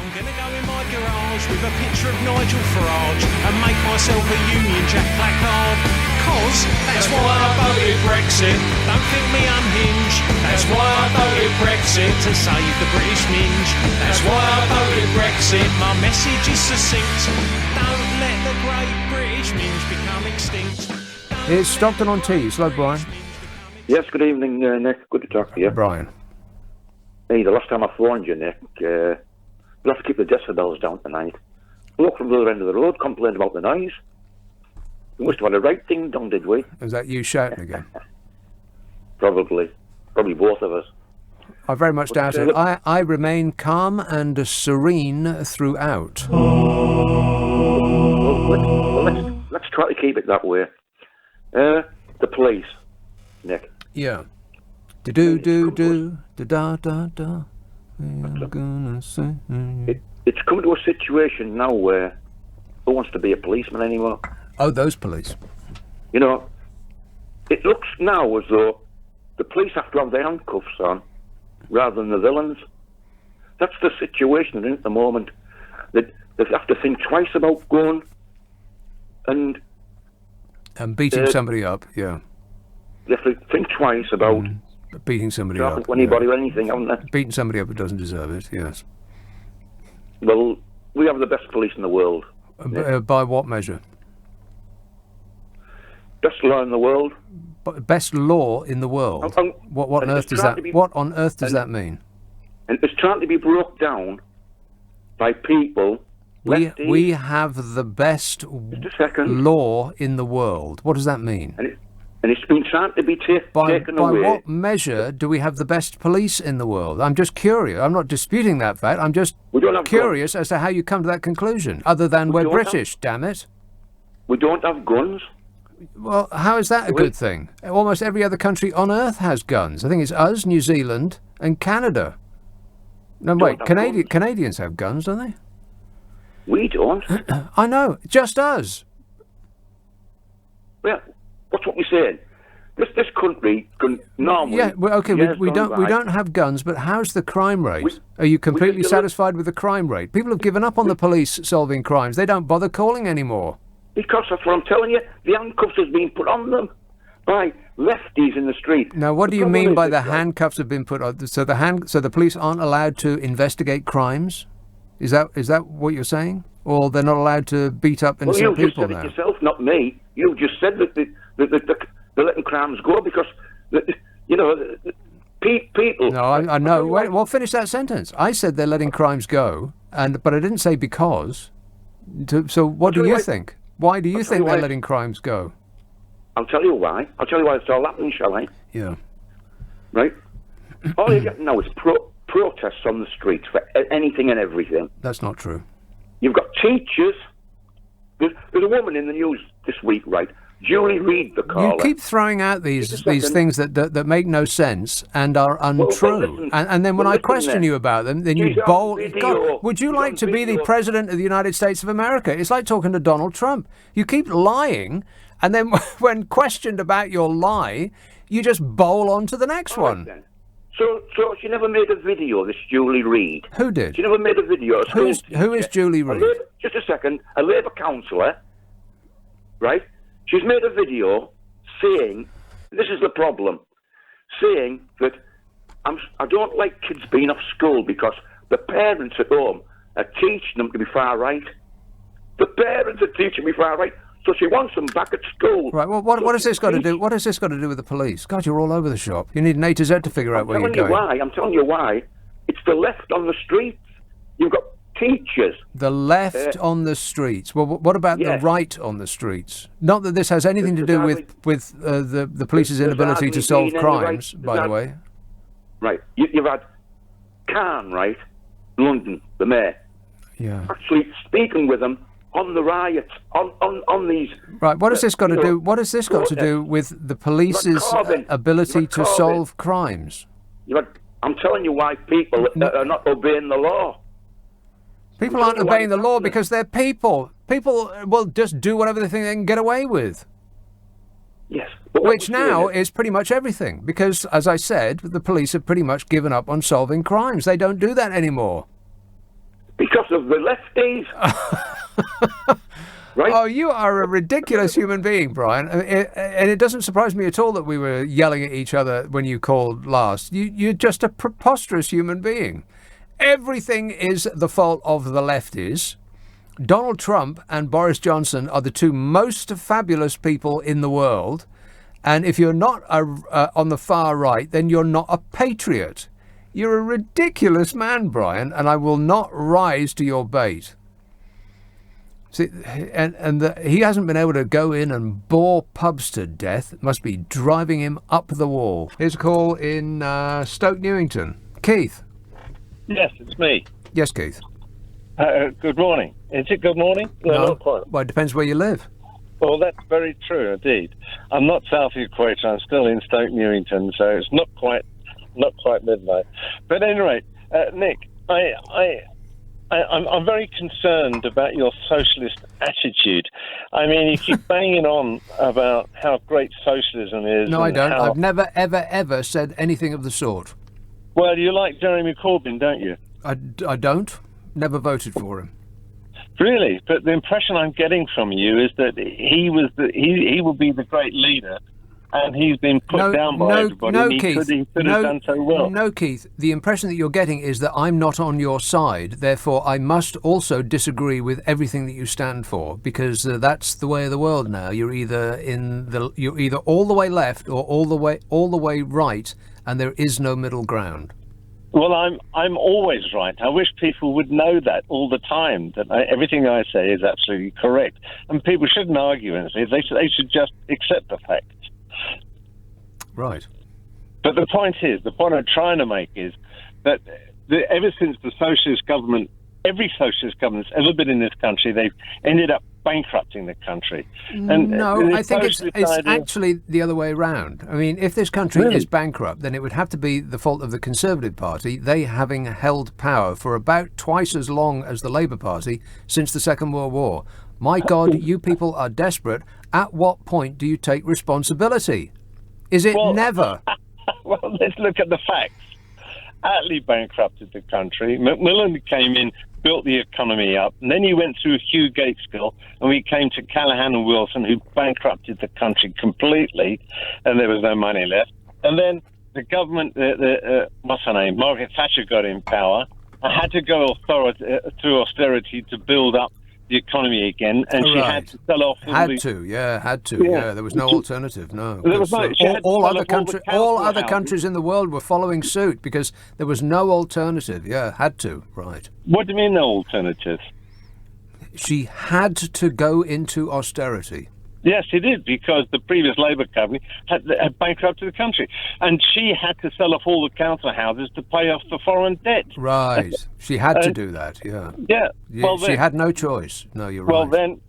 I'm gonna go in my garage with a picture of Nigel Farage and make myself a Union Jack placard. Cause that's why I voted Brexit. Don't think me unhinged. That's why I voted Brexit, to save the British minge. That's why I voted Brexit. My message is succinct. Don't let the great British minge become extinct. It's Stockton on Tees. Hello, Brian. Yes, good evening, Nick. Good to talk to you. Brian. Hey, the last time I phoned you, Nick, we'll have to keep the decibels down tonight. Look from the other end of the road, complained about the noise. We must have had the right thing done, did we? Is that you shouting again? Probably both of us. I very much doubt it. I remain calm and serene throughout. Well, let's try to keep it that way. The police, Nick. Yeah. Do-do-do-do, da-da-da-da. I'm gonna say... It's come to a situation now where who wants to be a policeman anymore? Oh, those police. You know, it looks now as though the police have to have their handcuffs on rather than the villains. That's the situation at the moment. They have to think twice about going and beating somebody up, yeah. They have to think twice about beating somebody up. To anybody or anything, haven't they? Beating somebody up who doesn't deserve it, yes. Well, we have the best police in the world. By what measure? Best law in the world. Best law in the world. What on earth does that? What on earth does that mean? And it's trying to be broke down by people. We have the best law in the world. What does that mean? And it's been trying to be taken away. By what measure do we have the best police in the world? I'm just curious. I'm not disputing that fact. I'm just curious as to how you come to that conclusion. Other than we're British, damn it. We don't have guns. Well, how is that a good thing? Almost every other country on earth has guns. I think it's us, New Zealand, and Canada. No, wait, Canadians have guns, don't they? We don't. I know, just us. Well, that's what we're saying. This country can normally... Yeah, well, okay, we don't have guns, but how's the crime rate? Are you completely satisfied with the crime rate? People have given up on the police solving crimes. They don't bother calling anymore. Because that's what I'm telling you. The handcuffs has been put on them by lefties in the street. Now, what do you mean by the handcuffs have been put on? So the police aren't allowed to investigate crimes? Is that what you're saying? Or they're not allowed to beat up innocent people now? You just said it yourself, not me. You just said that they're letting crimes go because, people... No, I know. Well, finish that sentence. I said they're letting crimes go, but I didn't say because. So what do you think? Why do you think they're letting crimes go? I'll tell you why. I'll tell you why it's all happening, shall I? Yeah. Right? All you get now is protests on the streets for anything and everything. That's not true. You've got teachers. There's a woman in the news this week, right? Julie Reid, the caller. You keep throwing out these things that make no sense and are untrue. And then when I question you about them, then you bowl. God, would you like to be the President of the United States of America? It's like talking to Donald Trump. You keep lying, and then when questioned about your lie, you just bowl on to the next one. Then. So she never made a video, this Julie Reid. Who did? She never made a video. Who is Julie Reid? Just a second. A Labour councillor, right? She's made a video saying, this is the problem, saying that I don't like kids being off school because the parents at home are teaching them to be far right. The parents are teaching me far right. So she wants them back at school. Right. Well, what has this got to do? What has this got to do with the police? God, you're all over the shop. You need an A to Z to figure out where you're going. I'm telling you why. It's the left on the streets. You've got teachers. The left on the streets. Well, what about the right on the streets? Not that this has anything to do with the police's inability to solve crimes, by the way. Right. You've had Khan, right? London, the mayor. Yeah. Actually speaking with them on the riots, on these... Right, what has this got to do? What has this got to do with the police's ability to solve crimes? I'm telling you why people are not obeying the law. People aren't obeying the law because they're people. People will just do whatever they think they can get away with. Yes. Which now is pretty much everything. Because, as I said, the police have pretty much given up on solving crimes. They don't do that anymore. Because of the lefties. Right? Oh, you are a ridiculous human being, Brian. And it doesn't surprise me at all that we were yelling at each other when you called last. You're just a preposterous human being. Everything is the fault of the lefties. Donald Trump and Boris Johnson are the two most fabulous people in the world. And if you're not on the far right, then you're not a patriot. You're a ridiculous man, Brian, and I will not rise to your bait. See, he hasn't been able to go in and bore pubs to death. It must be driving him up the wall. Here's a call in Stoke Newington. Keith. Yes, it's me. Yes, Keith. Good morning. Is it good morning? No. Not quite. Well, it depends where you live. Well, that's very true indeed. I'm not south of the equator. I'm still in Stoke Newington, so it's not quite midnight. But at any rate, Nick, I'm very concerned about your socialist attitude. I mean, you keep banging on about how great socialism is. No, I don't. I've never, ever said anything of the sort. Well, you like Jeremy Corbyn, don't you? I don't. Never voted for him. Really? But the impression I'm getting from you is that he will be the great leader, and he's been put down by everybody. No, and he Keith. could have done so well. No, Keith. The impression that you're getting is that I'm not on your side. Therefore, I must also disagree with everything that you stand for, because that's the way of the world now. You're either all the way left or all the way right, and there is no middle ground. Well, I'm always right. I wish people would know that all the time, that everything I say is absolutely correct. And people shouldn't argue and say they should just accept the facts. Right. But the point I'm trying to make is that ever since the socialist government, every socialist government that's ever been in this country, they've ended up bankrupting the country. And no, I think it's actually the other way around. I mean, if this country is bankrupt, then it would have to be the fault of the Conservative Party, they having held power for about twice as long as the Labour Party since the Second World War. My God, you people are desperate. At what point do you take responsibility? Is it never? Well, let's look at the facts. Attlee bankrupted the country. Macmillan came in, built the economy up, and then you went through Hugh Gaitskell, and we came to Callaghan and Wilson, who bankrupted the country completely, and there was no money left. And then the government, what's her name, Margaret Thatcher got in power. I had to go through austerity to build up the economy again, and she had to sell off. Had to. Yeah, there was no alternative. No, there was no. All other countries in the world were following suit because there was no alternative. Yeah, had to. Right. What do you mean no alternative? She had to go into austerity. Yes, she did, because the previous Labour government had bankrupted the country. And she had to sell off all the council houses to pay off the foreign debt. Right. She had to do that, yeah. Yeah. Well, she had no choice. No, you're right. Well, then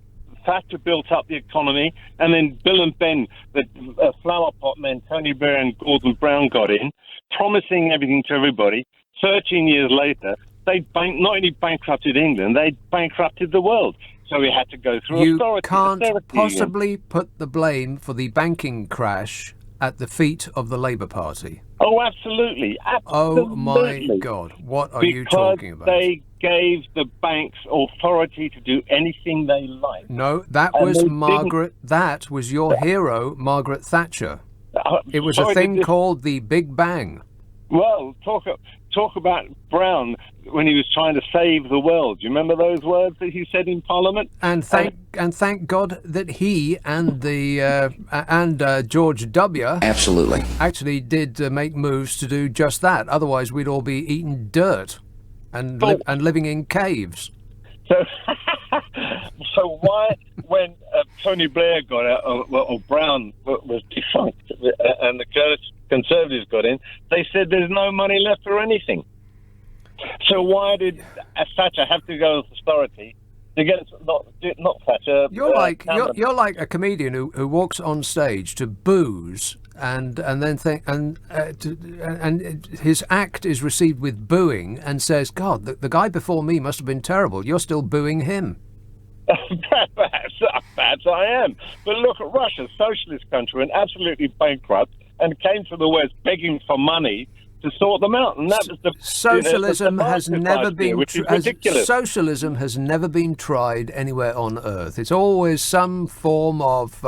Thatcher built up the economy, and then Bill and Ben, the flower pot men, Tony Blair and Gordon Brown got in, promising everything to everybody. 13 years later, they not only bankrupted England, they bankrupted the world. So we had to go through austerity. You can't possibly put the blame for the banking crash at the feet of the Labour Party. Oh, absolutely. Oh, my God. What are you talking about? Because they gave the banks authority to do anything they liked. No, that was Margaret. That was your hero, Margaret Thatcher. It was a thing called the Big Bang. Well, talk about Brown when he was trying to save the world. Do you remember those words that he said in Parliament? And thank God that he and George W. actually did make moves to do just that. Otherwise, we'd all be eating dirt and living in caves. So why, when Tony Blair got out, or Brown was defunct, and the Conservatives got in, they said there's no money left for anything. So why did Thatcher have to go with austerity against not Thatcher? You're like a comedian who walks on stage to booze and then think and his act is received with booing and says, "God, the guy before me must have been terrible. You're still booing him." Perhaps I am. But look at Russia, socialist country, and absolutely bankrupt, and came to the West begging for money to sort them out, and that was the socialism has never been which is ridiculous. Socialism has never been tried anywhere on earth. It's always some form of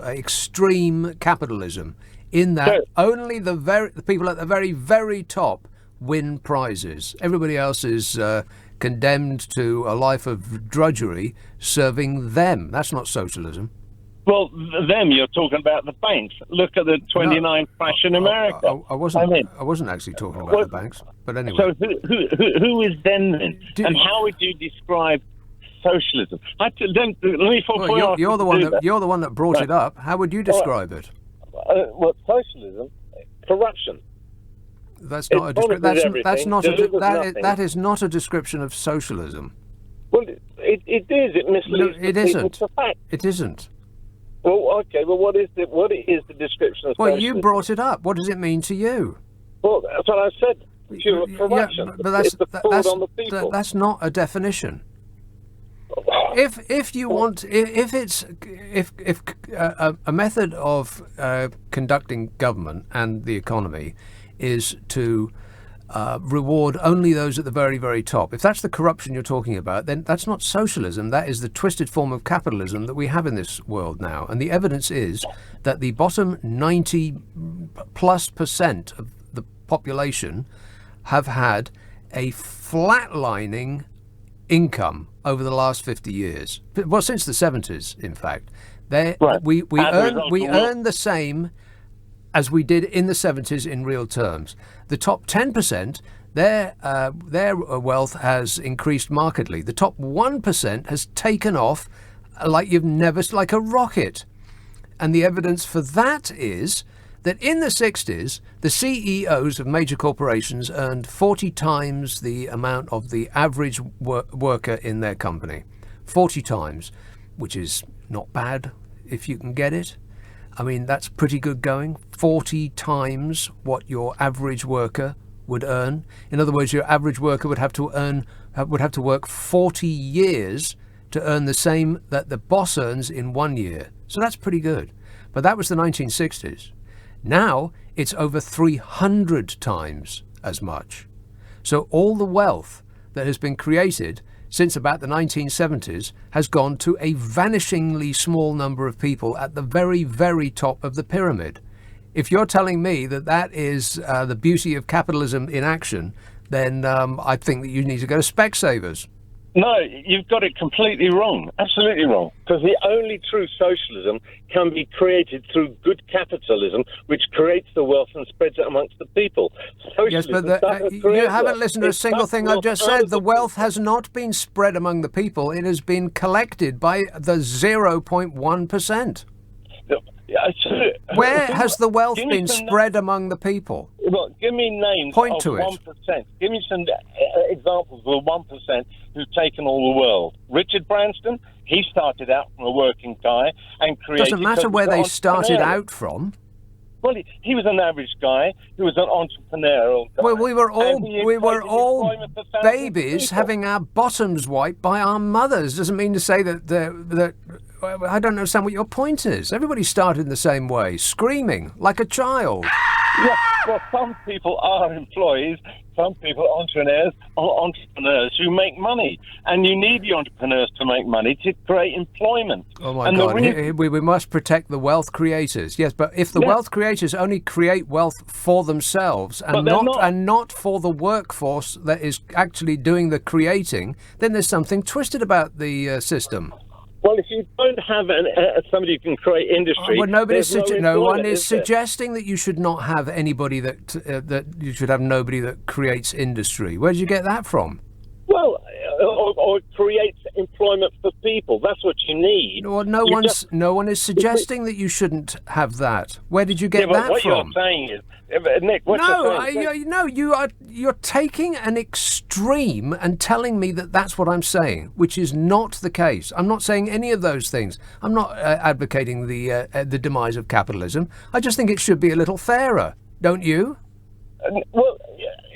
extreme capitalism. In that, only the people at the very, very top win prizes. Everybody else is condemned to a life of drudgery serving them. That's not socialism. Well, them, you're talking about the banks. Look at the 29 crash in America. I wasn't actually talking about the banks, but anyway. So who is them then? And how would you describe socialism? You're the one that brought it up. How would you describe it? Well, socialism, corruption. That's not a description. That is not a description of socialism. Well, it is. It misleads. No, it isn't. It's a fact. It isn't. Well, okay. Well, what is the description of socialism? Well, you brought it up. What does it mean to you? Well, that's what I said. Corruption. Yeah, but that's not a definition. If you want, if a method of conducting government and the economy is to reward only those at the very, very top, if that's the corruption you're talking about, then that's not socialism. That is the twisted form of capitalism that we have in this world now. And the evidence is that the bottom 90+% of the population have had a flatlining income over the last 50 years. Well, since the 70s, in fact. We earn the same as we did in the 70s in real terms. The top 10%, their wealth has increased markedly. The top 1% has taken off like a rocket. And the evidence for that is that in the 60s, the CEOs of major corporations earned 40 times the amount of the average worker in their company. 40 times, which is not bad if you can get it. I mean, that's pretty good going. 40 times what your average worker would earn. In other words, your average worker would have to work 40 years to earn the same that the boss earns in 1 year. So that's pretty good. But that was the 1960s. Now it's over 300 times as much. So all the wealth that has been created since about the 1970s has gone to a vanishingly small number of people at the very, very top of the pyramid. If you're telling me that that is the beauty of capitalism in action, then I think that you need to go to Specsavers. No, you've got it completely wrong. Absolutely wrong. Because the only true socialism can be created through good capitalism, which creates the wealth and spreads it amongst the people. Socialism yes, but you haven't listened to a single thing I've just said. The wealth has not been spread among the people. It has been collected by the 0.1%. Where has the wealth been spread among the people? Well, give me names Point of to it. 1%. Give me some examples of the 1% who've taken all the world. Richard Branson, he started out from a working guy and created... Doesn't matter where they started out from. Well, he was an average guy. He was an entrepreneurial guy. Well, we were all babies having our bottoms wiped by our mothers. Doesn't mean to say that I don't understand what your point is. Everybody started in the same way, screaming like a child. Yeah, well, some people are employees, some people are entrepreneurs who make money. And you need the entrepreneurs to make money to create employment. Oh, my God. We must protect the wealth creators. Yes, but if the wealth creators only create wealth for themselves and not for the workforce that is actually doing the creating, then there's something twisted about the system. Well, if you don't have somebody who can create industry, no one is suggesting that you should not have anybody that you should have nobody that creates industry. Where did you get that from? Well, or creates employment for people. That's what you need. Well, no one is suggesting that you shouldn't have that. Where did you get that what from? What you're saying is, Nick, you're taking an extreme and telling me that that's what I'm saying, which is not the case. I'm not saying any of those things. I'm not advocating the demise of capitalism. I just think it should be a little fairer, don't you? Well,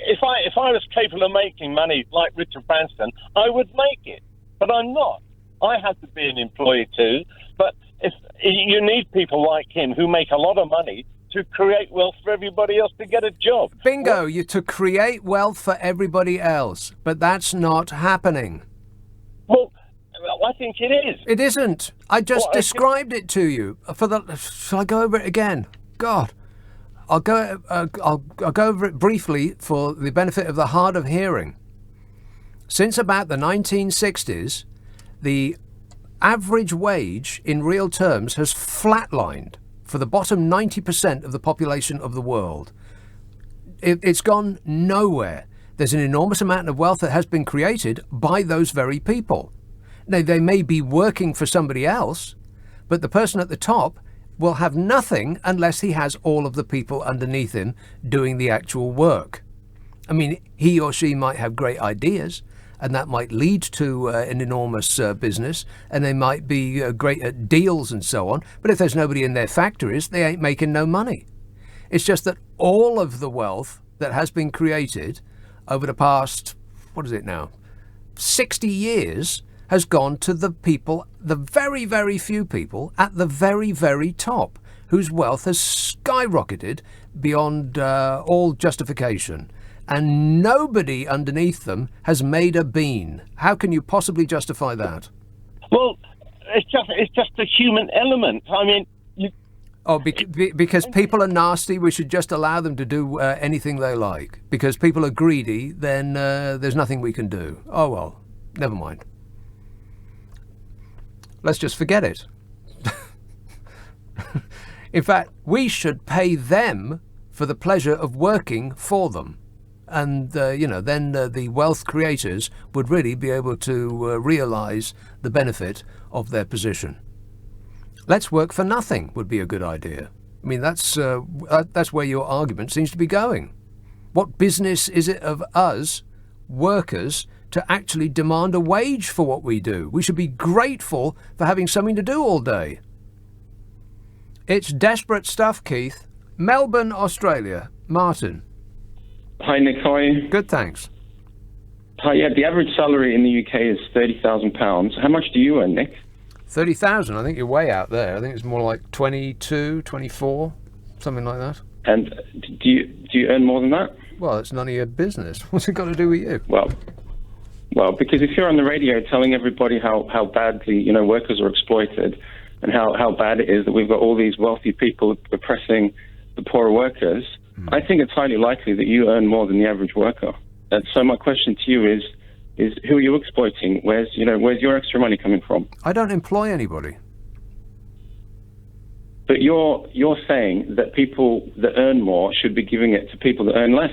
if I was capable of making money like Richard Branson, I would make it, but I'm not. I have to be an employee too. But if you need people like him who make a lot of money to create wealth for everybody else to get a job. Bingo, you to create wealth for everybody else, but that's not happening. Well, I think it is. It isn't. I just described it to you. Shall I go over it again? God, I'll go over it briefly for the benefit of the hard of hearing. Since about the 1960s, the average wage in real terms has flatlined for the bottom 90% of the population of the world. It's gone nowhere. There's an enormous amount of wealth that has been created by those very people. Now, they may be working for somebody else, but the person at the top will have nothing unless he has all of the people underneath him doing the actual work. I mean, he or she might have great ideas, and that might lead to an enormous business, and they might be great at deals and so on. But if there's nobody in their factories, they ain't making no money. It's just that all of the wealth that has been created over the past, 60 years, has gone to the people, the very, very few people at the very, very top, whose wealth has skyrocketed beyond all justification. And nobody underneath them has made a bean. How can you possibly justify that? Well, it's just a human element. I mean, because people are nasty, we should just allow them to do anything they like. Because people are greedy, then there's nothing we can do. Oh well, never mind. Let's just forget it. In fact, we should pay them for the pleasure of working for them. And, then the wealth creators would really be able to realise the benefit of their position. Let's work for nothing would be a good idea. I mean, that's where your argument seems to be going. What business is it of us, workers, to actually demand a wage for what we do? We should be grateful for having something to do all day. It's desperate stuff, Keith. Melbourne, Australia. Martin. Hi, Nick. How are you? Good, thanks. Hi, yeah, the average salary in the UK is £30,000. How much do you earn, Nick? 30,000. I think you're way out there. I think it's more like 22, 24, something like that. And do you earn more than that? Well, it's none of your business. What's it got to do with you? Well, because if you're on the radio telling everybody how badly, workers are exploited and how bad it is that we've got all these wealthy people oppressing the poorer workers, I think it's highly likely that you earn more than the average worker. And so my question to you is who are you exploiting? Where's your extra money coming from? I don't employ anybody. But you're saying that people that earn more should be giving it to people that earn less.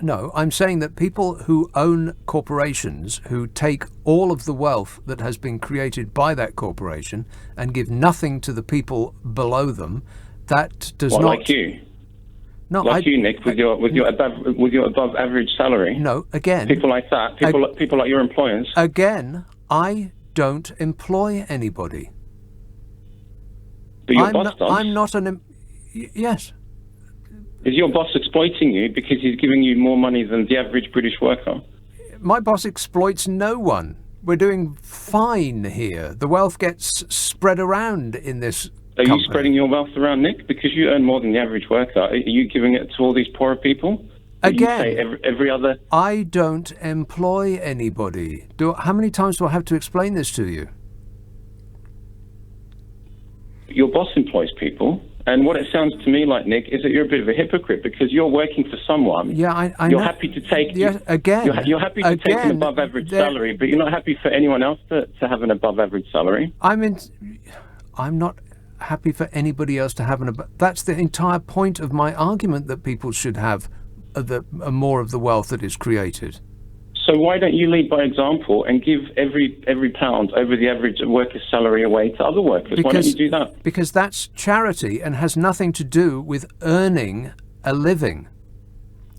No, I'm saying that people who own corporations, who take all of the wealth that has been created by that corporation and give nothing to the people below them, that does not... Like you? No, you, Nick, with your above average salary. No, again, people like that, people like your employers. Again, I don't employ anybody. But your boss does. I'm not yes. Is your boss exploiting you because he's giving you more money than the average British worker? My boss exploits no one. We're doing fine here. The wealth gets spread around in this. Are you spreading your wealth around, Nick? Because you earn more than the average worker. Are you giving it to all these poorer people? Again, you say every other... I don't employ anybody. How many times do I have to explain this to you? Your boss employs people. And what it sounds to me like, Nick, is that you're a bit of a hypocrite because you're working for someone. Yeah, I you're know. Happy to take. Yeah, again. You're happy to take an above average salary, but you're not happy for anyone else to have an above average salary. I'm not happy for anybody else to have an above. That's the entire point of my argument, that people should have more of the wealth that is created. So why don't you lead by example and give every pound over the average worker's salary away to other workers? Why don't you do that? Because that's charity and has nothing to do with earning a living.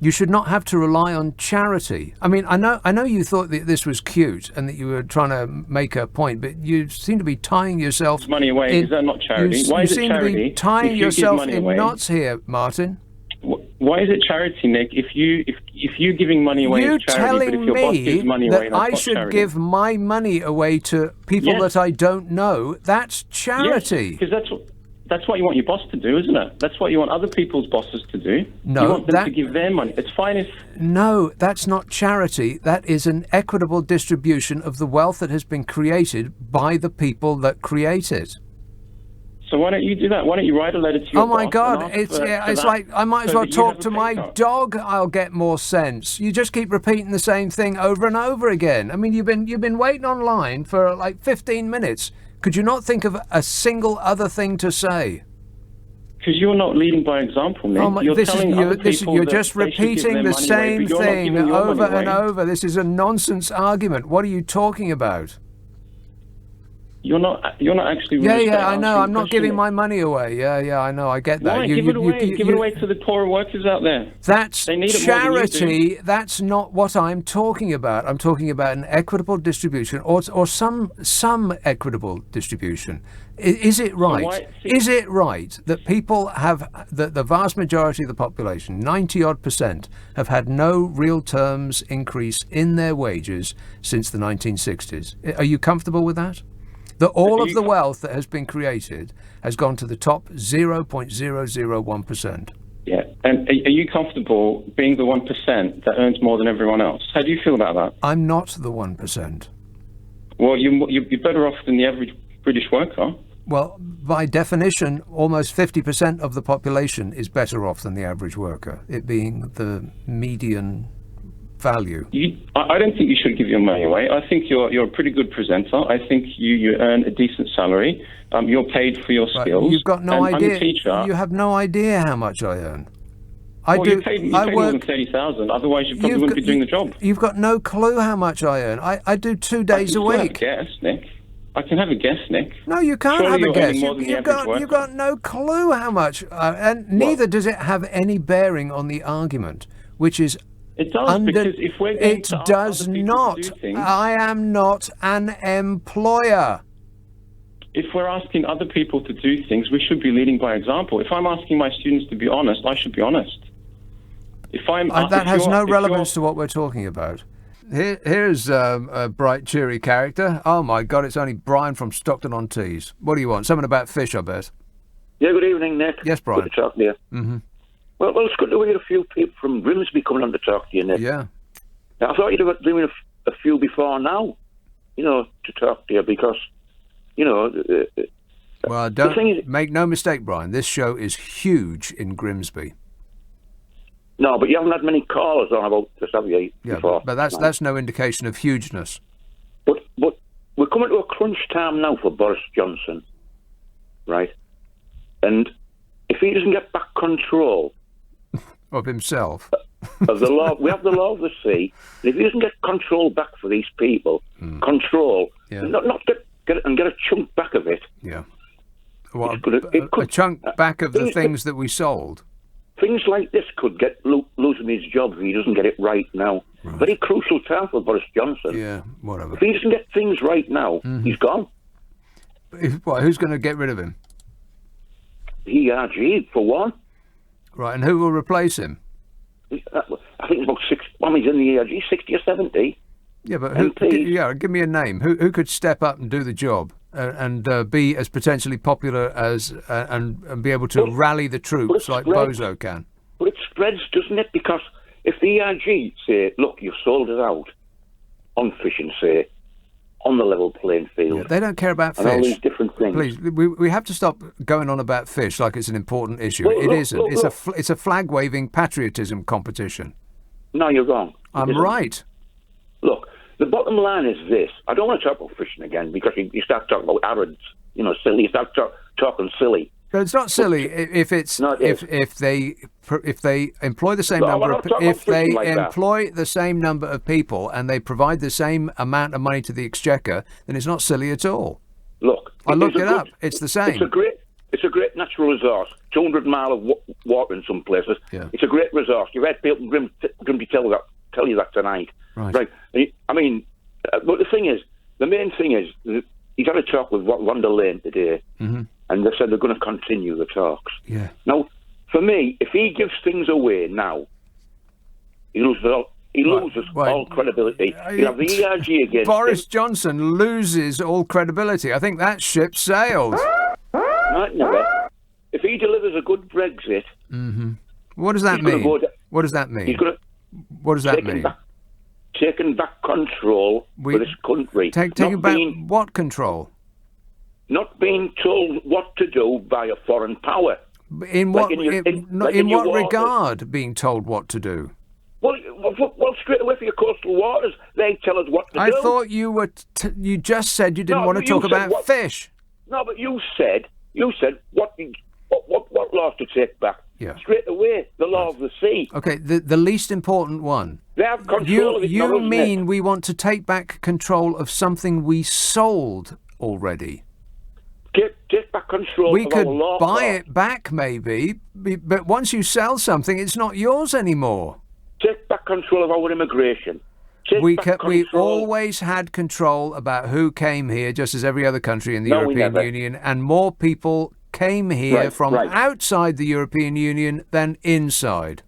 You should not have to rely on charity. I mean, I know you thought that this was cute and that you were trying to make a point, but you seem to be tying yourself... Money away, is that not charity? Why is it charity? You seem to be tying yourself in knots here, Martin. Why is it charity, Nick? If you're giving money away is charity, but if your boss gives money away, that's not charity. I should give my money away to people that I don't know, that's charity. Yes, because That's what you want your boss to do, isn't it? That's what you want other people's bosses to do. No, you want them to give their money. It's fine if... No, that's not charity. That is an equitable distribution of the wealth that has been created by the people that create it. So why don't you do that? Why don't you write a letter to your boss? Oh my God, it's like I might as well talk to my dog. I'll get more sense. You just keep repeating the same thing over and over again. I mean, you've been waiting online for like 15 minutes. Could you not think of a single other thing to say? Because you're not leading by example, Nick. You're just repeating the same thing over and over. This is a nonsense argument. What are you talking about? You're not actually... Yeah, I know. I'm not giving my money away. Yeah, I know. I get that. Why? Give it away. Give it away to the poorer workers out there. That's charity. That's not what I'm talking about. I'm talking about an equitable distribution or some equitable distribution. Is it right? Is it right that people have, the vast majority of the population, 90-odd%, have had no real terms increase in their wages since the 1960s? Are you comfortable with that? That all of the wealth that has been created has gone to the top 0.001%. Yeah, and are you comfortable being the 1% that earns more than everyone else? How do you feel about that? I'm not the 1%. Well, you're better off than the average British worker. Well, by definition, almost 50% of the population is better off than the average worker, it being the median value. I don't think you should give your money away. I think you're a pretty good presenter. I think you earn a decent salary. You're paid for your skills. You've got no idea. I'm a teacher. You have no idea how much I earn. You pay more than 30,000. Otherwise, you probably wouldn't be doing the job. You've got no clue how much I earn. I do 2 days a week. I can have a guess, Nick. I can have a guess, Nick. No, you can't have a guess. You've got no clue how much, and neither does it have any bearing on the argument, which is. It does, because if we're going to ask other people to do things, I am not an employer. If we're asking other people to do things, we should be leading by example. If I'm asking my students to be honest, I should be honest. That has no relevance to what we're talking about. Here's a bright, cheery character. Oh my God, it's only Brian from Stockton-on-Tees. What do you want? Something about fish, I bet. Yeah, good evening, Nick. Yes, Brian. Good to talk to you. Mm-hmm. Well, it's good to hear a few people from Grimsby coming on to talk to you, Nick. Yeah. I thought you'd have been doing a few before now, to talk to you, because, Well, make no mistake, Brian, this show is huge in Grimsby. No, but you haven't had many callers on about this, have you? Yeah, before? but that's no indication of hugeness. But we're coming to a crunch time now for Boris Johnson, right? And if he doesn't get back control of himself, of the law, we have the law of the sea. And if he doesn't get control back for these people, not get a chunk back of it. Yeah. Well, a chunk back of the things that we sold. Things like this could get losing his job if he doesn't get it right now. Right. Very crucial time for Boris Johnson. Yeah, whatever. If he doesn't get things right now, he's gone. Who's going to get rid of him? ERG, for one. Right, and who will replace him? I think it's about 6. Well, he's in the ERG, 60 or 70. Yeah, but give me a name. Who could step up and do the job and be as potentially popular as and be able to rally the troops like Bozo can? But it spreads, doesn't it? Because if the ERG say, look, you've sold it out on fishing, say, on the level playing field. Yeah, they don't care about fish. And all these different things. Please, we have to stop going on about fish like it's an important issue. It isn't. It's a flag-waving patriotism competition. No, you're wrong. I'm right. Look, the bottom line is this. I don't want to talk about fishing again because you start talking about Arabs, silly. You start talking silly. But it's not silly if they employ the same number of people and they provide the same amount of money to the exchequer, then it's not silly at all. Look, I looked it up. It's the same. It's a great natural resource. 200 miles of water in some places. Yeah. It's a great resource. You've had people from Grimsby tell you that tonight. Right. I mean, but the main thing is, he's had a talk with Von der Leyen today. Mm-hmm. And they said they're going to continue the talks. Yeah. Now, for me, if he gives things away now, he loses all credibility. He'll have the ERG against Boris Johnson loses all credibility. I think that ship sailed. No, never. if he delivers a good Brexit, what does that he's gonna mean? go to- What does that mean? he's going to What does that mean? taking back control for this country. Taking back what control? Not being told what to do by a foreign power. In Like what in your waters. regard being told what to do? Well, straight away for your coastal waters, they tell us what to do. I thought you were. You just said you didn't want to talk about fish. No, but you said what laws to take back. Yeah. Straight away, the law of the sea. Okay, the least important one. They have control of it. You now, isn't mean it? we want to take back control of something we sold already? Take back control We of could our law. buy it back, maybe, but once you sell something, it's not yours anymore. Take back control of our immigration. We always had control about who came here, just as every other country in the European Union, and more people came here from outside the European Union than inside.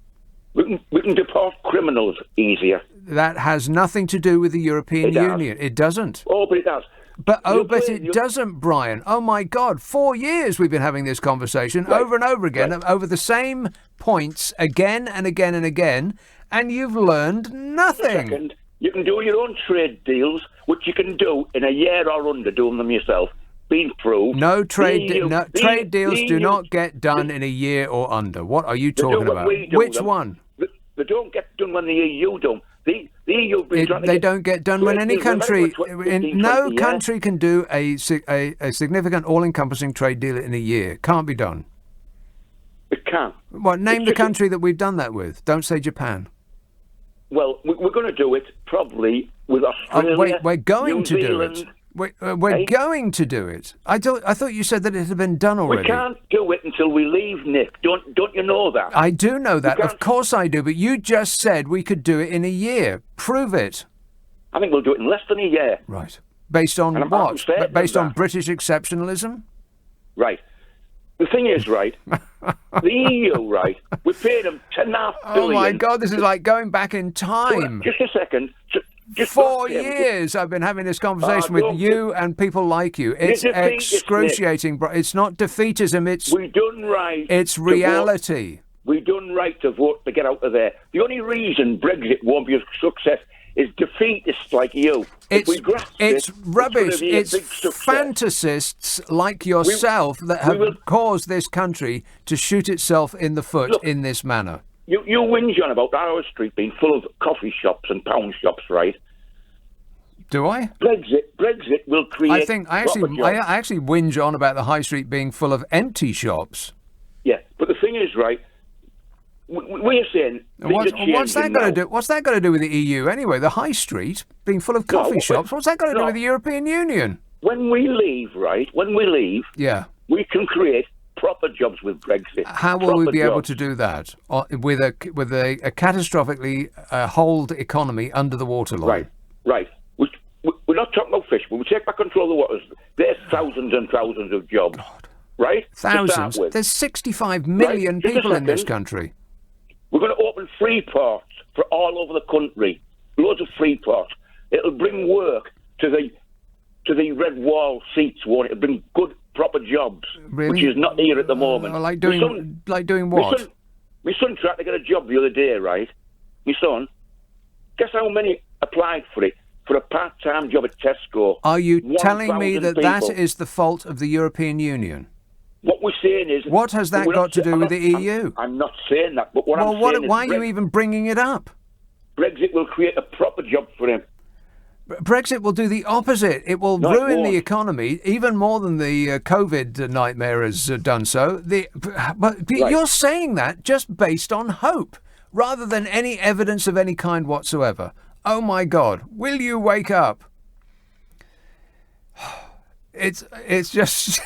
We can deport criminals easier. That has nothing to do with the European Union. It doesn't. Oh, but it does. But it doesn't, Brian. Oh my God! 4 years we've been having this conversation over and over again, over the same points again and again and again, and you've learned nothing. Second, you can do your own trade deals, which you can do in a year or under doing them yourself. Been proved. Trade deals do not get done in a year or under. What are you talking about? Which one? They don't get done when the EU do. The EU they don't get done when any country, no country can do a significant all-encompassing trade deal in a year. Can't be done. It can't. What? Name the country that we've done that with. Don't say Japan. Well, we're going to do it probably with Australia. We're going New to Zealand, do it. We're going to do it. I thought you said that it had been done already. We can't do it until we leave, Nick. Don't you know that? I do know that. Of course I do. But you just said we could do it in a year. Prove it. I think we'll do it in less than a year. Right. Based on what? Based on British exceptionalism? Right. The thing is, right, the EU, right, we paid them $10.5 billion. Oh, my God, this is like going back in time. Just a second. Just 4 years I've been having this conversation with you and people like you. It's excruciating. It's not defeatism. We done right. It's reality. We done right to vote to get out of there. The only reason Brexit won't be a success is defeatists like you. It's rubbish. It's fantasists like yourself that have caused this country to shoot itself in the foot in this manner. You whinge on about our street being full of coffee shops and pound shops, right? Do I? Brexit will create. I actually whinge on about the high street being full of empty shops. Yeah, but the thing is, right? We're saying what's that got to do? What's that got to do with the EU anyway? The high street being full of coffee shops. What's that got to do with the European Union? When we leave, right? When we leave, we can create proper jobs with Brexit. How will we be able to do that with a catastrophically holed economy under the waterline? Right. We're not talking about fish. When we take back control of the waters, there's thousands and thousands of jobs. God. Right? Thousands. There's 65 million people in this country. We're going to open free ports for all over the country. Loads of free ports. It'll bring work to the red wall seats, won't it? It'll bring good, proper jobs, which is not here at the moment. Like doing what? My son tried to get a job the other day, right? My son, guess how many applied for it? For a part-time job at Tesco. Are you telling me that is the fault of the European Union? What we're saying is... What has that got to do with the EU? I'm not saying that, but I'm saying is... Why are you even bringing it up? Brexit will create a proper job for him. Brexit will do the opposite. It will ruin the economy even more than the COVID nightmare has done so. But you're saying that just based on hope, rather than any evidence of any kind whatsoever. Oh my God! Will you wake up? It's just.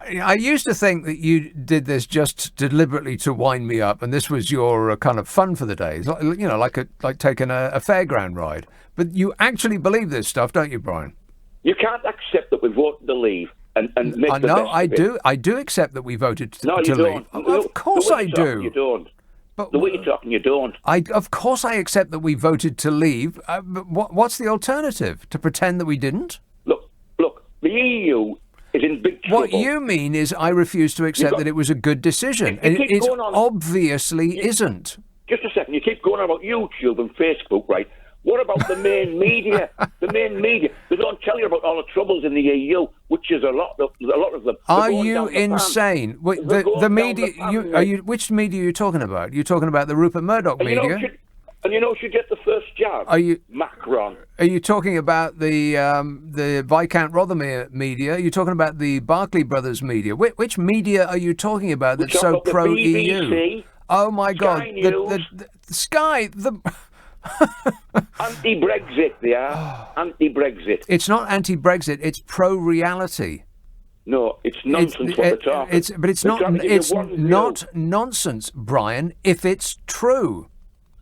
I used to think that you did this just deliberately to wind me up, and this was your kind of fun for the day. You know, like taking a fairground ride. But you actually believe this stuff, don't you, Brian? You can't accept that we voted to leave and make the best I of it. do. I do accept that we voted to leave. Don't. Of course I do. You don't. But the way you're talking, you don't. Of course I accept that we voted to leave. But what's the alternative? To pretend that we didn't? Look. The EU is in big trouble. What you mean is I refuse to accept that it was a good decision. It obviously isn't. Just a second. You keep going on about YouTube and Facebook, right? What about the main media? The main media. They don't tell you about all the troubles in the EU, which is a lot of them. Are you insane? Wait, the media. Which media are you talking about? You're talking about the Rupert Murdoch media. And you know, should get the first jab. Macron. Are you talking about the Viscount Rothermere media? Are you talking about the Barclay Brothers media? Which media are you talking about that's so pro-EU? Oh my God! The Sky. Anti-Brexit, they are. Anti-Brexit. It's not anti-Brexit. It's pro-reality. No, it's nonsense what they're talking. But it's not. It's not nonsense, Brian. If it's true.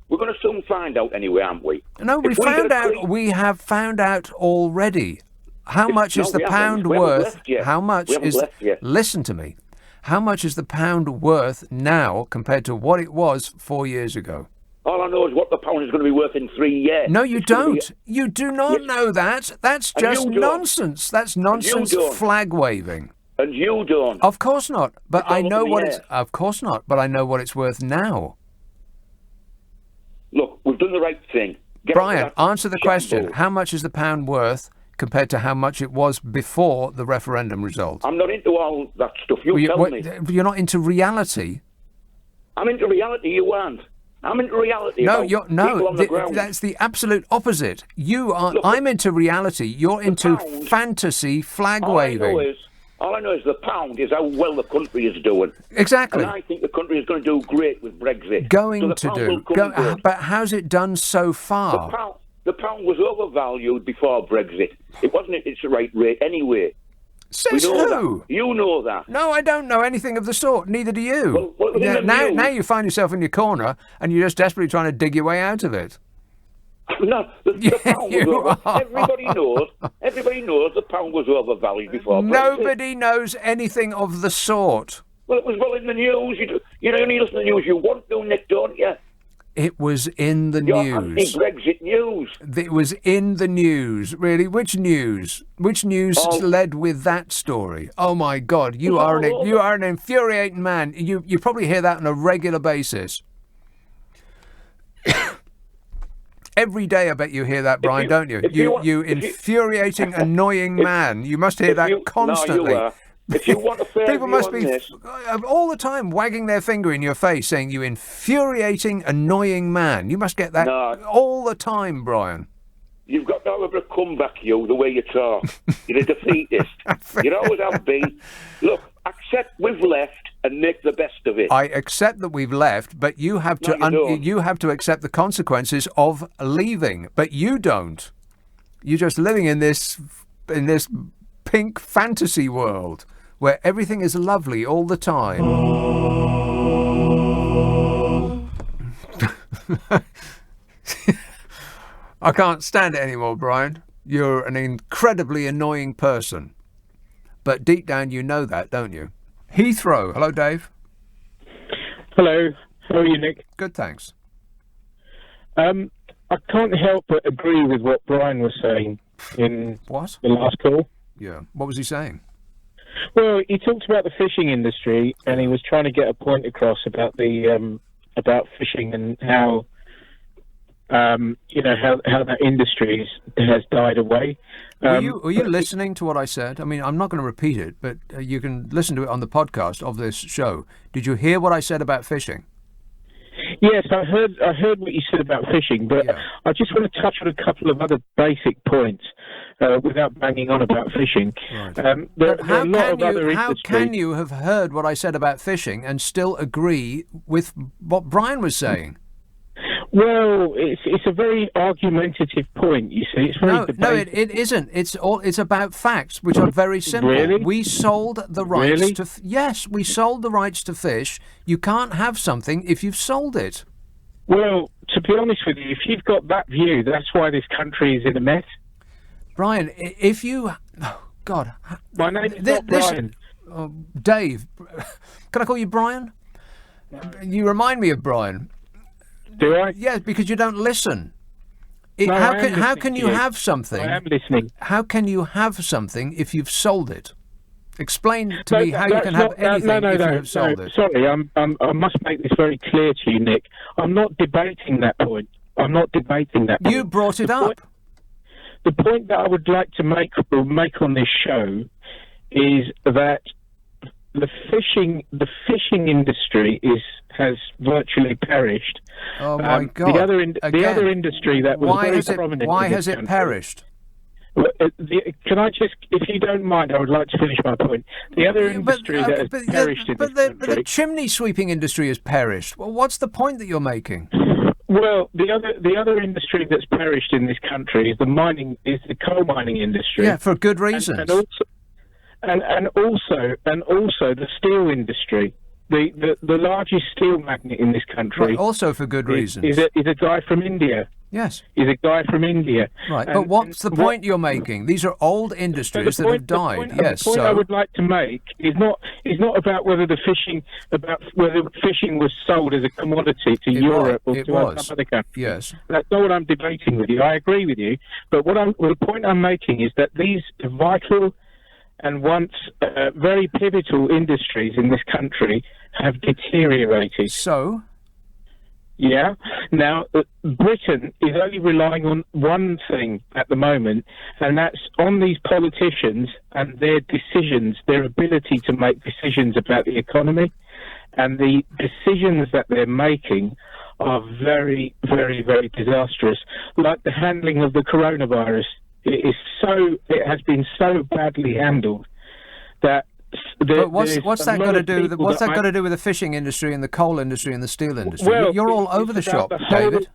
We're going to soon find out anyway, aren't we? No, we have found out already. How much is the pound worth? How much is? Listen to me. How much is the pound worth now compared to what it was 4 years ago? All I know is what the pound is going to be worth in 3 years. No, you don't. You do not know that. That's just nonsense. That's nonsense flag waving. And you don't. Of course not. But I know what it's. Of course not. But I know what it's worth now. Look, we've done the right thing. Brian, answer the question. How much is the pound worth compared to how much it was before the referendum result? I'm not into all that stuff. You tell me. You're not into reality. I'm into reality. You aren't. I'm into reality. No, that's the absolute opposite. You are. Look, I'm into reality. You're into fantasy flag waving. All I know is the pound is how well the country is doing. Exactly. And I think the country is going to do great with Brexit. But how's it done so far? The pound was overvalued before Brexit. It wasn't at its right rate anyway. Says who? That. You know that. No, I don't know anything of the sort. Neither do you. Well, now you find yourself in your corner and you're just desperately trying to dig your way out of it. No, the pound was over. Everybody knows the pound was overvalued before Brexit. Nobody knows anything of the sort. Well, it was in the news. You only listen to the news. You want to, Nick, don't you? It was in the Your news. Anti-Brexit news. It was in the news. Really? Which news? Which news led with that story? Oh my God! You are an infuriating man. You probably hear that on a regular basis. Every day, I bet you hear that, Brian, don't you? You infuriating, annoying man. You must hear that constantly. No, if you want a fair people must be this, all the time wagging their finger in your face saying, you infuriating, annoying man. You must get that all the time, Brian. You've got to have a comeback, the way you talk. You're a defeatist. You always have been. Look, accept we've left and make the best of it. I accept that we've left, but you have you have to accept the consequences of leaving. But you don't. You're just living in this pink fantasy world where everything is lovely all the time. I can't stand it anymore, Brian. You're an incredibly annoying person. But deep down you know that, don't you? Heathrow. Hello, Dave. Hello. How are you, Nick? Good, thanks. I can't help but agree with what Brian was saying in the last call. Yeah. What was he saying? Well, he talked about the fishing industry, and he was trying to get a point across about the about fishing and how how that industry has died away. Were you listening to what I said? I mean, I'm not going to repeat it, but you can listen to it on the podcast of this show. Did you hear what I said about fishing? Yes, I heard what you said about fishing, but I just want to touch on a couple of other basic points without banging on about fishing. Right. How can you have heard what I said about fishing and still agree with what Brian was saying? Well, it's a very argumentative point. You see, it's very it isn't. It's about facts, which are very simple. Really? We sold the rights to. Yes, we sold the rights to fish. You can't have something if you've sold it. Well, to be honest with you, if you've got that view, that's why this country is in a mess. Brian, if you, God, my name is not Brian. Dave, can I call you Brian? You remind me of Brian. Do I? Yes, because you don't listen. No, how can you have something? I am listening. How can you have something if you've sold it? Explain to me how you can have anything if you have sold it. Sorry, I must make this very clear to you, Nick. I'm not debating that point. You brought it up. The point that I would like to make on this show is that the fishing industry has virtually perished. Oh my God! The other industry that was very prominent. Why has it perished? Can I just, if you don't mind, I would like to finish my point. The other industry that has perished in this country... But the chimney sweeping industry has perished. Well, what's the point that you're making? Well, the other industry that's perished in this country is the coal mining industry. Yeah, for good reasons. And also the steel industry. The largest steel magnate in this country. Right, also for good reasons. Is a guy from India. Yes. He's a guy from India. Right, but what's the point you're making? These are old industries that have died. The point I would like to make is not about whether fishing was sold as a commodity to Europe or to some other countries. Yes. That's not what I'm debating with you. I agree with you. But the point I'm making is that these vital and once very pivotal industries in this country have deteriorated. So? Yeah. Now, Britain is only relying on one thing at the moment, and that's on these politicians and their decisions, their ability to make decisions about the economy. And the decisions that they're making are very, very, very disastrous. Like the handling of the coronavirus. It has been so badly handled that... But what's that got to do with the fishing industry and the coal industry and the steel industry? Well, you're all over the shop, David.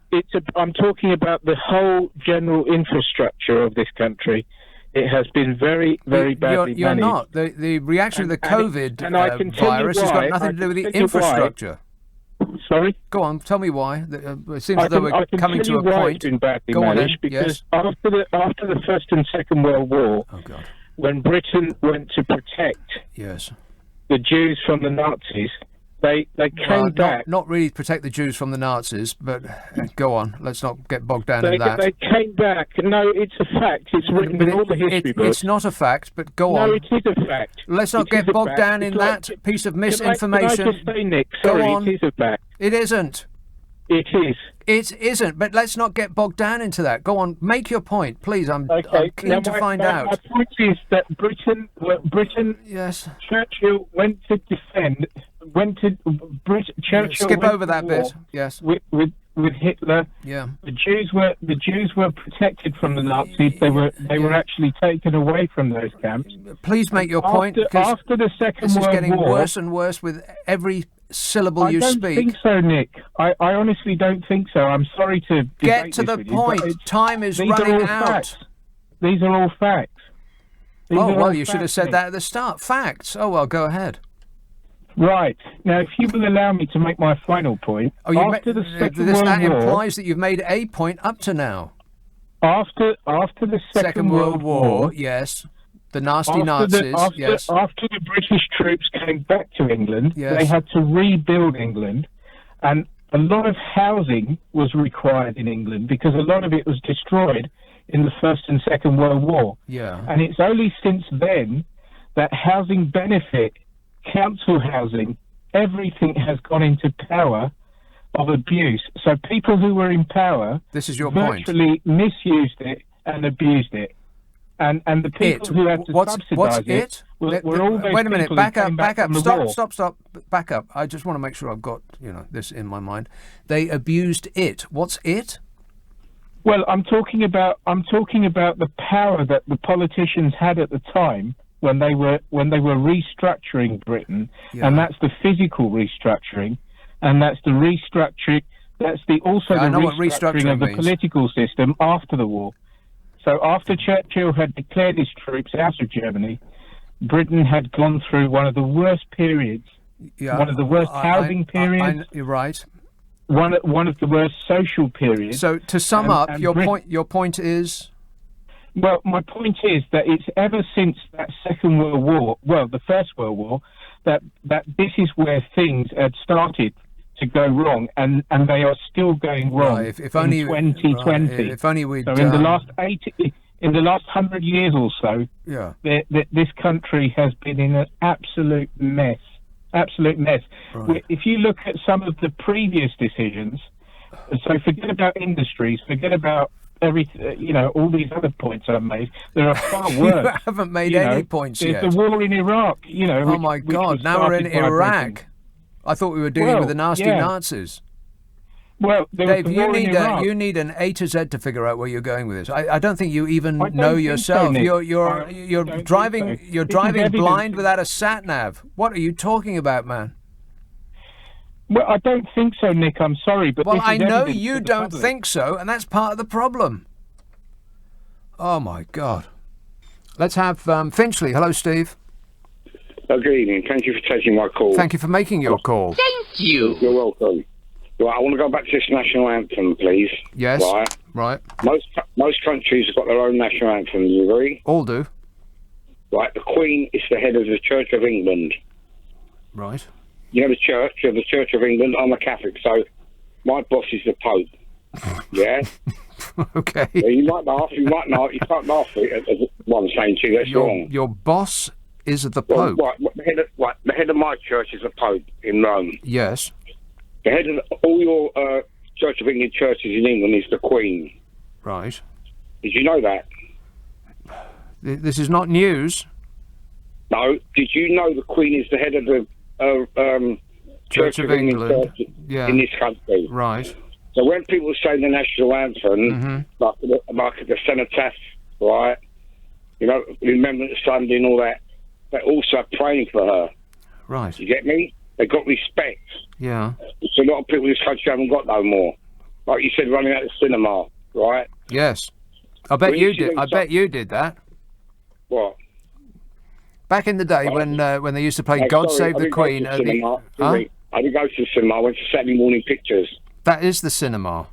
I'm talking about the whole general infrastructure of this country. It has been very, very badly managed. You're not. The reaction to the COVID virus has got nothing to do with the infrastructure. Sorry? Go on, tell me why. It seems as though we're coming to a point. It's been badly managed because after the First and Second World War, when Britain went to protect the Jews from the Nazis, they came back. Not really protect the Jews from the Nazis, but go on. Let's not get bogged down in that. They came back. No, it's a fact. It's written in all the history books. It's not a fact, but go on. No, it is a fact. Let's not get bogged down in that piece of misinformation. Can I just say, Nick? Sorry, it is a fact. It isn't. It is. It isn't, but let's not get bogged down into that. Go on, make your point, please. I'm keen to find out. My point is that Britain, yes. Churchill went to defend, Churchill skip over that bit. Yes. With Hitler. Yeah. The Jews were protected from the Nazis. They were actually taken away from those camps. Please make your point. After the Second World War, this is getting worse and worse with every syllable you speak. I don't think so, Nick. I honestly don't think so. I'm sorry to get to the point. Time is running out. These are all facts. You should have said that at the start. Facts. Oh well, go ahead. Right. Now, if you will allow me to make my final point, after the Second World War... That implies that you've made a point up to now. After the Second World War, yes. The nasty Nazis, yes. After the British troops came back to England, they had to rebuild England, and a lot of housing was required in England because a lot of it was destroyed in the First and Second World War. Yeah. And it's only since then that housing benefit, council housing, everything has gone into power of abuse. So people who were in power virtually misused it and abused it. And the people who had to subsidise it were all those Wait a minute, back up. Stop. Back up. I just want to make sure I've got this in my mind. They abused it. What's it? Well, I'm talking about the power that the politicians had at the time when they were restructuring Britain, and that's the physical restructuring, and that's the restructuring. That's the restructuring of the political system after the war. So after Churchill had declared his troops out of Germany, Britain had gone through one of the worst periods, one of the worst housing periods. You're right. One of the worst social periods. So to sum up, your point is. Well, my point is that it's ever since that Second World War, the First World War, that this is where things had started to go wrong, and they are still going wrong. If only, in 2020. If only we. So in the last in the last 100 years or so, Yeah. This country has been in an absolute mess. Absolute mess. Right. If you look at some of the previous decisions, so forget about industries, forget about everything, all these other points I've made, there are far worse. You haven't made any points yet. There's the war in Iraq, Oh my God, now we're in Iraq. I thought we were dealing with the nasty Nazis. Well, Dave, you need an A to Z to figure out where you're going with this. I don't think you even know yourself. So, you're driving blind without a sat nav. What are you talking about, man? Well, I don't think so, Nick. I'm sorry, but well, I know you don't think so, and that's part of the problem. Oh my God. Let's have Finchley. Hello, Steve. Good evening. Thank you for taking my call. Thank you for making your call. Thank you. You're welcome. Right, I want to go back to this national anthem, please. Yes. Right. Most countries have got their own national anthem. Do you agree? All do. Right. The Queen is the head of the Church of England. Right. You know the Church of England. I'm a Catholic, so my boss is the Pope. Yeah. Okay. Yeah, you might laugh. You might not. You can't laugh at what I'm saying to you. That's wrong. Your boss is the Pope. Well, the head of my church is the Pope in Rome. Yes. The head of all your Church of England churches in England is the Queen. Right. Did you know that? This is not news. No. Did you know the Queen is the head of the Church of England in this country? Right. So when people say the national anthem, like the cenotaph, right? Remembrance Sunday and all that, they're also praying for her. Right. You get me? They got respect. Yeah. So a lot of people in this country haven't got no more. Like you said, running out of the cinema, right? Yes. I bet you did. I bet you did that. What? Back in the day when they used to play "God Save the Queen" at the I didn't go to the cinema. I went to Saturday morning pictures. That is the cinema.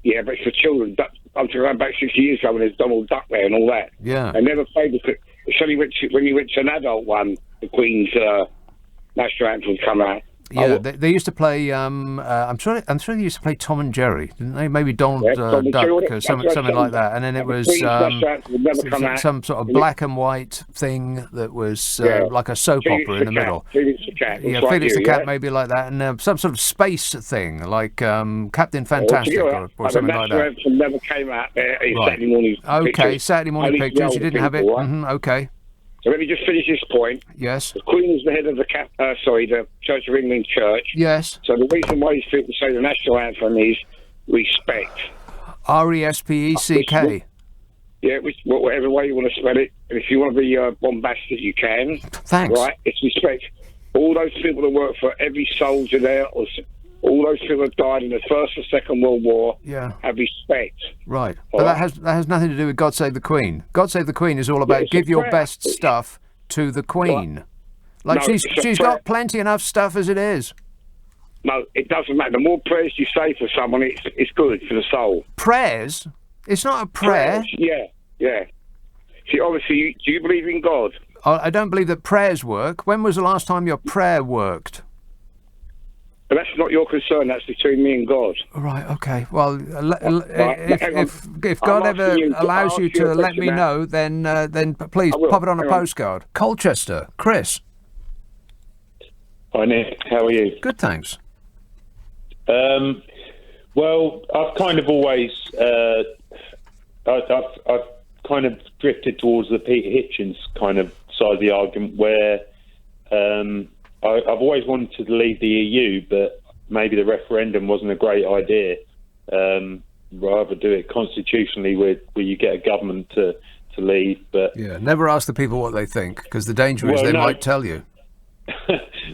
Yeah, but it's for children. I'm talking back 60 years ago when there's Donald Duck there and all that. Yeah. They never played it's only when you went to an adult one, the Queen's national anthem would come out. Yeah, they used to play. I'm sure they used to play Tom and Jerry, didn't they? Maybe Donald Duck or something like that. And then it was some sort of black and white thing that was like a soap opera in the middle. Felix the Cat. Yeah, Felix the Cat, maybe like that, and some sort of space thing like Captain Fantastic or something like that. The national anthem never came out there. Saturday morning. Okay, Saturday morning pictures. You didn't have it. Okay. So let me just finish this point. Yes. The Queen is the head of the Church of England Church. Yes. So the reason why these people say the national anthem is respect. RESPECK. Yeah, whatever way you want to spell it. And if you want to be bombastic, you can. Thanks. Right? It's respect. All those people that work for every soldier there, or all those people that died in the First or Second World War, have respect. Right. But that has nothing to do with God Save the Queen. God Save the Queen is all about give your best stuff to the Queen. Like she's got plenty enough stuff as it is. No, it doesn't matter. The more prayers you say for someone, it's good for the soul. Prayers? It's not a prayer. Prayers, yeah. See, obviously, do you believe in God? I don't believe that prayers work. When was the last time your prayer worked? But that's not your concern. That's between me and God. Right. Okay. Well, if God ever allows you to let me know, then please pop it on a postcard. Colchester, Chris. Hi Nick, how are you? Good, thanks. Well, I've kind of always I've kind of drifted towards the Peter Hitchens kind of side of the argument where I've always wanted to leave the EU, but maybe the referendum wasn't a great idea. Rather do it constitutionally where you get a government to leave. But never ask the people what they think, because the danger is they might tell you.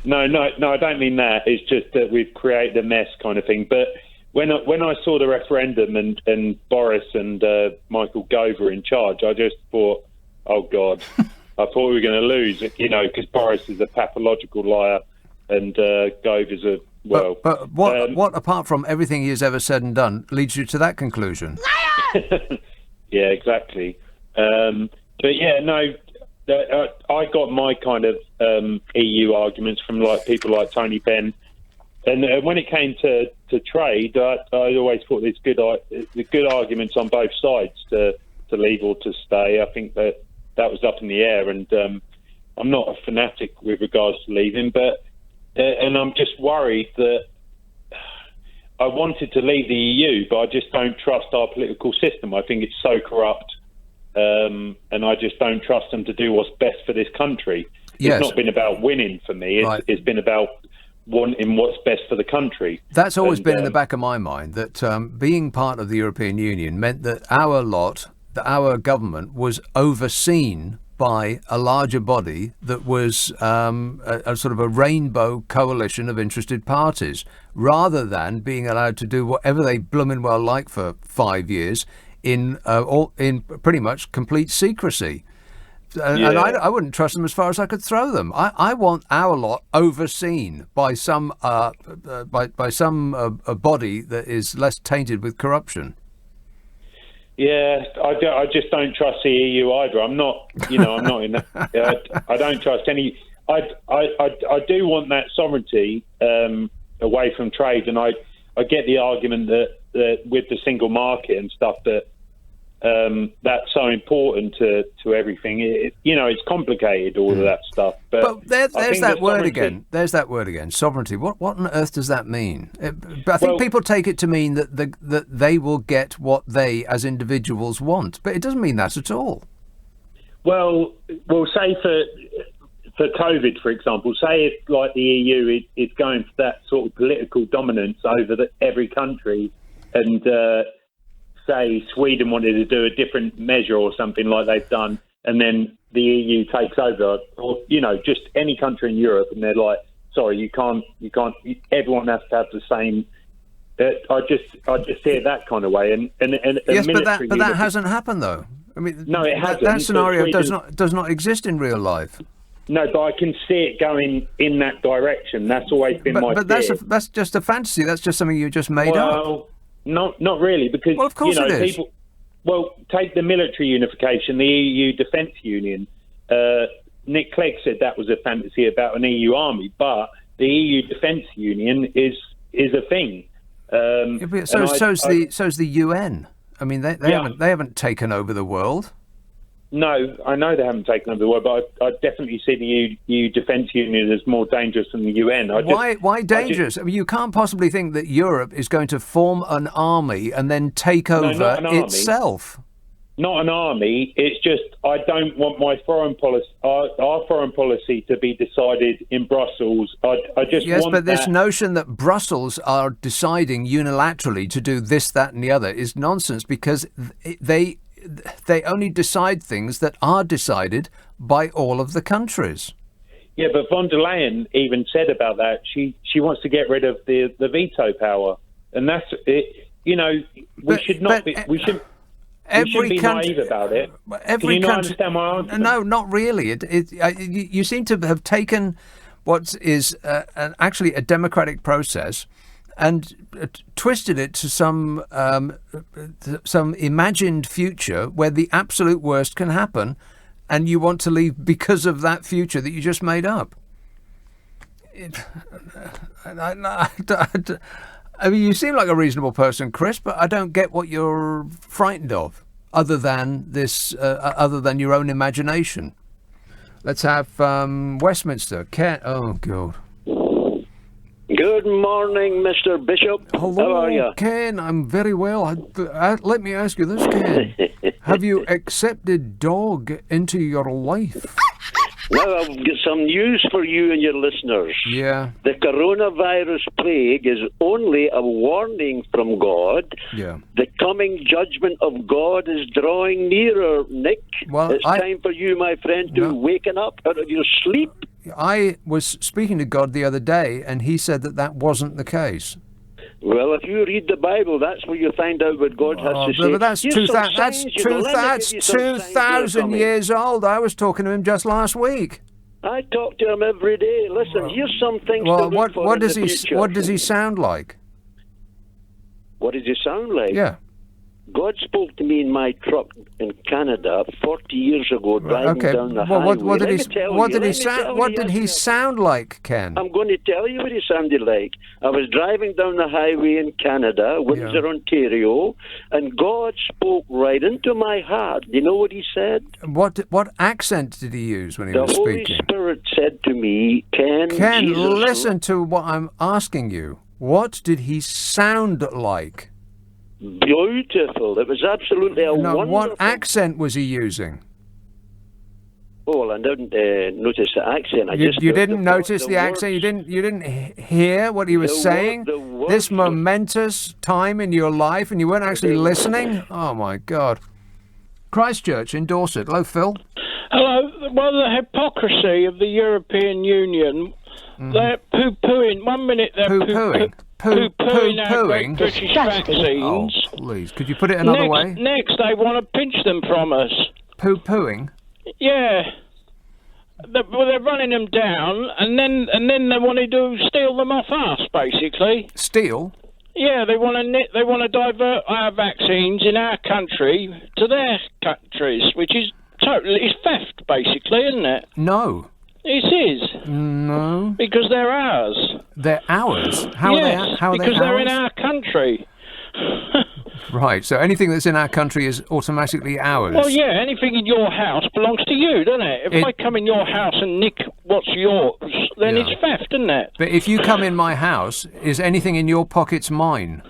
No, I don't mean that. It's just that we've created a mess kind of thing. But when I saw the referendum and Boris and Michael Gove were in charge, I just thought, oh God, I thought we were going to lose, because Boris is a pathological liar and Gove is a, well... But what, apart from everything he has ever said and done, leads you to that conclusion? Yeah, exactly. But yeah, no... I got my kind of EU arguments from people like Tony Benn, and when it came to trade, I always thought there's good arguments on both sides to to leave or to stay. I think that was up in the air, and I'm not a fanatic with regards to leaving, but and I'm just worried that I wanted to leave the EU, but I just don't trust our political system. I think it's so corrupt, and I just don't trust them to do what's best for this country. Yes. It's not been about winning for me. It's been about wanting what's best for the country. That's always been in the back of my mind, that being part of the European Union meant that our government was overseen by a larger body that was a sort of a rainbow coalition of interested parties, rather than being allowed to do whatever they blooming well like for 5 years in pretty much complete secrecy. And I wouldn't trust them as far as I could throw them. I want our lot overseen by some body that is less tainted with corruption. Yeah, I just don't trust the EU either. I'm not in that. I don't trust any. I do want that sovereignty away from trade, and I get the argument that with the single market and stuff that's so important to everything. It's complicated, all of that stuff. But there's that word again. There's that word again. Sovereignty. What on earth does that mean? I think people take it to mean that they will get what they as individuals want, but it doesn't mean that at all. Well, say for COVID, for example, say if like the EU is going for that sort of political dominance over every country, and say Sweden wanted to do a different measure or something like they've done, and then the EU takes over, or just any country in Europe, and they're like, sorry, you can't. Everyone has to have the same. I just see it that kind of way, and yes, but that hasn't happened though. I mean, no, it hasn't. That scenario does not exist in real life. No, but I can see it going in that direction. That's always been my fear. But that's just a fantasy. That's just something you just made up. Not really, because of course it is. Take the military unification, the EU Defence Union. Nick Clegg said that was a fantasy about an EU army, but the EU Defence Union is a thing. So's the UN. I mean, they haven't taken over the world. No, I know they haven't taken over the world, but I definitely see the EU Defence Union as more dangerous than the UN. Why dangerous? I mean, you can't possibly think that Europe is going to form an army and then take over itself. Not an army. It's just I don't want my foreign policy, our foreign policy, to be decided in Brussels. I just want but this notion that Brussels are deciding unilaterally to do this, that, and the other is nonsense, because they only decide things that are decided by all of the countries. Yeah, but von der Leyen even said about that she wants to get rid of the veto power, and that's it. We shouldn't be naive about it. Can you not understand my argument? No, not really. You seem to have taken what is actually a democratic process and twisted it to some imagined future where the absolute worst can happen, and you want to leave because of that future that you just made up. I mean, you seem like a reasonable person, Chris, but I don't get what you're frightened of, other than your own imagination. Let's have Westminster. Ken. Oh, God. Good morning, Mr. Bishop. Hello, how are you? Ken. I'm very well. Let me ask you this, Ken. Have you accepted dog into your life? Now, I've got some news for you and your listeners. Yeah. The coronavirus plague is only a warning from God. Yeah. The coming judgment of God is drawing nearer, Nick. Well, it's time for you, my friend, to waken up out of your sleep. I was speaking to God the other day, and he said that wasn't the case. Well, if you read the Bible, that's where you find out what God has to say. But that's 2,000 years old. I was talking to him just last week. I talk to him every day. Listen, here's some things to look for what does in the future. What does he sound like? What does he sound like? Yeah. God spoke to me in my truck in Canada 40 years ago, driving down the highway. What did he sound like, Ken? I'm going to tell you what he sounded like. I was driving down the highway in Canada, Windsor, Ontario, and God spoke right into my heart. Do you know what he said? What accent did he use when he was speaking? The Holy Spirit said to me, Ken, listen to what I'm asking you. What did he sound like? Beautiful. It was absolutely wonderful. What accent was he using? Oh, well, I didn't notice the accent. You didn't notice the accent? You didn't hear what he was saying? This momentous time in your life, and you weren't actually listening? Oh, my God. Christchurch in Dorset. Hello, Phil. Hello. Well, the hypocrisy of the European Union, they're poo-pooing. 1 minute they're poo-pooing. Poo-pooing British vaccines. Oh, please. Could you put it another way? Next, they want to pinch them from us. Poo-pooing? Yeah. They're running them down, and then they want to steal them off us, basically. Steal? Yeah, they want to divert our vaccines in our country to their countries, which is it's theft, basically, isn't it? No. It is. No. Because they're ours. They're ours? How are they ours? Because they're in our country. Right, so anything that's in our country is automatically ours. Well, yeah, anything in your house belongs to you, doesn't it? If I come in your house and nick what's yours, then it's theft, isn't it? But if you come in my house, is anything in your pockets mine?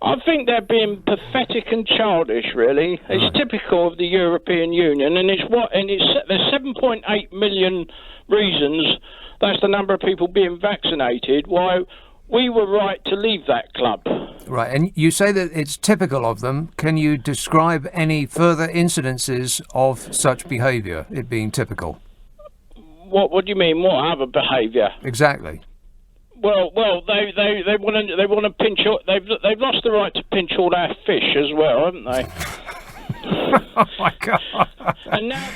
I think they're being pathetic and childish, really. It's typical of the European Union, and there's 7.8 million reasons, that's the number of people being vaccinated, why we were right to leave that club. Right, and you say that it's typical of them. Can you describe any further incidences of such behaviour, it being typical? What do you mean? What other behaviour? Exactly. Well, they want to pinch. They've lost the right to pinch all our fish as well, haven't they? Oh my God! And now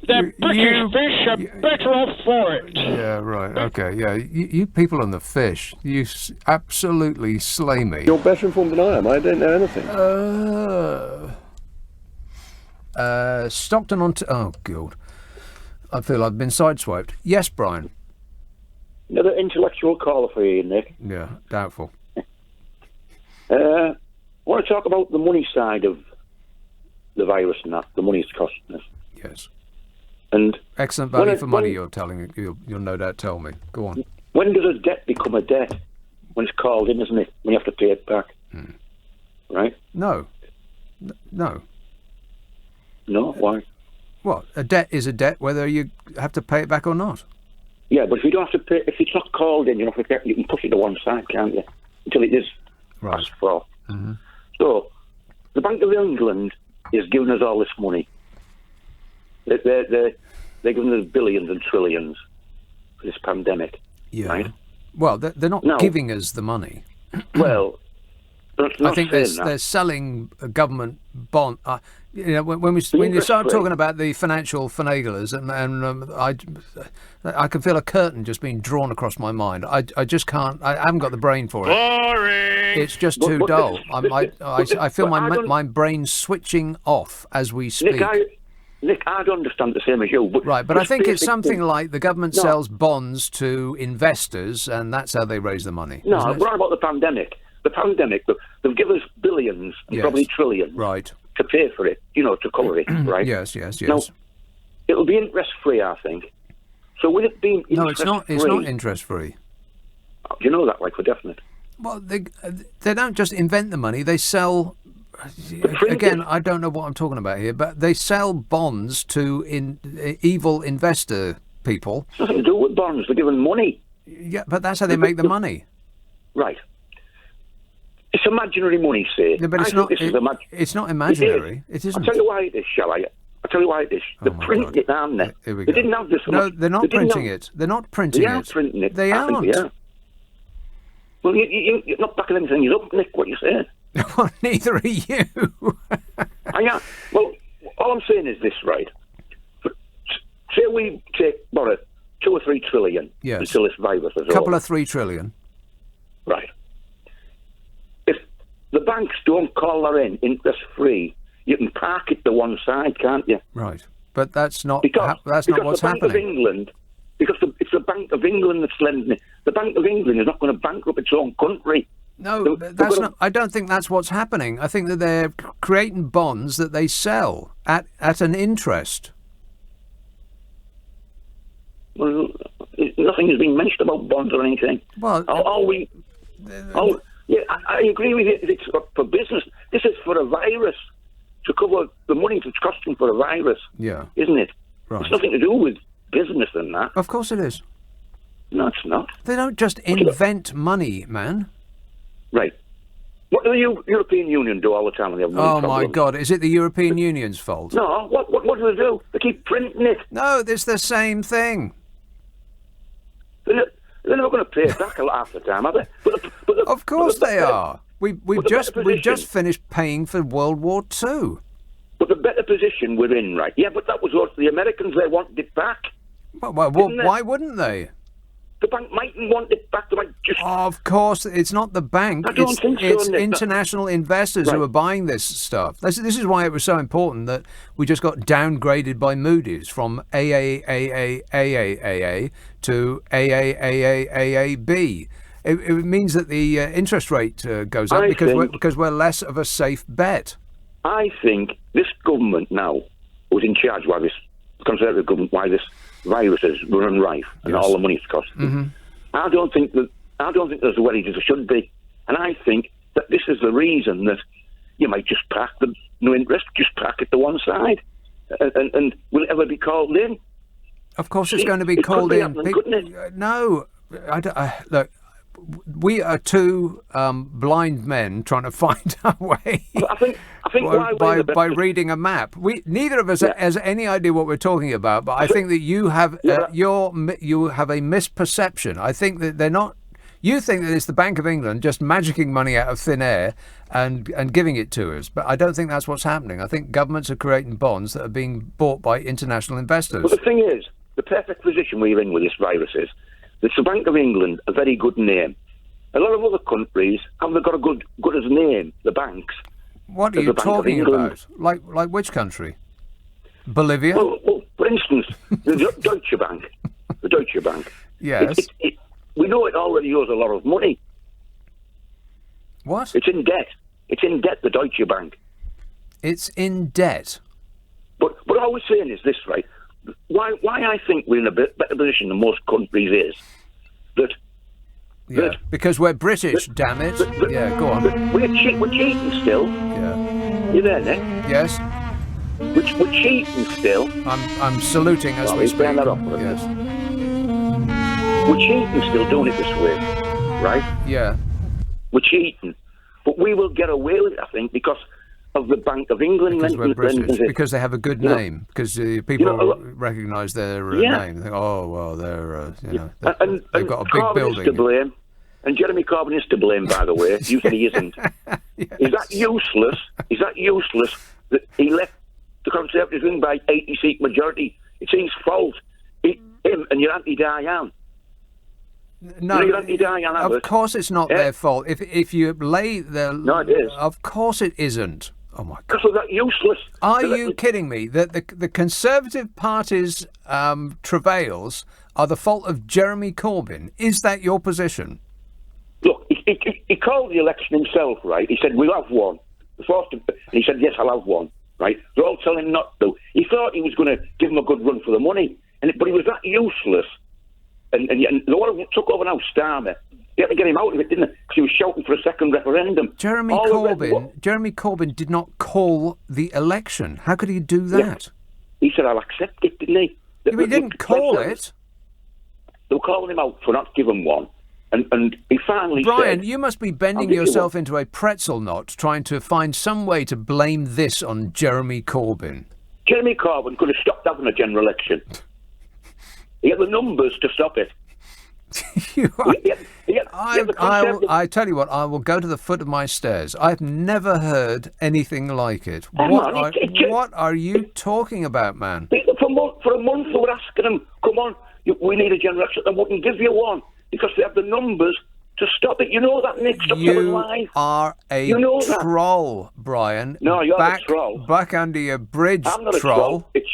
they're British fish are better off for it. Yeah, right. Okay, yeah. You people on the fish, you absolutely slay me. You're better informed than I am. I don't know anything. Stockton on. Oh God! I feel I've been sideswiped. Yes, Brian. Another intellectual caller for you, Nick. Yeah, doubtful. I want to talk about the money side of the virus and that, the money it's costing us. Yes. And excellent value for money, you're telling. You'll no doubt tell me. Go on. When does a debt become a debt? When it's called in, isn't it? When you have to pay it back. Right? No. No. No? Why? Well, a debt is a debt whether you have to pay it back or not. Yeah, but if you don't have to pay, if it's not called in, you can push it to one side, can't you? Until it is asked for. Mm-hmm. So, the Bank of England is giving us all this money. They're giving us billions and trillions for this pandemic. Yeah. Right? Well, they're not giving us the money. Well, I think they're selling a government bond. When you start talking about the financial finaglers, I can feel a curtain just being drawn across my mind. I just can't. I haven't got the brain for it. Boring. It's just too dull. I feel my brain switching off as we speak. Nick, I don't understand the same as you. But I think it's something like the government sells bonds to investors, and that's how they raise the money. No, we're on about the pandemic. The pandemic, they've given us billions, and probably trillions, to pay for it, to cover it, right? Yes. Now, it'll be interest-free, I think. So will it be interest-free? No, it's not. It's not interest-free. You know that, for definite. Well, they don't just invent the money; they sell. Again, I don't know what I'm talking about here, but they sell bonds to evil investor people. It's nothing to do with bonds. They're giving money. Yeah, but that's how they make the money. Right. It's imaginary money, say. Yeah, but it's not. It's not imaginary. It isn't. I'll tell you why it is, shall I? I'll tell you why it is. They're printing it, aren't they? Here we They go. didn't have this. No, they're not printing it. They're not printing it. They are printing it. They aren't. Yeah. Well, you're not backing anything up, Nick. What you're saying? Well, neither are you. Yeah. Well, all I'm saying is this, right? Say we take, 2 or 3 trillion until this virus is over. A couple of 3 trillion. Right. If banks don't call their in interest-free, you can park it to one side, can't you? Right. But that's not Because not what's the Bank happening. Of England, because it's the Bank of England that's lending it. The Bank of England is not going to bankrupt its own country. No, that's not. I don't think that's what's happening. I think that they're creating bonds that they sell at an interest. Well, nothing has been mentioned about bonds or anything. Well, yeah, I agree with you. It's for business. This is for a virus, to cover the money that's costing for a virus. Yeah. Isn't it? Right. It's nothing to do with business and that. Of course it is. No, it's not. They don't just invent money, man. Right. What do the European Union do all the time when they have money Oh, my God. Is it the European Union's fault? No. What do they do? They keep printing it. No, it's the same thing. They're never going to pay it back half the time, are they? Of course they are. We've just finished paying for World War II. But the better position we're in, right? Yeah, but that was what the Americans, they wanted it back. Well, why wouldn't they? The bank mightn't want it back. They might just... Of course, it's not the bank. I don't think so, it's Nick. international investors who are buying this stuff. This is why it was so important that we just got downgraded by Moody's from AAAA to AAAAB. It means that the interest rate goes up because we're less of a safe bet. I think this government now, who's in charge, why this Conservative government, why this virus is running rife and all the money it's costing. Mm-hmm. I don't think there's as well as there should be, and I think that this is the reason that you might just park the no interest, just park it to one side, and will it ever be called in? Of course, it's going to be called in. Couldn't it? No, look. We are two blind men trying to find our way. I think by reading a map. Neither of us has any idea what we're talking about. But I think that you have you have a misperception. I think that they're not. You think that it's the Bank of England just magicking money out of thin air and giving it to us. But I don't think that's what's happening. I think governments are creating bonds that are being bought by international investors. But the thing is, the perfect position we're in with this virus is it's the Bank of England, a very good name. A lot of other countries haven't got a good as name, the banks. What are you talking about? Like which country? Bolivia? Well, for instance, the Deutsche Bank. The Deutsche Bank. Yes. We know it already owes a lot of money. What? It's in debt. It's in debt, the Deutsche Bank. It's in debt. But what I was saying is this, right? Why I think we're in a better position than most countries is that... Yeah, because we're British, damn it. Yeah, go on. We're cheating still. Yeah. You there, Nick? Yes. We're cheating still. I'm saluting as we speak. That off yes. We're cheating still, doing it this way, right? Yeah. We're cheating. But we will get away with it, I think, because of the Bank of England. Because we're British. Because they have a good name. Because people recognise their name. They think, oh, well, they're, they've got a big Corbyn building. Is to blame. And Jeremy Corbyn is to blame, by the way. You said he isn't. Yes. Is that useless? Is that useless that he left the Conservatives in by 80-seat majority? It's his fault. Him and your Auntie Diane. No, of course it's not their fault. If you lay the... No, it is. Of course it isn't. Oh, my God. Because of that useless... Are you kidding me? That the Conservative Party's travails are the fault of Jeremy Corbyn? Is that your position? Look, he called the election himself, right? He said, we'll have one. And he said, yes, I'll have one, right? They're all telling him not to. He thought he was going to give him a good run for the money. But he was that useless. And the one who took over now, Starmer, they had to get him out of it, didn't they? Because he was shouting for a second referendum. Jeremy Corbyn did not call the election. How could he do that? Yeah. He said, I'll accept it, didn't he? He didn't call it. They were calling him out for not giving one. And he finally said... Brian, you must be bending yourself into a pretzel knot trying to find some way to blame this on Jeremy Corbyn. Jeremy Corbyn could have stopped having a general election. He had the numbers to stop it. I tell you what, I will go to the foot of my stairs. I've never heard anything like it. What are you talking about, man? For a month they were asking him, come on, we need a general election. They wouldn't give you one because they have the numbers to stop it. You know that, Nick. Stop telling lies. You are a troll, Brian. No, you're the troll. Back under your bridge, I'm not a troll. It's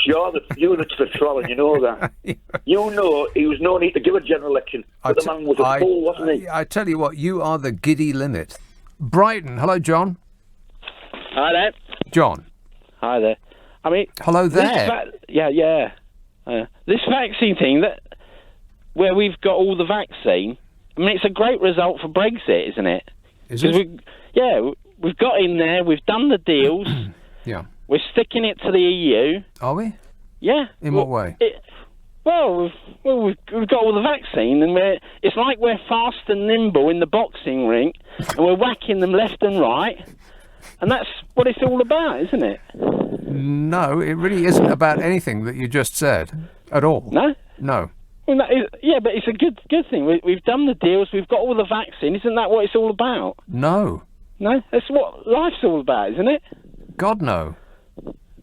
you that's the troll, and you know that. You know he was no need to give a general election, but the man was a fool, wasn't he? I tell you what, you are the giddy limit. Brighton, hello, John. Hi there. John. Hi there. I mean... Hello there. This vaccine thing, where we've got all the vaccine, I mean, it's a great result for Brexit, isn't it? Is it? We've got in there, we've done the deals. Yeah. We're sticking it to the EU. Are we? Yeah. In what way? We've got all the vaccine, and it's like we're fast and nimble in the boxing ring, and we're whacking them left and right, and that's what it's all about, isn't it? No, it really isn't about anything that you just said at all. No? No. Well, but it's a good thing. We've done the deals, we've got all the vaccine. Isn't that what it's all about? No. No? That's what life's all about, isn't it? God, no.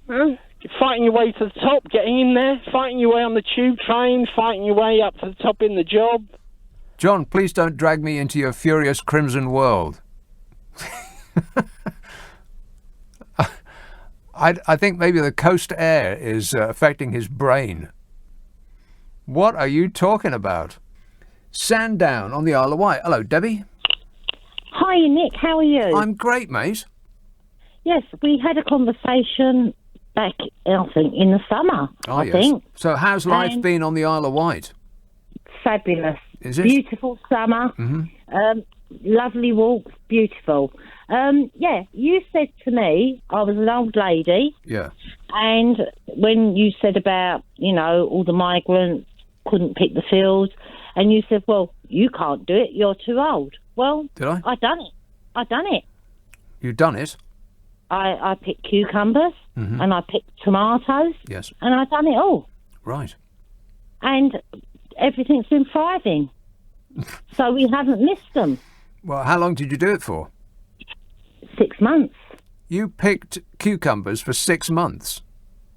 No? Fighting your way to the top, getting in there, fighting your way on the tube train, fighting your way up to the top in the job. John, please don't drag me into your furious crimson world. I think maybe the coast air is affecting his brain. What are you talking about? Sandown on the Isle of Wight. Hello, Debbie. Hi, Nick. How are you? I'm great, mate. Yes, we had a conversation back, I think, in the summer. I think. So how's life been on the Isle of Wight? Fabulous. Is it? Beautiful summer. Mm-hmm. Lovely walks. Beautiful. You said to me, I was an old lady. Yeah. And when you said about, all the migrants couldn't pick the fields, and you said, well, you can't do it, you're too old. Well, did I? I done it. You've done it? I picked cucumbers, and I picked tomatoes. Yes. And I've done it all. Right. And everything's been thriving. So we haven't missed them. Well, how long did you do it for? 6 months. You picked cucumbers for 6 months?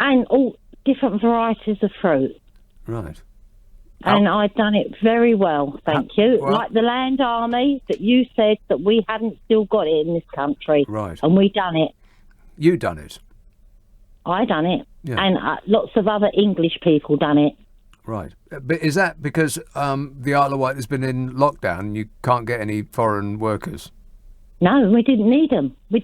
And all different varieties of fruit. Right. And I've done it very well, thank you. Well, like the land army that you said that we haven't still got it in this country. Right. And we done it. You done it? I done it. Yeah. And lots of other English people done it. Right. But is that because the Isle of Wight has been in lockdown and you can't get any foreign workers? No, we didn't need them. We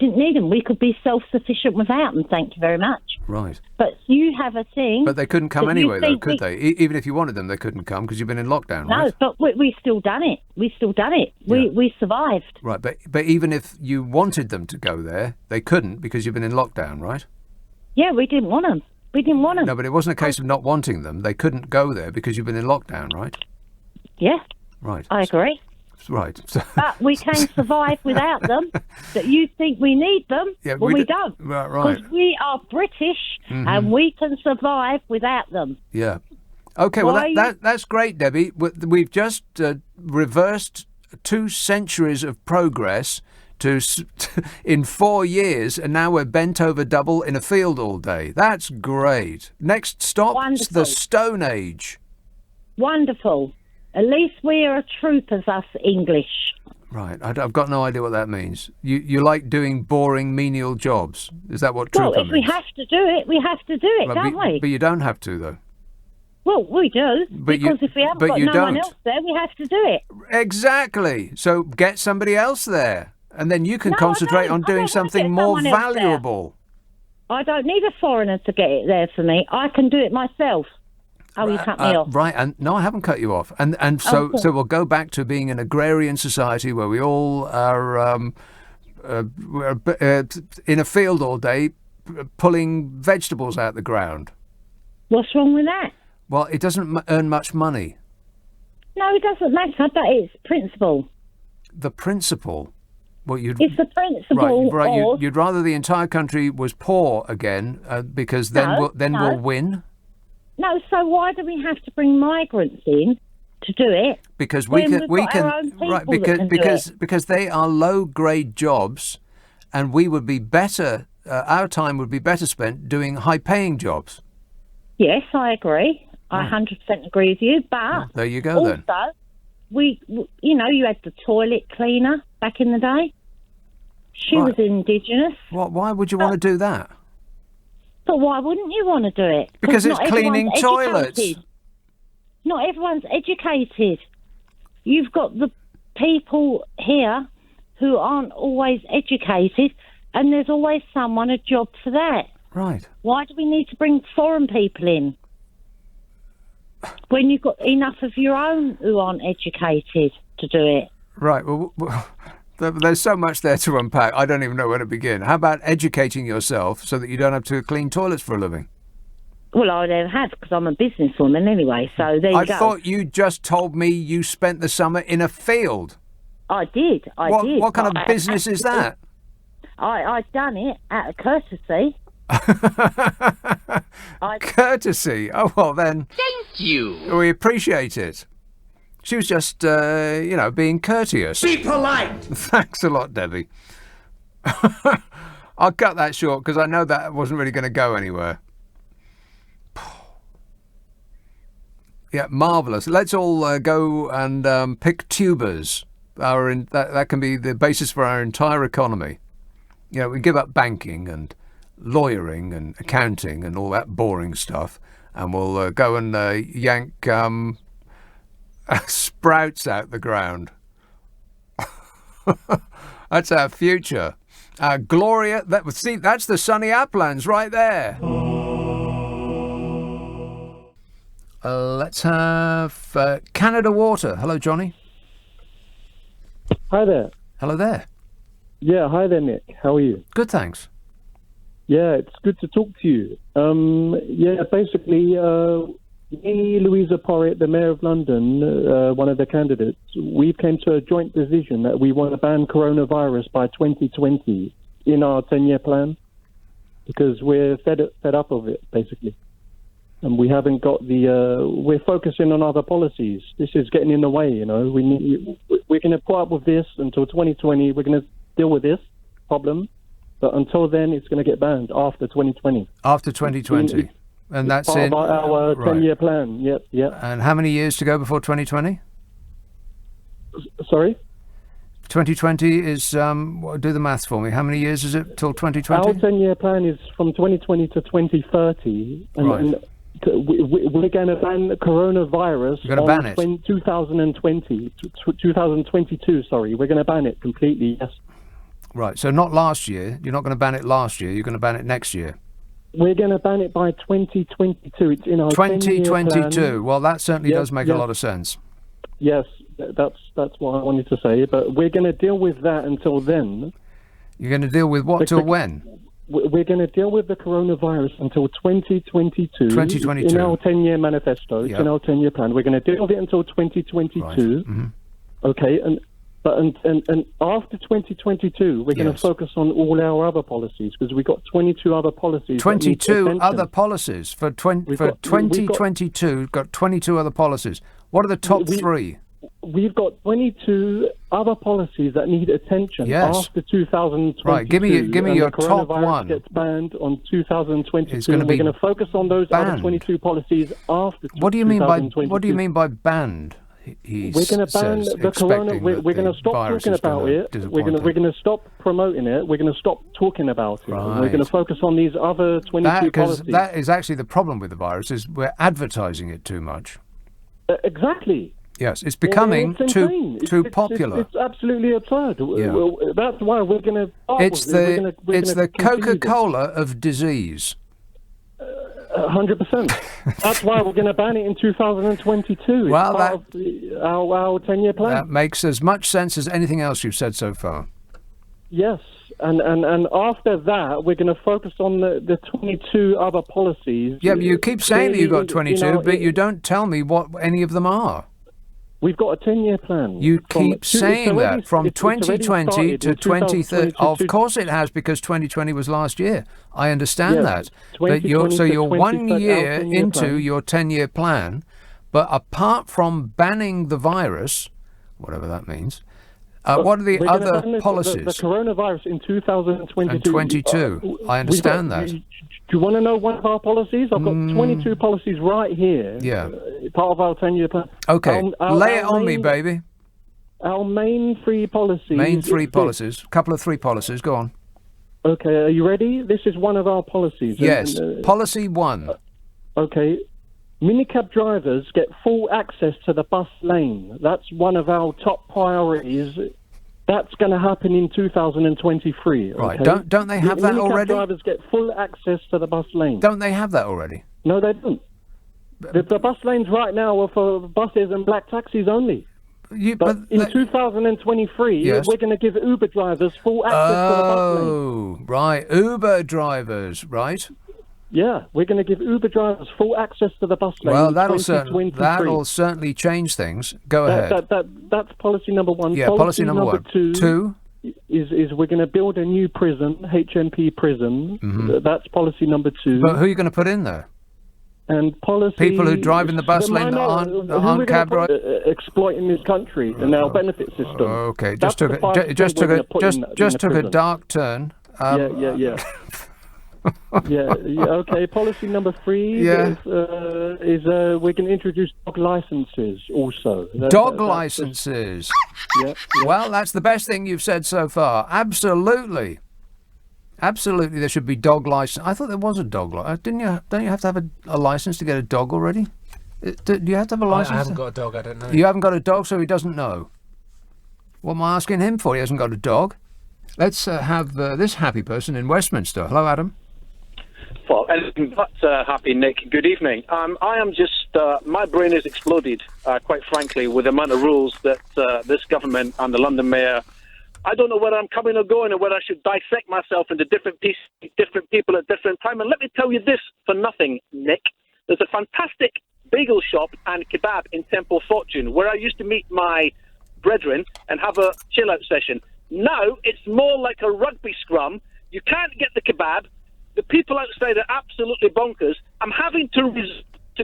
could be self-sufficient without them, thank you very much. Right. But you have a thing... But they couldn't come anyway, though, could they? Even if you wanted them, they couldn't come because you've been in lockdown, right? No, but we still done it. Yeah. We survived. Right, but even if you wanted them to go there, they couldn't because you've been in lockdown, right? Yeah, we didn't want them. No, but it wasn't a case of not wanting them. They couldn't go there because you've been in lockdown, right? Yeah. Right. I agree. Right. But we can survive without them. That you think we need them, we don't. Right. Because we are British and we can survive without them. Yeah. Okay, well, that's great, Debbie. We've just reversed 2 centuries of progress in 4 years, and now we're bent over double in a field all day. That's great. Next stop, the Stone Age. Wonderful. At least we are troopers, us English. Right. I've got no idea what that means. You like doing boring, menial jobs. Is that what trooper means? Well, if we have to do it, we have to do it, don't we? But you don't have to, though. Well, we do. Because if we haven't got no one else there, we have to do it. Exactly. So get somebody else there. And then you can concentrate on doing something more valuable. I don't need a foreigner to get it there for me. I can do it myself. Oh, you cut me off. Right, and no, I haven't cut you off. And so we'll go back to being an agrarian society where we all are in a field all day pulling vegetables out the ground. What's wrong with that? Well, it doesn't earn much money. No, it doesn't matter, but it's principle. The principle? Well, it's the principle. Right. You'd rather the entire country was poor again because then we'll win? No, so why do we have to bring migrants in to do it? Because because they are low grade jobs, and we would be better. Our time would be better spent doing high paying jobs. Yes, I agree. I 100% agree with you. But there you go. you had the toilet cleaner back in the day. She was indigenous. Why would you want to do that? But why wouldn't you want to do it? Because it's cleaning toilets. Not everyone's educated. You've got the people here who aren't always educated, and there's always someone a job for that. Right. Why do we need to bring foreign people in when you've got enough of your own who aren't educated to do it? Right. Well, there's so much there to unpack. I don't even know where to begin. How about educating yourself so that you don't have to clean toilets for a living? Well, I never have, because I'm a businesswoman anyway, so there you go. I thought you just told me you spent the summer in a field. I did. What kind of business is that? I've done it out of courtesy. Courtesy? Oh, well then. Thank you. We appreciate it. She was just, being courteous. Be polite. Thanks a lot, Debbie. I'll cut that short because I know that wasn't really going to go anywhere. Yeah, marvellous. Let's all go and pick tubers. That can be the basis for our entire economy. We give up banking and lawyering and accounting and all that boring stuff, and we'll go and yank sprouts out the ground. That's our future. Gloria, that's the sunny uplands right there. Let's have Canada Water. Hello, Johnny. Hi there. Hello there. Yeah, hi there, Nick. How are you? Good, thanks. Yeah, it's good to talk to you. Basically, me, Louisa Porritt, the Mayor of London, one of the candidates, we've came to a joint decision that we want to ban coronavirus by 2020 in our 10-year plan, because we're fed up of it, basically. And we haven't got we're focusing on other policies. This is getting in the way, We're going to put up with this until 2020. We're going to deal with this problem. But until then, it's going to get banned after 2020. After 2020. And that's part of our 10-year plan. Yep. And how many years to go before 2020? Sorry? 2020 is, do the maths for me. How many years is it till 2020? Our 10-year plan is from 2020 to 2030. And we're going to ban coronavirus. You're going to ban it? 2022, sorry. We're going to ban it completely, yes. Right, so not last year. You're not going to ban it last year. You're going to ban it next year. We're going to ban it by 2022. It's in our 2022. Well, that certainly does make a lot of sense. Yes, that's what I wanted to say. But we're going to deal with that until then. You're going to deal with what till when? We're going to deal with the coronavirus until 2022. 2022. In our 10-year manifesto. It's in our 10-year plan. We're going to deal with it until 2022. Right. Mm-hmm. Okay, and after 2022, we're going to focus on all our other policies, because we've got 22 other policies. 22 other policies for 2022. We've got 22 other policies. What are the top three? We've got 22 other policies that need attention after 2022. Right, give me your top one. Gets banned on 2022. We're going to focus on those other 22 policies after. What do you mean by banned? We're going to ban the corona. We're going to stop talking about it. We're going to stop promoting it. We're going to stop talking about it. Right. We're going to focus on these other 22 policies. That is actually the problem with the virus, is we're advertising it too much. Exactly. Yes, it's becoming too popular. It's absolutely absurd. Yeah. That's why we're going to. It's the Coca-Cola of disease. 100%. That's why we're going to ban it in 2022. Well, it's part of our 10-year plan. That makes as much sense as anything else you've said so far. Yes, and after that, we're going to focus on the 22 other policies. Yeah, but you keep saying that you've got 22, but you don't tell me what any of them are. We've got a 10-year plan. You keep saying that from 2020 to 2030. Of course it has, because 2020 was last year. I understand that. But you're 1 year into your 10-year plan. But apart from banning the virus, whatever that means, What are the We're gonna other ban policies? The coronavirus in 2022. And 22. I understand that. Do you want to know one of our policies? I've got 22 policies right here. Yeah. Part of our 10-year plan. Okay. Lay it on me, baby. Our main three policies. A couple of three policies. Go on. Okay. Are you ready? This is one of our policies. Yes. Policy 1. Okay. Minicab drivers get full access to the bus lane. That's one of our top priorities. That's going to happen in 2023. Right. Okay? Don't they have that already? Minicab drivers get full access to the bus lane. Don't they have that already? No, they don't. The bus lanes right now are for buses and black taxis only. But in 2023, yes. we're going to give Uber drivers full access to the bus lane. Oh, right. Uber drivers, right? Yeah, we're going to give Uber drivers full access to the bus lane. Well, that'll certainly change things. Go ahead. That's policy number 1. Yeah, policy number 1. 2 is we're going to build a new prison, HMP prison. Mm-hmm. That's policy number 2. But who are you going to put in there? And policy... People who drive in the bus lane that aren't cab drivers? Exploiting this country and our benefit system. Okay, just took a dark turn. Yeah. Okay. Policy number 3 is we can introduce dog licenses also. Dog licenses. Yeah. Well, that's the best thing you've said so far. Absolutely, there should be dog license. I thought there was a dog license. Don't you have to have a license to get a dog already? Do you have to have a license? I haven't got a dog. I don't know. You haven't got a dog, so he doesn't know. What am I asking him for? He hasn't got a dog. Let's have this happy person in Westminster. Hello, Adam. Well, anything but happy, Nick. Good evening. I am just, my brain has exploded, quite frankly, with the amount of rules that this government and the London Mayor, I don't know whether I'm coming or going or whether I should dissect myself into different pieces, different people at different times. And let me tell you this for nothing, Nick. There's a fantastic bagel shop and kebab in Temple Fortune where I used to meet my brethren and have a chill-out session. Now it's more like a rugby scrum. You can't get the kebab. The people outside are absolutely bonkers. I'm having to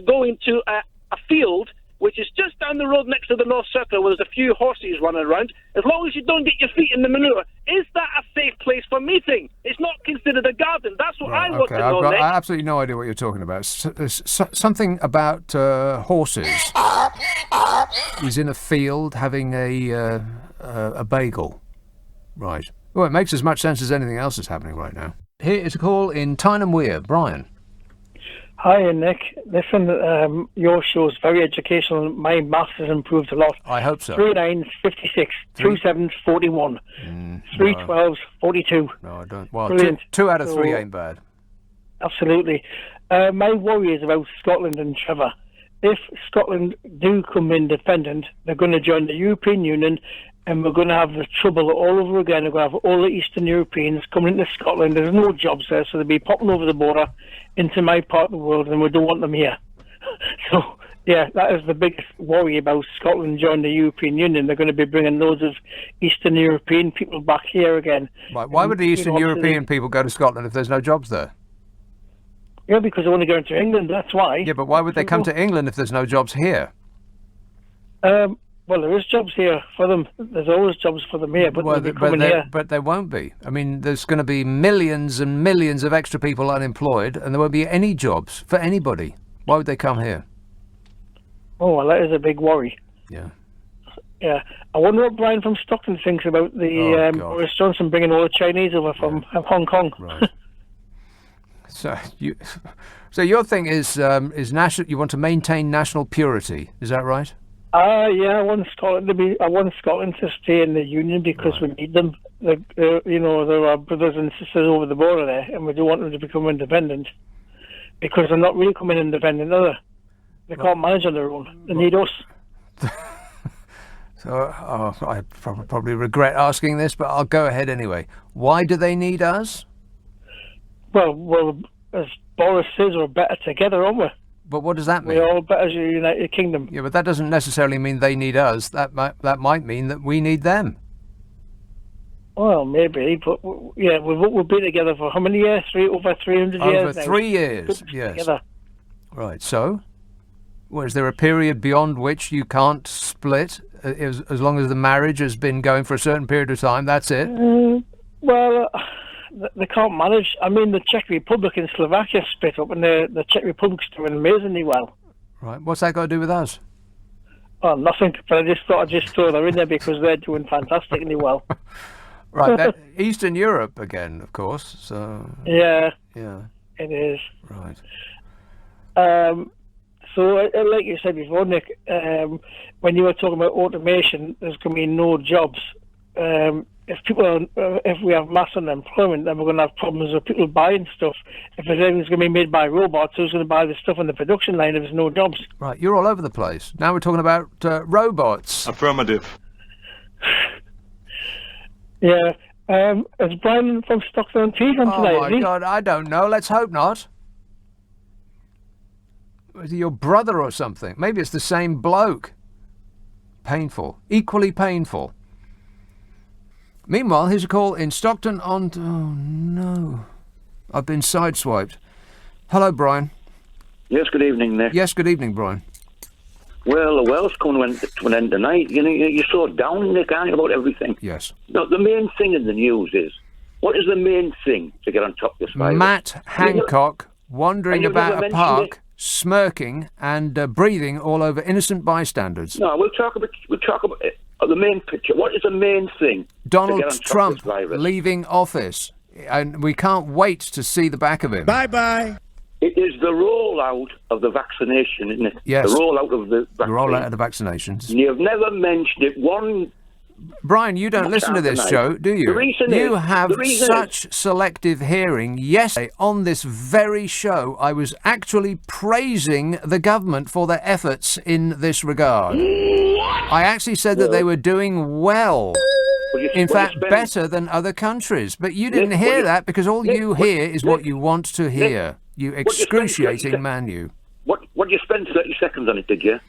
go into a field which is just down the road next to the North Circle where there's a few horses running around. As long as you don't get your feet in the manure, is that a safe place for meeting? It's not considered a garden. That's what I want to know, Nick. I have absolutely no idea what you're talking about. Something about horses. He's in a field having a bagel. Right. Well, it makes as much sense as anything else that's happening right now. Here is a call in Tyneham Weir. Brian. Hi, Nick. Listen, your show is very educational. My maths has improved a lot. I hope so. 3 9s, 56. 2 7s, 41. 3 12s, 42. No, I don't. Well, Brilliant. 2 out of 3 ain't bad. Absolutely. My worry is about Scotland and Trevor. If Scotland do come independent, they're going to join the European Union, and we're going to have the trouble all over again. We're going to have all the Eastern Europeans coming into Scotland. There's no jobs there, so they'll be popping over the border into my part of the world, and we don't want them here. So, yeah, that is the biggest worry about Scotland joining the European Union. They're going to be bringing loads of Eastern European people back here again. Right. Why would the Eastern European people go to Scotland if there's no jobs there? Yeah, because they want to go into England, that's why. Yeah, but why would they come to England if there's no jobs here? Well, there is jobs here for them. There's always jobs for them here, but they'll be coming here. But there won't be. I mean, there's going to be millions and millions of extra people unemployed, and there won't be any jobs for anybody. Why would they come here? Oh, well, that is a big worry. Yeah. Yeah. I wonder what Brian from Stockton thinks about the Boris Johnson bringing all the Chinese over from Hong Kong. Right. So your thing is national. You want to maintain national purity. Is that right? Yeah, I want Scotland to stay in the union because we need them. There are brothers and sisters over the border there, and we don't want them to become independent because they're not really becoming independent, are they? They can't manage on their own. They need us. So I probably regret asking this, but I'll go ahead anyway. Why do they need us? Well, as Boris says, we're better together, aren't we? But what does that mean? We're all better as a United Kingdom. Yeah, but that doesn't necessarily mean they need us. That might mean that we need them. Well, maybe, but yeah, we'll be together for how many years? Over 300 years. Over 3 years, yes. Together. Right. So, is there a period beyond which you can't split As long as the marriage has been going for a certain period of time, that's it? Well, they can't manage. I mean, the Czech Republic and Slovakia split up, and the Czech Republic's doing amazingly well. Right. What's that got to do with us? Oh, nothing. But I just thought I'd just throw them in there because they're doing fantastically well. Right. Eastern Europe again, of course. So. Yeah. Yeah. It is. Right. So, like you said before, Nick, when you were talking about automation, there's going to be no jobs. If we have mass unemployment, then we're going to have problems with people buying stuff. If everything's going to be made by robots, who's going to buy the stuff on the production line if there's no jobs? Right, you're all over the place. Now we're talking about robots. Affirmative. Yeah. Is Brian from Stockton-on-Tees on tonight? Oh my God, I don't know. Let's hope not. Is he your brother or something? Maybe it's the same bloke. Painful. Equally painful. Meanwhile, here's a call in Stockton-on... Oh, no. I've been sideswiped. Hello, Brian. Yes, good evening, Nick. Yes, good evening, Brian. Well, the world's coming to an end tonight. You know, you're so down, Nick, aren't you, about everything? Yes. No, the main thing in the news is, what is the main thing to get on top of this virus? Matt Hancock wandering about a park, smirking and breathing all over innocent bystanders. No, we'll talk about it. The main picture. What is the main thing? Donald Trump leaving office, and we can't wait to see the back of him. Bye-bye. It is the rollout of the vaccination, isn't it? Yes. The rollout of the vaccine. The rollout of the vaccinations. And you've never mentioned it one... Brian, you don't listen to this show, do you? You have such selective hearing. Yesterday, on this very show, I was actually praising the government for their efforts in this regard. I actually said that they were doing well. In fact, better than other countries. But you didn't hear that because all you hear is what you want to hear. You excruciating man, you. What did you spend 30 seconds on it, did you?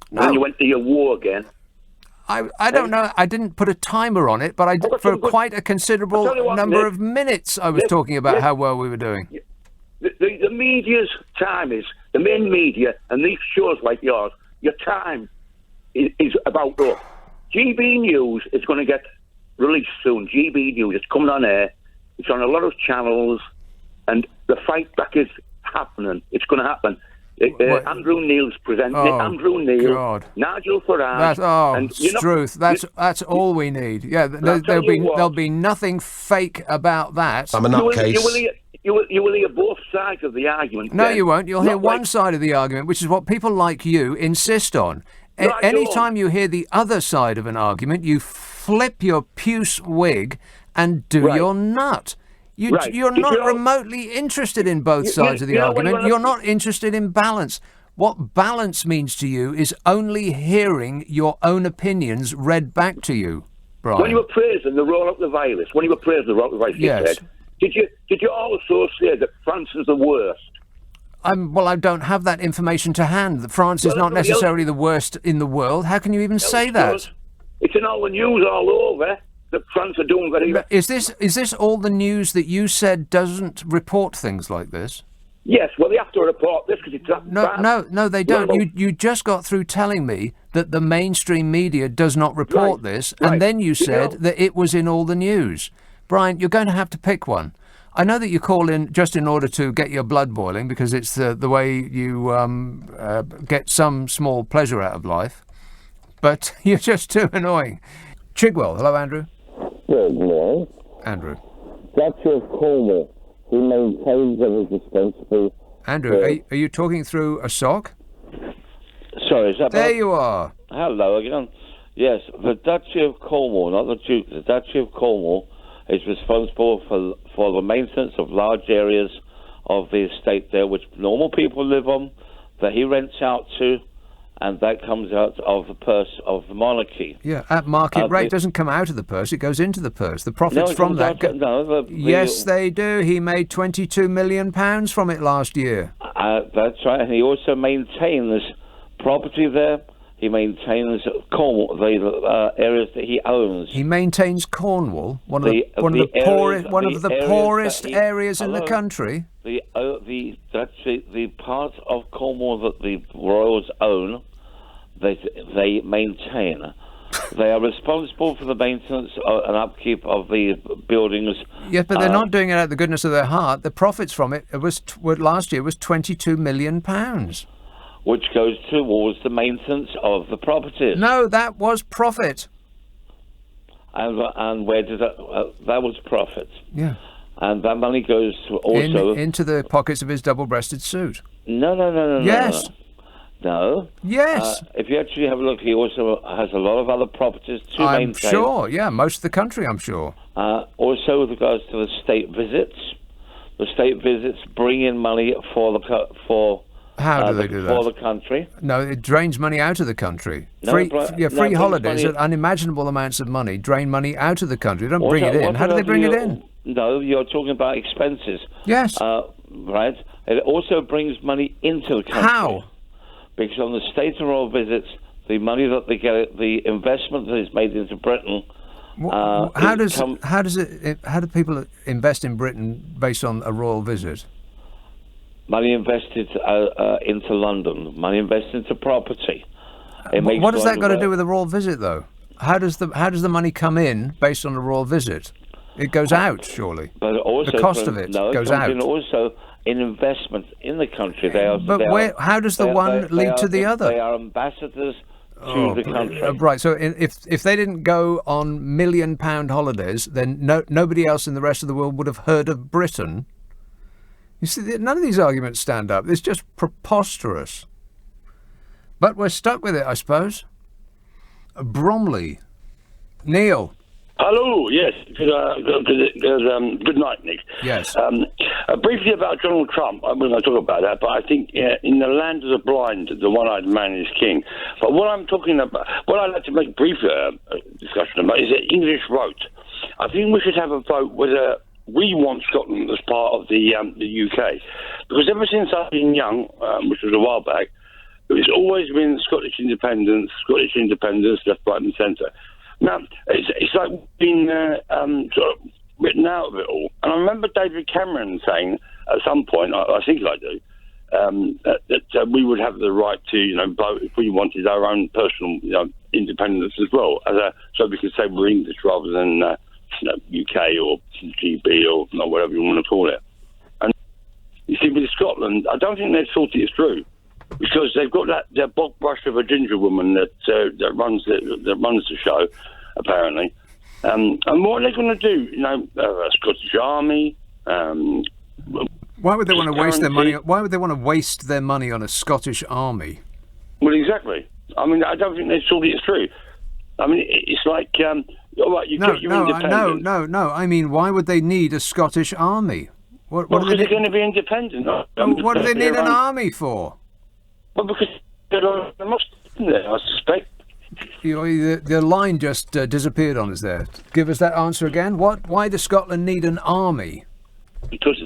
No. When you went to your war again? I don't know. I didn't put a timer on it, but I did, for quite a considerable number of minutes I was talking about how well we were doing. The media's time is, the main media, and these shows like yours, your time is about up. GB News is going to get released soon. GB News, it's coming on air. It's on a lot of channels, and the fight back is happening. It's going to happen. Andrew Neil's presenting it. Andrew Neil, God. Nigel Farage. And Struth. That's all we need. Yeah, there'll be nothing fake about that. I'm a nutcase. You will hear both sides of the argument. No, you won't. You'll hear one side of the argument, which is what people like you insist on. Anytime you hear the other side of an argument, you flip your puce wig and do your nut. You're not remotely interested in both sides of the argument. You're not interested in balance. What balance means to you is only hearing your own opinions read back to you, Brian. When you were praising the rollout of the virus, yes. Did you also say that France is the worst? Well, I don't have that information to hand. France is not necessarily the worst in the world. How can you even say that? It's in all the news all over that France are doing very well. Is this all the news that you said doesn't report things like this? Yes, well, they have to report this because it's that bad. No, they don't. You just got through telling me that the mainstream media does not report this, and then you said that it was in all the news. Brian, you're going to have to pick one. I know that you call in just in order to get your blood boiling because it's the way you get some small pleasure out of life, but you're just too annoying. Chigwell, hello, Andrew. Good morning. Andrew. Duchy of Cornwall, who maintains and is responsible. Andrew, are you talking through a sock? Sorry, is that there? You are. Hello again. Yes, the Duchy of Cornwall, not the Duke. The Duchy of Cornwall is responsible for the maintenance of large areas of the estate there, which normal people live on, that he rents out to, and that comes out of the purse of the monarchy. Yeah, at market rate. It doesn't come out of the purse, it goes into the purse. The profits from that... Yes, they do. He made £22 million from it last year. That's right, and he also maintains property there. He maintains Cornwall, the areas that he owns. He maintains Cornwall, one of the poorest areas in the country. The part of Cornwall that the royals own, they maintain. They are responsible for the maintenance and upkeep of the buildings. Yeah, but they're not doing it out of the goodness of their heart. The profits from it last year was £22 million. Which goes towards the maintenance of the properties. No, that was profit. And where did that was profit. Yeah. And that money goes to also... into the pockets of his double-breasted suit. No. Yes. No. Yes. If you actually have a look, he also has a lot of other properties to maintain. I'm sure, yeah, most of the country, I'm sure. Also, with regards to the state visits bring in money for How do they do that? For the country. No, it drains money out of the country. No, free holidays at unimaginable amounts of money drain money out of the country. They don't bring it in. How do they bring it in? No, you're talking about expenses. Yes. Right. It also brings money into the country. How? Because on the state and royal visits, the money that they get, the investment that is made into Britain. How do people invest in Britain based on a royal visit? Money invested into London. Money invested into property. What has that got to do with a royal visit, though? How does the money come in based on a royal visit? It goes out, surely. But also the cost of it goes out. In also in investment in the country. How does the one lead to the other? They are ambassadors to the country. Right. So if they didn't go on £1 million holidays, then nobody else in the rest of the world would have heard of Britain. You see, none of these arguments stand up. It's just preposterous. But we're stuck with it, I suppose. Bromley. Neil. Hello, yes. Good night, Nick. Yes. Briefly about Donald Trump, I'm going to talk about that, but I think in the land of the blind, the one-eyed man is king. But what I'm talking about, what I'd like to make a brief discussion about is the English vote. I think we should have a vote whether we want Scotland as part of the UK. Because ever since I've been young, which was a while back, it's always been Scottish independence, left, right and centre. Now, it's like being sort of written out of it all. And I remember David Cameron saying at some point, I think I do, that we would have the right to, vote if we wanted our own personal, independence as well, so we could say we're English rather than UK or GB or whatever you want to call it. And you see, with Scotland, I don't think they've thought it through. Because they've got that bog brush of a ginger woman that runs the show, apparently. And what are they going to do? A Scottish army. Why would they want to waste their money? Why would they want to waste their money on a Scottish army? Well, exactly. I mean, I don't think they thought it through. I mean, it's like, all right, get your independence. No. I mean, why would they need a Scottish army? Because they're going to be independent. What do they need an army for? Well, because they're not there, I suspect. The line just disappeared on us there. Give us that answer again. Why does Scotland need an army? Because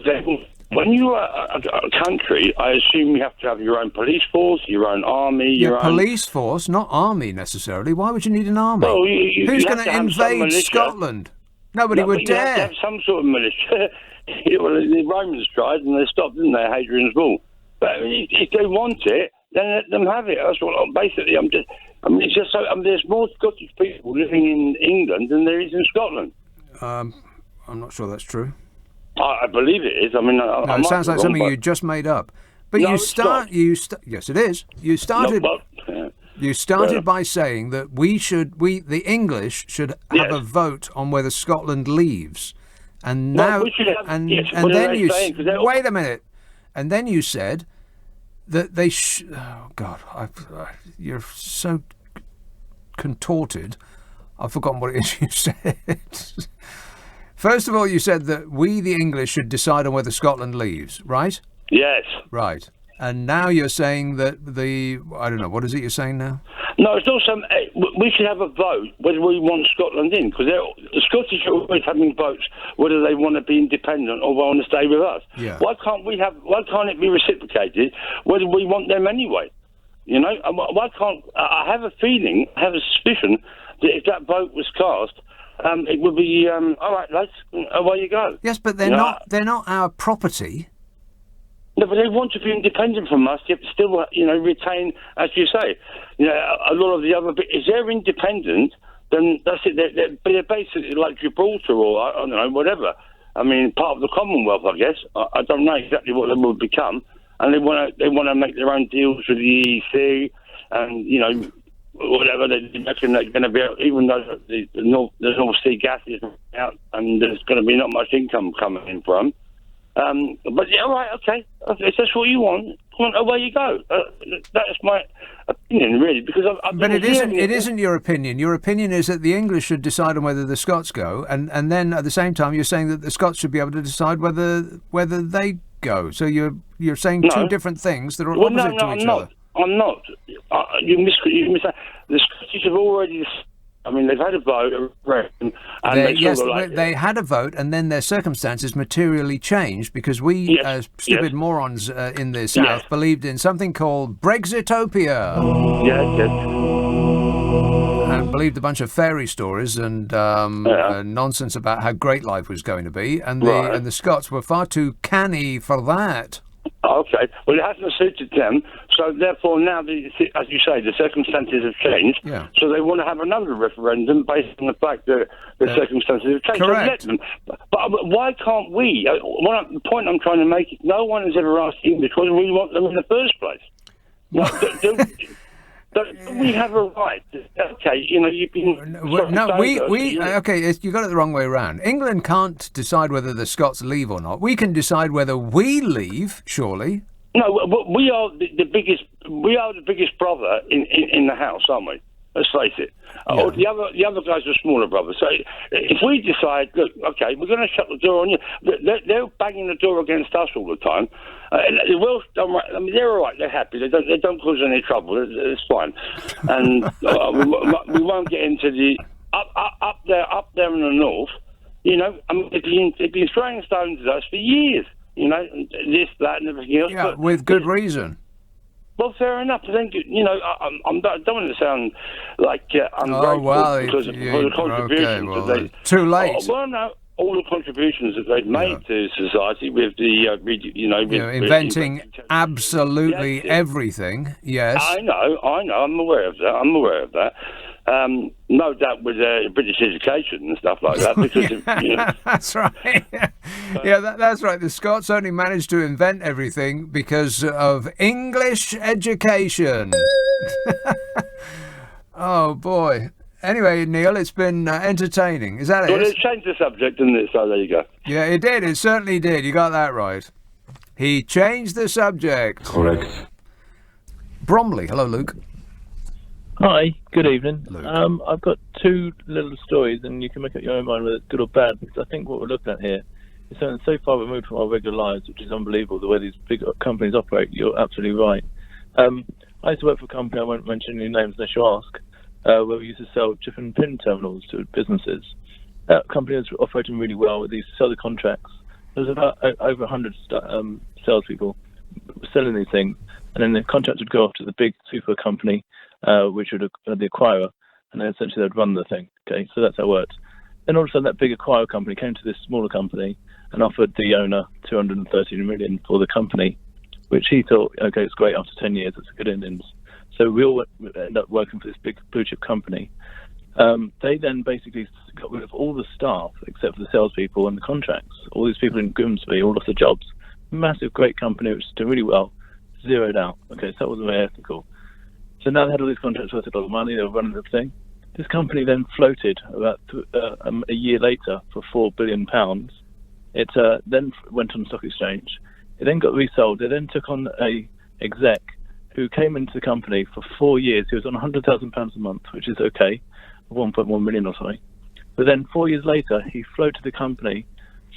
when you are a country, I assume you have to have your own police force, your own army, your own... police force, not army necessarily. Why would you need an army? Well, who's going to invade Scotland? Nobody would dare. You have to have some sort of militia. Well, the Romans tried and they stopped, didn't they? Hadrian's Wall. But if they want it, then let them have it. That's what it's just so. There's more Scottish people living in England than there is in Scotland. I'm not sure that's true. I believe it is. I mean, it sounds like something you just made up. But no, yes, it is. You started. You started by saying that the English should have a vote on whether Scotland leaves, and now, wait a minute, and then you said that they oh God, you're so contorted. I've forgotten what it is you said. First of all, you said that we, the English, should decide on whether Scotland leaves, right? Yes. Right. And now you're saying that I don't know, what is it you're saying now? No, it's not we should have a vote whether we want Scotland in, because the Scottish are always having votes whether they want to be independent or want to stay with us. Yeah. Why can't it be reciprocated whether we want them anyway? Why can't, I have a suspicion that if that vote was cast, it would be, all right, lads, away you go. Yes, but they're not our property. No, but they want to be independent from us. You have to still, retain, as you say, a lot of the other. If they're independent, then that's it. They're basically like Gibraltar or, I don't know, whatever. I mean, part of the Commonwealth, I guess. I don't know exactly what they will become. And they want to make their own deals with the EEC and, you know, whatever. They reckon they're going to be, even though the North Sea gas is out and there's going to be not much income coming in from. But yeah, all right, okay. If that's what you want, come on, away you go. That's my opinion, really, because But it isn't your opinion. Your opinion is that the English should decide on whether the Scots go, and then at the same time you're saying that the Scots should be able to decide whether they go. So you're saying two different things that are opposite to each other. I'm not. You miss. The Scottish have already. I mean, they've had a vote, and they had a vote, and then their circumstances materially changed because we, stupid morons in the South, believed in something called Brexitopia. And believed a bunch of fairy stories and nonsense about how great life was going to be, and the Scots were far too canny for that. Okay, well, it hasn't suited them, so therefore now, as you say, the circumstances have changed, so they want to have another referendum based on the fact that the circumstances have changed. Correct. So let them. But why can't we? The point I'm trying to make is no one has ever asked English whether we want them in the first place. We have a right. Okay, you know, you've been... Okay, you got it the wrong way around. England can't decide whether the Scots leave or not. We can decide whether we leave, surely. No, we are the biggest. We are the biggest brother in the house, aren't we? Let's face it. The other guys are smaller brothers. So if we decide, look, okay, we're going to shut the door on you, they're banging the door against us all the time. The Welsh, I mean, they're all right. They're happy. They don't cause any trouble. It's fine. And we won't get into the up there in the north. You know, I mean, they've been throwing stones at us for years. You know, this, that, and everything else. Yeah, with good reason. Well, fair enough. I think, you know, I don't want to sound like ungrateful because of the contributions that they... Too late. Well, no, all the contributions that they've made to society with the, inventing absolutely everything, yes. I know, I'm aware of that. No doubt with British education and stuff like that, because that's right. That's right. The Scots only managed to invent everything because of English education. Oh boy. Anyway, Neil, it's been entertaining. Is that it? Well, it changed the subject, didn't it? So there you go. Yeah, it did. It certainly did. You got that right. He changed the subject. Correct. Bromley. Hello, Luke. Hi, good evening. I've got two little stories, and you can make up your own mind whether it's good or bad, because I think what we're looking at here is something so far removed from our regular lives, which is unbelievable, the way these big companies operate. You're absolutely right. I used to work for a company, I won't mention any names unless you ask, where we used to sell chip and pin terminals to businesses. That company was operating really well. We used to sell the contracts. There was about over 100 salespeople selling these things, and then the contracts would go off to the big super company, which would the acquirer, and then essentially they'd run the thing. Okay, so that's how it worked. Then all of a sudden that big acquirer company came to this smaller company and offered the owner $213 million for the company, which he thought, okay, it's great, after 10 years, it's a good innings. So we all ended up working for this big blue chip company. They then basically got rid of all the staff except for the salespeople and the contracts. All these people in Grimsby all lost their jobs. Massive, great company, which is doing really well, zeroed out. Okay, so that wasn't very ethical. So now they had all these contracts worth a lot of money, they were running the thing. This company then floated about a year later for £4 billion. It then went on the stock exchange. It then got resold. They then took on a exec who came into the company for 4 years. He was on £100,000 a month, which is okay, 1.1 million or something. But then 4 years later, he floated the company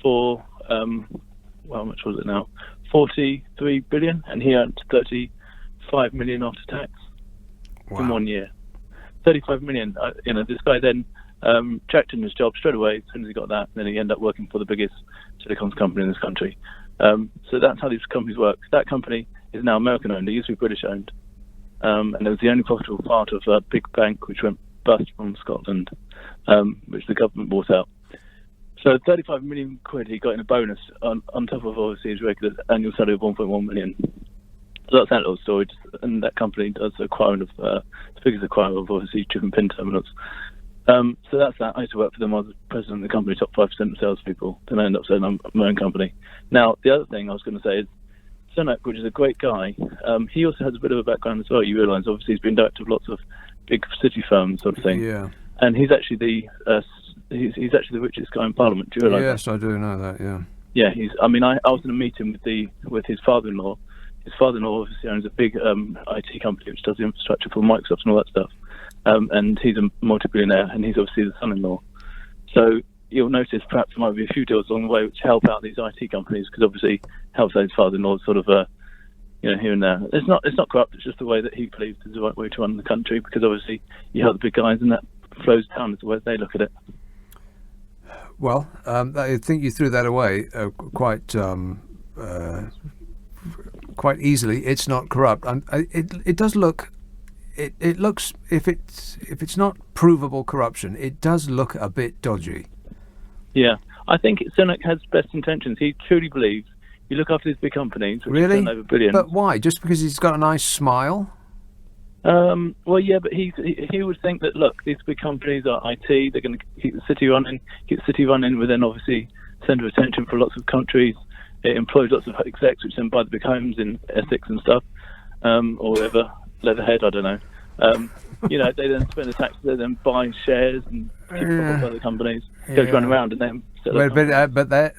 for, how much was it now? 43 billion, and he earned 35 million after tax in 1 year. 35 million. This guy then jacked in his job straight away as soon as he got that, and then he ended up working for the biggest telecoms company in this country. So that's how these companies work. That company is now American owned. It used to be British owned, and it was the only profitable part of a big bank which went bust from Scotland, which the government bought out. So 35 million quid he got in a bonus on top of obviously his regular annual salary of 1.1 million. So that's that little story. And that company does acquiring of the biggest acquirer of obviously chip and pin terminals. So that's that. I used to work for them. I was president of the company, top 5% of salespeople. Then I ended up setting up my own company. Now, the other thing I was going to say is Sunak, which is a great guy, he also has a bit of a background as well. You realise, obviously, he's been director of lots of big city firms, sort of thing. Yeah. And he's actually the richest guy in Parliament. Do you realise? Yes, I do know that. Yeah. Yeah, I was in a meeting with his father-in-law. His father-in-law obviously owns a big IT company which does the infrastructure for Microsoft and all that stuff. And he's a multi-billionaire, and he's obviously the son-in-law. So you'll notice perhaps there might be a few deals along the way which help out these IT companies, because obviously helps those father-in-laws sort of, here and there. It's not corrupt. It's just the way that he believes is the right way to run the country, because obviously you help the big guys, and that flows down as the way they look at it. Well, I think you threw that away quite easily. It's not corrupt. It does look. It looks, if it's not provable corruption, it does look a bit dodgy. Yeah, I think Sunak has best intentions. He truly believes you look after these big companies, which really? turn over billions. But why? Just because he's got a nice smile? Well, yeah, but he would think that, look, these big companies are IT. They're going to keep the city running, but then obviously centre of attention for lots of countries. It employs lots of execs, which then buy the big homes in Essex and stuff, or whatever. Leatherhead, I don't know. They then spend the taxes, they then buy shares and keep up with other companies. Goes round and round, and then. But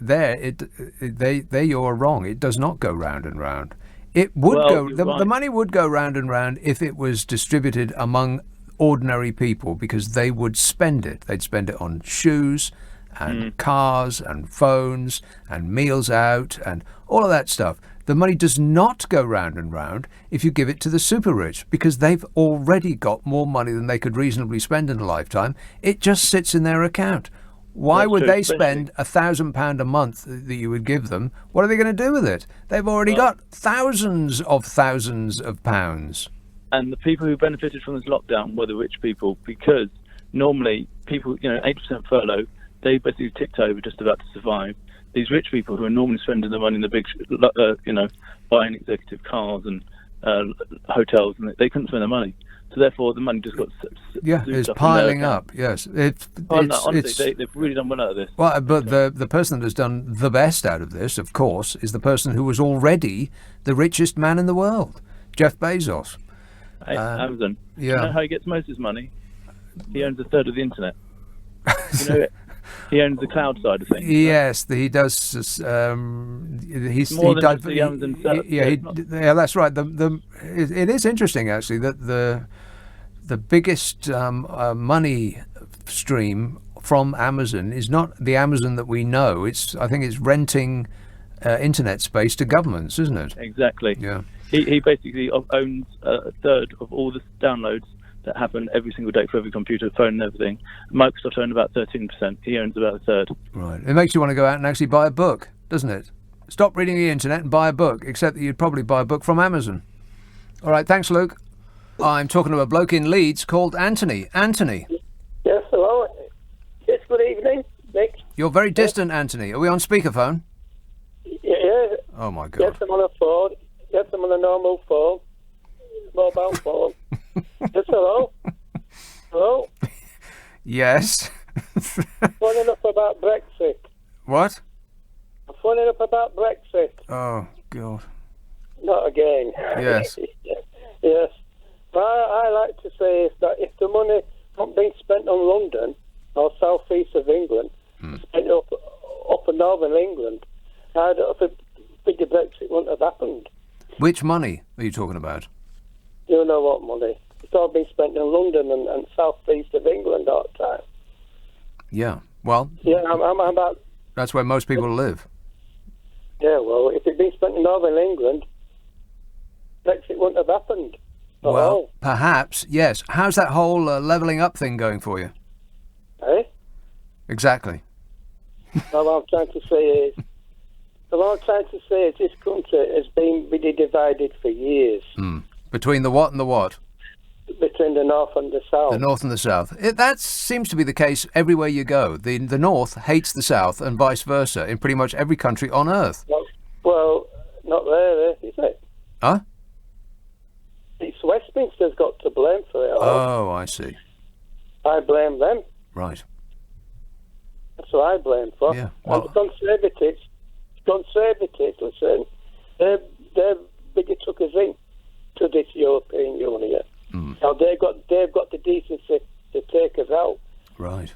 there you're wrong. It does not go round and round. It would go. The money would go round and round if it was distributed among ordinary people, because they would spend it. They'd spend it on shoes and cars and phones and meals out and all of that stuff. The money does not go round and round if you give it to the super rich, because they've already got more money than they could reasonably spend in a lifetime. It just sits in their account. Why would they spend £1,000 a month that you would give them? What are they going to do with it? They've already got thousands of pounds. And the people who benefited from this lockdown were the rich people, because normally people, 80% furlough, they basically ticked over just about to survive. These rich people who are normally spending their money in the big, buying executive cars and hotels, and they couldn't spend their money. So therefore, the money just got it's piling up. Yes, honestly, they've really done well out of this. Well, but the person that has done the best out of this, of course, is the person who was already the richest man in the world, Jeff Bezos. Amazon. Yeah. You know how he gets most of his money? He owns a third of the internet. You know it. He owns the cloud side of things. Yes, he does. More than just the Amazon seller. Yeah, that's right. It is interesting, actually, that the biggest money stream from Amazon is not the Amazon that we know. I think it's renting internet space to governments, isn't it? Exactly. Yeah. He basically owns a third of all the downloads that happen every single day for every computer, phone, and everything. Microsoft own about 13%. He owns about a third. Right. It makes you want to go out and actually buy a book, doesn't it? Stop reading the internet and buy a book, except that you'd probably buy a book from Amazon. All right, thanks, Luke. I'm talking to a bloke in Leeds called Anthony. Anthony. Yes, hello. Yes, good evening, Nick. You're very distant, Anthony. Are we on speakerphone? Yeah. Oh, my God. Yes, I'm on a phone. Yes, I'm on a normal phone. Mobile phone. Yes, hello. Hello. Yes. I'm phoning up about Brexit. What? I'm phoning up about Brexit. Oh, God. Not again. Yes. Yes. What I like to say is that if the money not being spent on London or south-east of England, spent up in northern England, I don't think the Brexit wouldn't have happened. Which money are you talking about? You know what money? It's all been spent in London and south-east of England all the time. Yeah. Well, yeah, I'm about... That's where most people live. Yeah, well, if it'd been spent in northern England, Brexit wouldn't have happened. Well, perhaps, yes. How's that whole levelling up thing going for you? Eh? Exactly. What I'm trying to say is this country has been really divided for years. Between the what and the what? Between the north and the south. The north and the south. That seems to be the case everywhere you go. The north hates the south and vice versa in pretty much every country on earth. Well, not there, is it? Huh? It's Westminster's got to blame for it all. Oh, I see. I blame them. Right. That's what I blame for. Yeah. And the Conservatives, listen, they're bigger took us in to this European Union. Now they've got the decency to take us out. Right.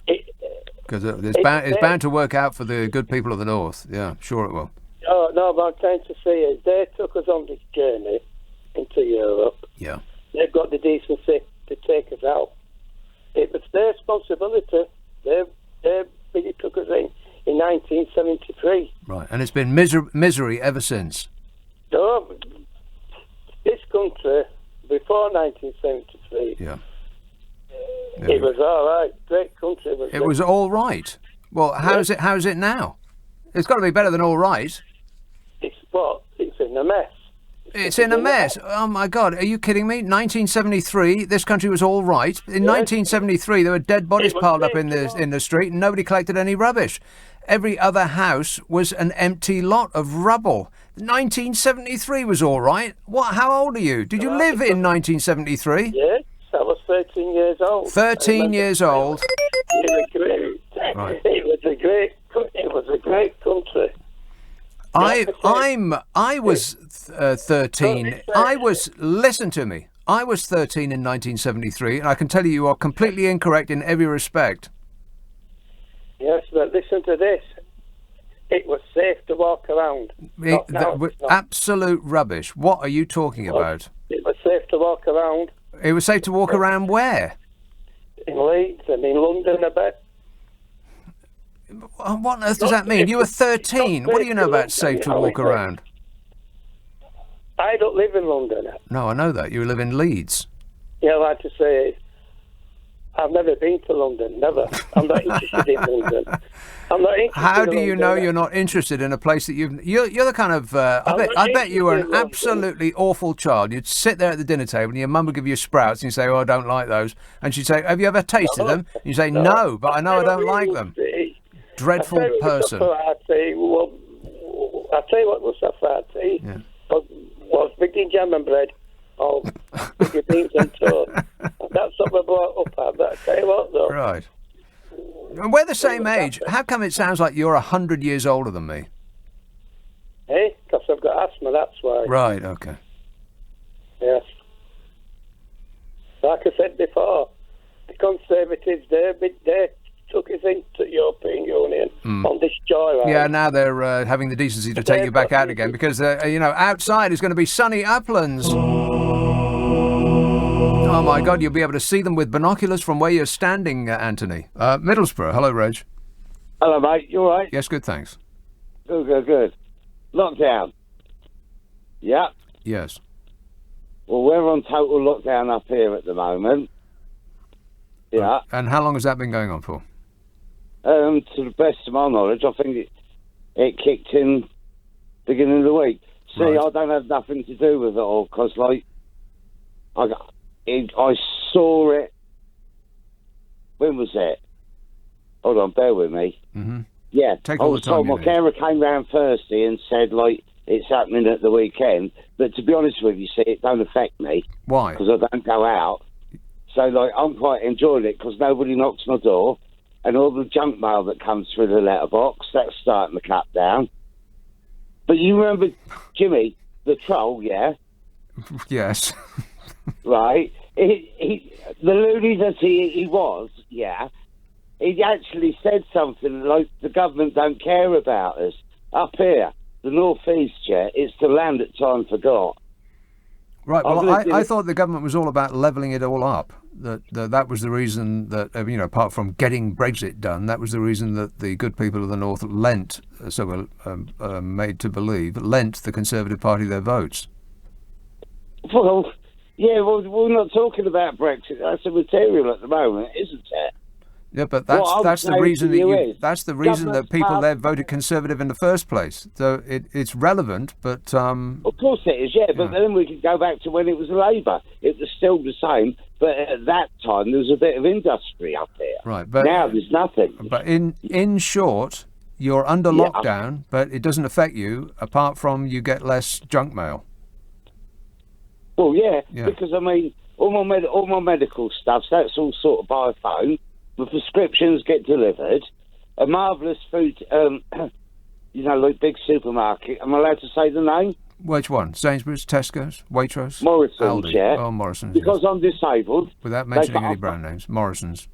Because it's bound to work out for the good people of the North. Yeah, sure it will. No, what I'm trying to say is they took us on this journey into Europe. Yeah. They've got the decency to take us out. It was their responsibility. They took us in 1973. Right, and it's been misery ever since. No, this country, before 1973, it was all right. Great country. It was all right. Well, how's it now? It's got to be better than all right. It's in a mess. It's in a mess. Oh my God! Are you kidding me? 1973, this country was all right. In 1973, there were dead bodies piled up in the street, and nobody collected any rubbish. Every other house was an empty lot of rubble. 1973 was all right. What? How old are you? Did you live in 1973? Yes, I was 13 years old. 13 years old. It was great. Right. It was a great country. I was 13. Listen to me. I was 13 in 1973, and I can tell you are completely incorrect in every respect. Yes, but listen to this. It was safe to walk around. Absolute rubbish. What are you talking about? It was safe to walk around. It was safe to walk around where? In Leeds and in London a bit. What on earth does that mean? You were 13. What do you know about safe to walk around? I don't live in London. No, I know that. You live in Leeds. Yeah, like to say, I've never been to London. Never. I'm not interested in London. How do you know you're not interested in a place that you're the kind of... I bet you were an absolutely awful child. You'd sit there at the dinner table and your mum would give you sprouts and you'd say, oh, I don't like those. And she'd say, have you ever tasted them? And you say, no, but I know I don't like them. Dreadful person. I'll tell you what was a party. Yeah. Was big jam and bread. Oh, big beans and toast. That's what we brought up at. But I tell you what, though. Right. And we're the same age. How come it sounds like you're 100 years older than me? Hey, because I've got asthma, that's why. Right, okay. Yes. Like I said before, the Conservatives, they took us into the European Union on this joyride. Yeah, now they're having the decency to take you back out again because, outside is going to be sunny uplands. Oh, my God, you'll be able to see them with binoculars from where you're standing, Anthony. Middlesbrough. Hello, Reg. Hello, mate. You all right? Yes, good, thanks. Good. Lockdown. Yeah. Yes. Well, we're on total lockdown up here at the moment. Yeah. And how long has that been going on for? To the best of my knowledge, I think it kicked in beginning of the week. See, right. I don't have nothing to do with it all because, I saw it. When was it? Hold on, bear with me. Mm-hmm. Yeah, I was told my carer came round Thursday and said, it's happening at the weekend. But to be honest with you, see, it don't affect me. Why? Because I don't go out. So, I'm quite enjoying it because nobody knocks my door. And all the junk mail that comes through the letterbox, that's starting to cut down. But you remember Jimmy, the troll, yeah? Yes. Right? The loony that he was, yeah, he actually said something like the government don't care about us. Up here, the North East, yeah, it's the land that time forgot. Right, well, I thought the government was all about levelling it all up. That was the reason that, apart from getting Brexit done, that was the reason that the good people of the North lent, so we're made to believe, lent the Conservative Party their votes. Well, yeah, we're not talking about Brexit. That's immaterial at the moment, isn't it? Yeah, but that's the reason that people there voted Conservative in the first place. So it's relevant, but of course it is, yeah. But then we could go back to when it was Labour. It was still the same, but at that time there was a bit of industry up here. Right, but now there's nothing. But in short, you're under lockdown, but it doesn't affect you apart from you get less junk mail. Well, yeah. Because all my medical stuff, that's all sort of by phone. the prescriptions get delivered, a marvellous food, like big supermarket. Am I allowed to say the name? Which one? Sainsbury's, Tesco's, Waitrose? Morrison's, Aldi. yeah. Oh, Morrison's. Because yes. I'm disabled. Without mentioning any brand names. Morrison's.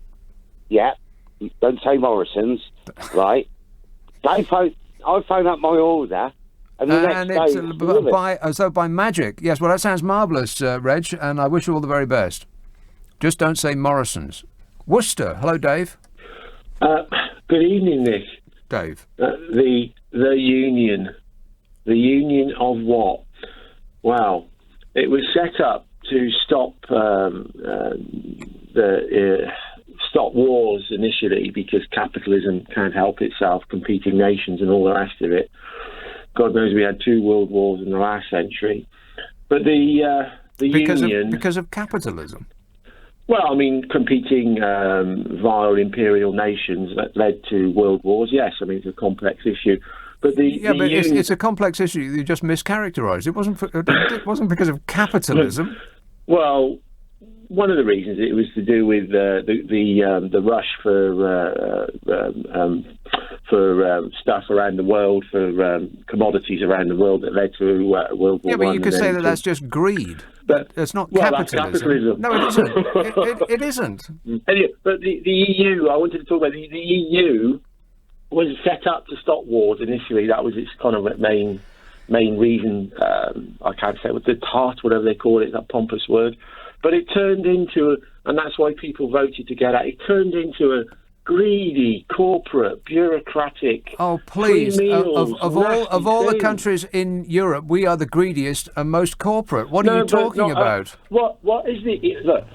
Yeah. Don't say Morrison's, right? I phone up my order, and the next day... It's by magic. Yes, well, that sounds marvellous, Reg, and I wish you all the very best. Just don't say Morrison's. Worcester. Hello, Dave. Good evening, Nick. Dave. The union. The union of what? Well, it was set up to stop stop wars initially, because capitalism can't help itself, competing nations and all the rest of it. God knows we had 2 world wars in the last century. But the union... Because of capitalism. Well, I mean, competing vile imperial nations that led to world wars, yes. I mean, it's a complex issue. But it's a complex issue. You just mischaracterised. It wasn't because of capitalism. Well, one of the reasons it was to do with the rush for stuff around the world, for commodities around the world that led to World War I. Yeah, but you could say that's just greed. But it's not capitalism. That's capitalism. No, it isn't. It isn't. Anyway, but the EU, I wanted to talk about the EU was set up to stop wars initially. That was its kind of main reason. I can't say with the tart, whatever they call it, that pompous word. But it turned into, and that's why people voted to get out, it turned into a greedy, corporate, bureaucratic... Oh, please. Meals, of all the countries in Europe, we are the greediest and most corporate. What are you talking about? What is look,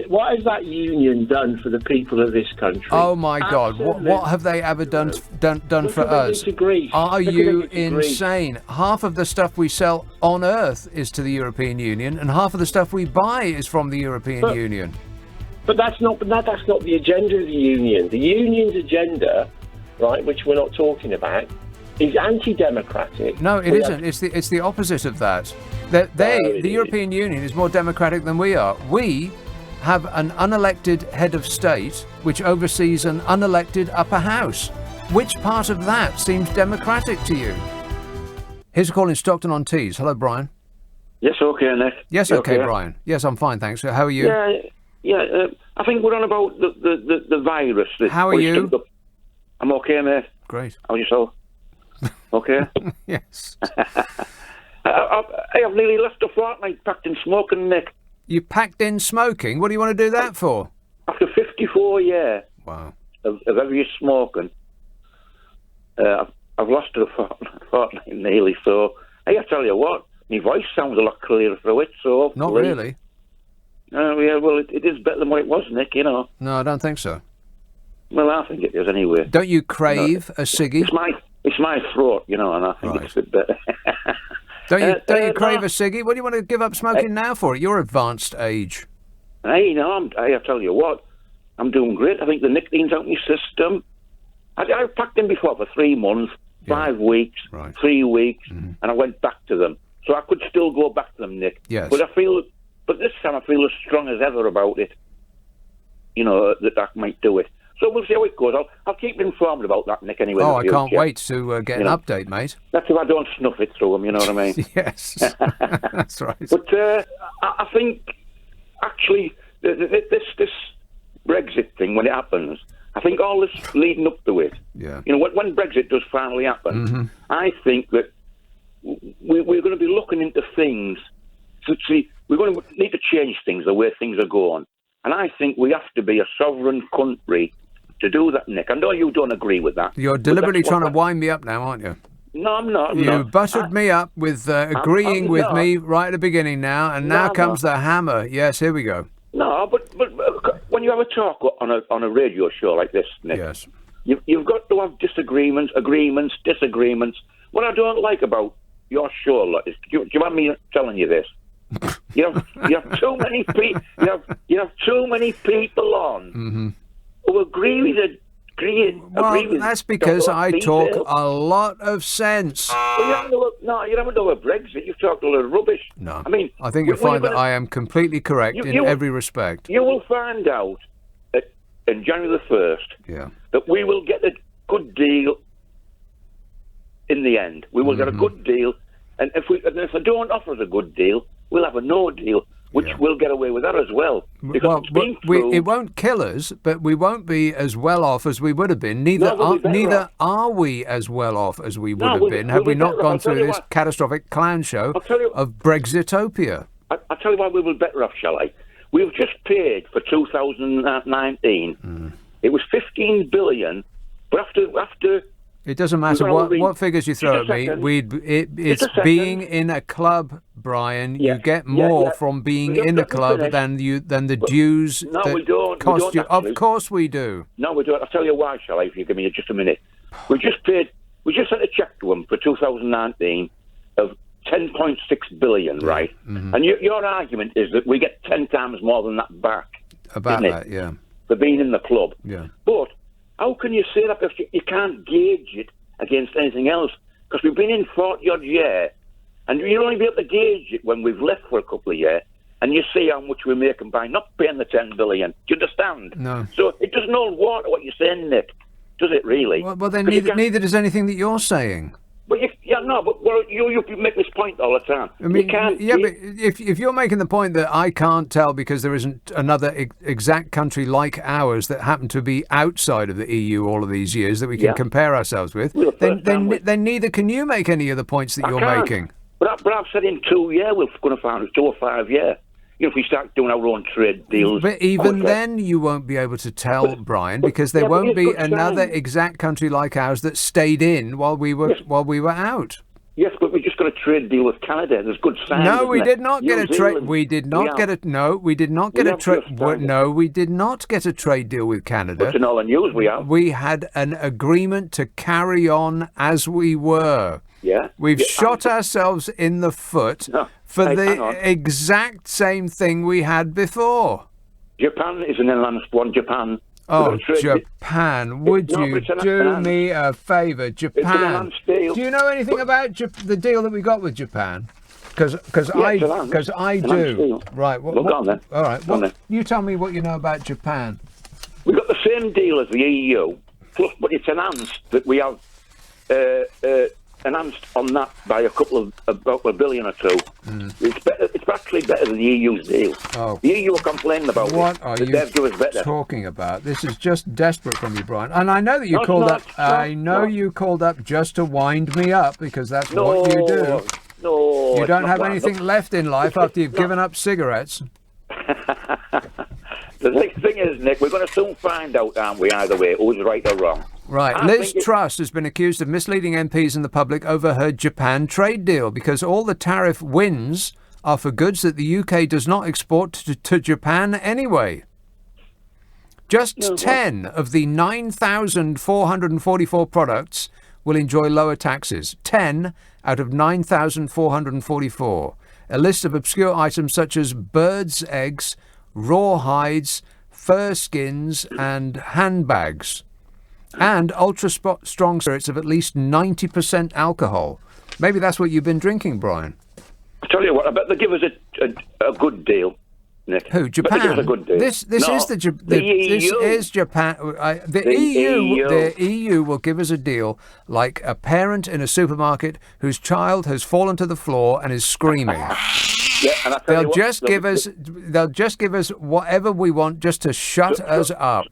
what has that union done for the people of this country? Oh my God! What have they ever done for us? Are you insane? Half of the stuff we sell on Earth is to the European Union, and half of the stuff we buy is from the European Union. But that's not the agenda of the union. The union's agenda, right, which we're not talking about, is anti-democratic. No, it isn't. It's the opposite of that. The European Union is more democratic than we are. We have an unelected head of state which oversees an unelected upper house. Which part of that seems democratic to you? Here's a call in Stockton-on-Tees. Hello, Brian. Yes, okay, Nick. Yes, okay, Brian. Yes, I'm fine, thanks. How are you? Yeah. I think we're on about the virus. How are you? I'm okay, mate. Great. How are yourself? Okay. Yes. I've nearly left a fortnight packed in smoking, Nick. You packed in smoking? What do you want to do that for? After 54 years wow. of every smoking, I've lost a fortnight nearly. So I tell you what, my voice sounds a lot clearer through it. So not really. Yeah, well, it is better than what it was, Nick. You know. No, I don't think so. Well, I think it is anyway. Don't you crave a ciggy? It's my throat, you know, and I think it's a bit better. Don't you crave a ciggy? What do you want to give up smoking now for at your advanced age? Hey, no, I tell you what, I'm doing great. I think the nicotine's out of my system. I've packed in before for 3 months, 5 weeks, 3 weeks, and I went back to them. So I could still go back to them, Nick. Yes. But this time I feel as strong as ever about it. You know, that I might do it. So we'll see how it goes. I'll keep informed about that, Nick, anyway. Oh, I can't wait to get an update, mate. That's if I don't snuff it through them, you know what I mean? Yes, that's right. But I think, actually, this Brexit thing, when it happens, I think all this leading up to it, you know, when Brexit does finally happen, I think that we're going to be looking into things. See, we're going to need to change things, the way things are going. And I think we have to be a sovereign country to do that, Nick. I know you don't agree with that. You're deliberately trying to wind me up now, aren't you? No, I'm not. You buttered me up with agreeing with me right at the beginning now, and now comes the hammer. Yes, here we go. No, but when you have a talk on a radio show like this, Nick, yes, you've got to have disagreements, disagreements. What I don't like about your show, do you mind me telling you this? You have too many people. You have too many people on who agree with it. Well, that's because I talk a lot of sense. Well, you haven't done a Brexit. You've talked a lot of rubbish. No, I mean, I think you'll find that I am completely correct in every respect. You will find out that in January the 1st that we will get a good deal in the end. We will get a good deal, and if they don't offer us a good deal, we'll have a no deal, which we'll get away with that as well. Because it won't kill us, but we won't be as well off as we would have been. Neither are we as well off as we would have been had we not gone through this catastrophic clown show of Brexitopia. I'll tell you why we were better off, shall I? We've just paid for 2019. It was 15 billion, but after it doesn't matter what figures you throw at me. It's being in a club, Brian. You get more from being in a club than the dues that cost you. Of course we do. No, we don't. I'll tell you why, shall I? If you give me just a minute. We just sent a cheque to them for 2019 of 10.6 billion, right? And your argument is that we get 10 times more than that back. About that, yeah. For being in the club. Yeah. But how can you say that if you can't gauge it against anything else? Because we've been in 40-odd years, and you'll only be able to gauge it when we've left for a couple of years, and you see how much we're making by not paying the 10 billion. Do you understand? No. So it doesn't hold water what you're saying, Nick. Does it really? Well then neither does anything that you're saying. But you make this point all the time. I mean, you can't but if you're making the point that I can't tell because there isn't another exact country like ours that happened to be outside of the EU all of these years that we can compare ourselves with, then neither can you make any of the points that you're making. But I've said in 2 years we're going to find 2 or 5 years. If we start doing our own trade deals. But even then you won't be able to tell, Brian, because there won't be another exact country like ours that stayed in while we were out. Yes, but we just got a trade deal with Canada. There's good signs. No, we did not get a trade. We did not get a. No, we did not get a trade. No, we did not get a trade deal with Canada. But in all the news, we have. We had an agreement to carry on as we were. Yeah. We've shot ourselves in the foot for the exact same thing we had before. Japan is an inland one. Japan. Oh, Japan! Would you do me a favour, Japan? Do you know anything about the deal that we got with Japan? Because I do. Right. Well, go on then. All right. You tell me what you know about Japan. We got the same deal as the EU, plus, but it's enhanced that we have enhanced on that by about $1 billion or $2 billion. It's actually better than the EU's deal. Oh. The EU are complaining about what are you talking about? This is just desperate from you, Brian. And I know that you called up. I know you called up just to wind me up because that's what you do. No, you don't have anything left in life after you've given up cigarettes. The thing is, Nick, we're going to soon find out, aren't we, either way, who's right or wrong. Right. Liz Truss has been accused of misleading MPs and the public over her Japan trade deal because all the tariff wins are for goods that the UK does not export to Japan anyway. Just 10 of the 9,444 products will enjoy lower taxes. 10 out of 9,444. A list of obscure items such as birds' eggs, raw hides, fur skins and handbags. And ultra-strong spirits of at least 90% alcohol. Maybe that's what you've been drinking, Brian. I tell you what, I bet they give us a good deal, Nick. Who? Japan? Give us a good deal. This is the EU. This is Japan. The EU will give us a deal like a parent in a supermarket whose child has fallen to the floor and is screaming. They'll just give us whatever we want just to shut us up.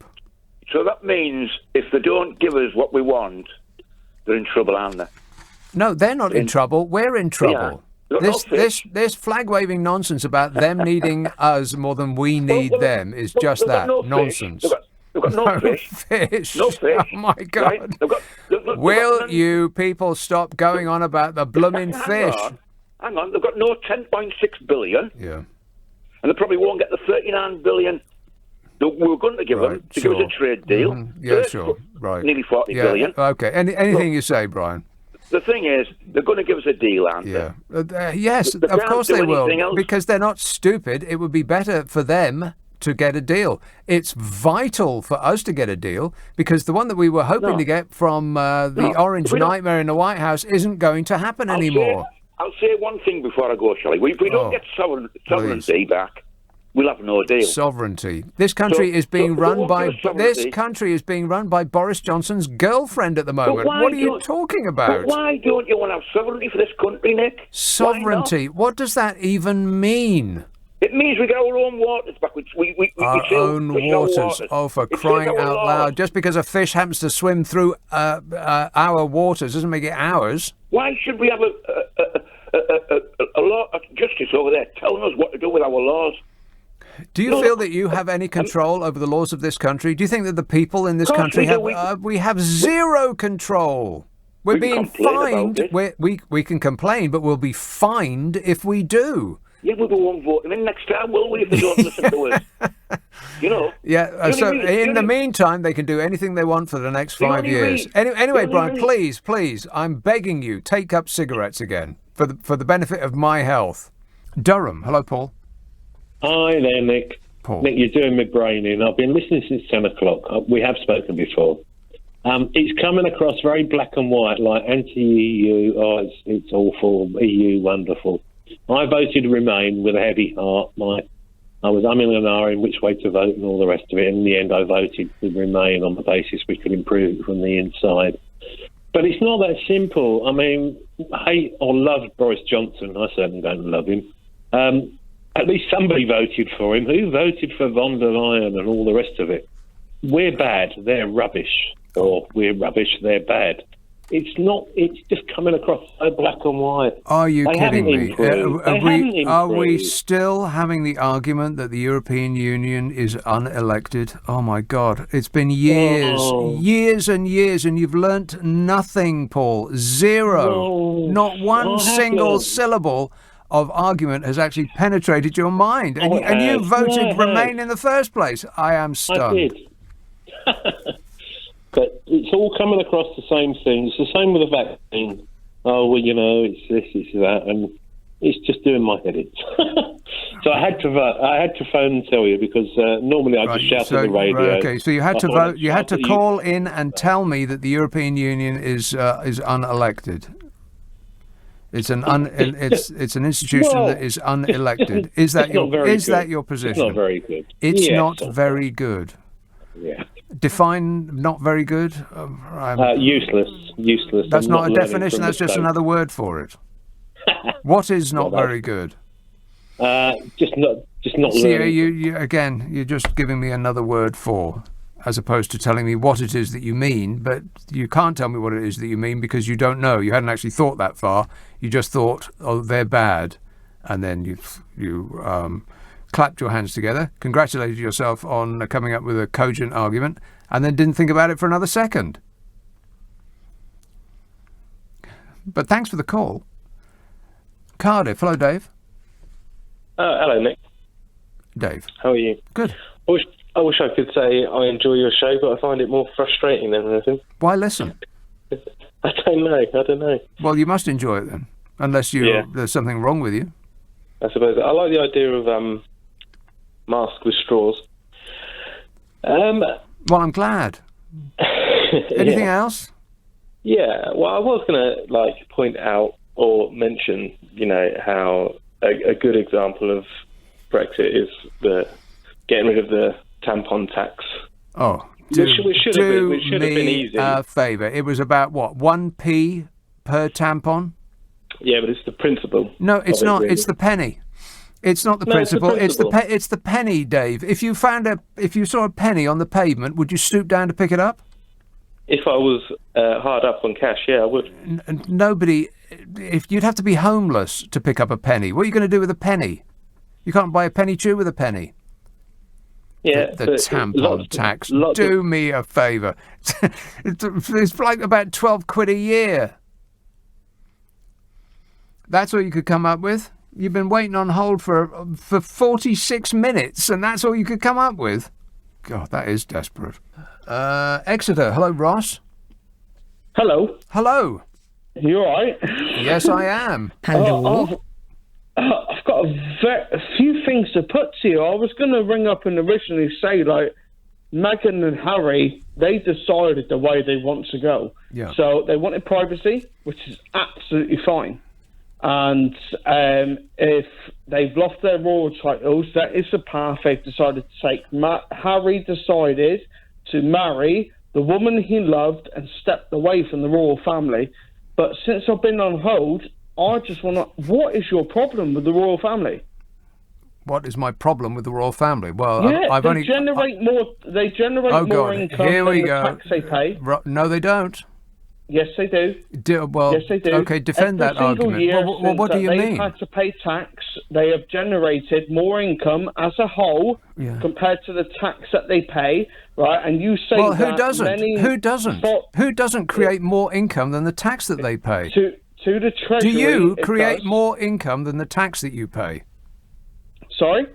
So that means if they don't give us what we want, they're in trouble, aren't they? No, they're not in trouble. We're in trouble. This flag-waving nonsense about them needing us more than we need them is just that nonsense. They've got no fish. No fish. Oh my God! Right? Will you people stop going on about the blooming fish? Hang on, they've got no 10.6 billion. Yeah. And they probably won't get the 39 billion that we were going to give them to give us a trade deal. Yeah, sure. Right. Nearly 40 billion. Okay. Anything you say, Brian. The thing is, they're going to give us a deal, aren't they? Yes, of course they will. Because they're not stupid. It would be better for them to get a deal. It's vital for us to get a deal because the one that we were hoping to get from the Orange Nightmare in the White House isn't going to happen anymore. I'll say one thing before I go, shall I? If we don't get sovereignty back, we'll have no deal. Sovereignty. This country is being run by Boris Johnson's girlfriend at the moment. What are you talking about? But why don't you want to have sovereignty for this country, Nick? Sovereignty. What does that even mean? It means we get our own waters back. Our own waters. Oh, for crying out loud. Just because a fish happens to swim through our waters doesn't make it ours. Why should we have a law of justice over there telling us what to do with our laws? Do you feel that you have any control over the laws of this country? Do you think that the people in this country have... we have zero control. We're being fined. We can complain, but we'll be fined if we do. Yeah, we won't vote them in next time, will we, if they don't listen to us? You know? Yeah, so in the meantime, they can do anything they want for the next 5 years. Anyway, Brian, please, I'm begging you, take up cigarettes again for the benefit of my health. Durham. Hello, Paul. Hi there, Nick. Paul. Nick, you're doing my brain in. I've been listening since 10 o'clock. We have spoken before. It's coming across very black and white, like anti-EU, it's awful, EU, wonderful. I voted Remain with a heavy heart. I was umming and ahhing which way to vote and all the rest of it. In the end, I voted with Remain on the basis we could improve it from the inside. But it's not that simple. I mean, hate or love Boris Johnson. I certainly don't love him. At least somebody voted for him. Who voted for von der Leyen and all the rest of it? We're bad, they're rubbish. Or we're rubbish, they're bad. It's just coming across so black and white. Are you kidding me? Are we still having the argument that the European Union is unelected? Oh my God, it's been years and years, and you've learnt nothing, Paul. Zero. Not one single syllable of argument has actually penetrated your mind. And you voted Remain in the first place. I am stunned. I did. But it's all coming across the same thing. It's the same with the vaccine. Oh, well, it's this, it's that, and it's just doing my head in. So I had to vote. I had to phone and tell you because normally I just shout at the radio. Okay, so you had to vote. You had to call in and tell me that the European Union is unelected. It's an it's an institution that is unelected. Is that your position? It's not very good. It's not very good. Yeah. Define not very good. Useless. That's not a definition. That's just another word for it. What is not very good? Just not. See, learning. You're just giving me another word for, as opposed to telling me what it is that you mean. But you can't tell me what it is that you mean because you don't know. You hadn't actually thought that far. You just thought, oh, they're bad, and then you clapped your hands together, congratulated yourself on coming up with a cogent argument, and then didn't think about it for another second. But thanks for the call. Cardiff. Hello, Dave. Hello, Nick. Dave. How are you? Good. I wish I could say I enjoy your show, but I find it more frustrating than anything. Why listen? I don't know. Well, you must enjoy it then, unless there's something wrong with you. I suppose. I like the idea of mask with straws. Well, I'm glad. Anything else? Yeah. Well, I was going to point out or mention, how a good example of Brexit is the getting rid of the tampon tax. Oh, which should have been easy. A favour. It was about what, 1p per tampon? Yeah, but it's the principle. No, it's not. Really. It's the penny. It's not the principle. It's the penny, Dave. If you saw a penny on the pavement, would you stoop down to pick it up? If I was hard up on cash, yeah, I would. Nobody. If you'd have to be homeless to pick up a penny, what are you going to do with a penny? You can't buy a penny chew with a penny. Yeah, the tampon tax. Do me a favour. It's like about 12 quid a year. That's all you could come up with? You've been waiting on hold for 46 minutes, and that's all you could come up with? God, that is desperate. Exeter. Hello, Ross. Hello. Hello. You all right? Yes, I am. Hello. I've got a few things to put to you. I was going to ring up and originally say, Meghan and Harry, they decided the way they want to go. Yeah. So they wanted privacy, which is absolutely fine. And if they've lost their royal titles, that is the path they've decided to take. Harry decided to marry the woman he loved and stepped away from the royal family. But since I've been on hold, I just want to... What is your problem with the royal family? What is my problem with the royal family? Well, Yeah, they generate more income Here we than the go. tax they pay. No, they don't. Yes, they do. Yes, they do. Okay, defend Every that single argument. year Well, what do you they've mean? had to pay tax, they have generated more income as a whole compared to the tax that they pay, right? And you say Well, that who doesn't? many Who doesn't? Who doesn't create more income than the tax that they pay? To the Treasury, Do you it create does. more income than the tax that you pay? Sorry?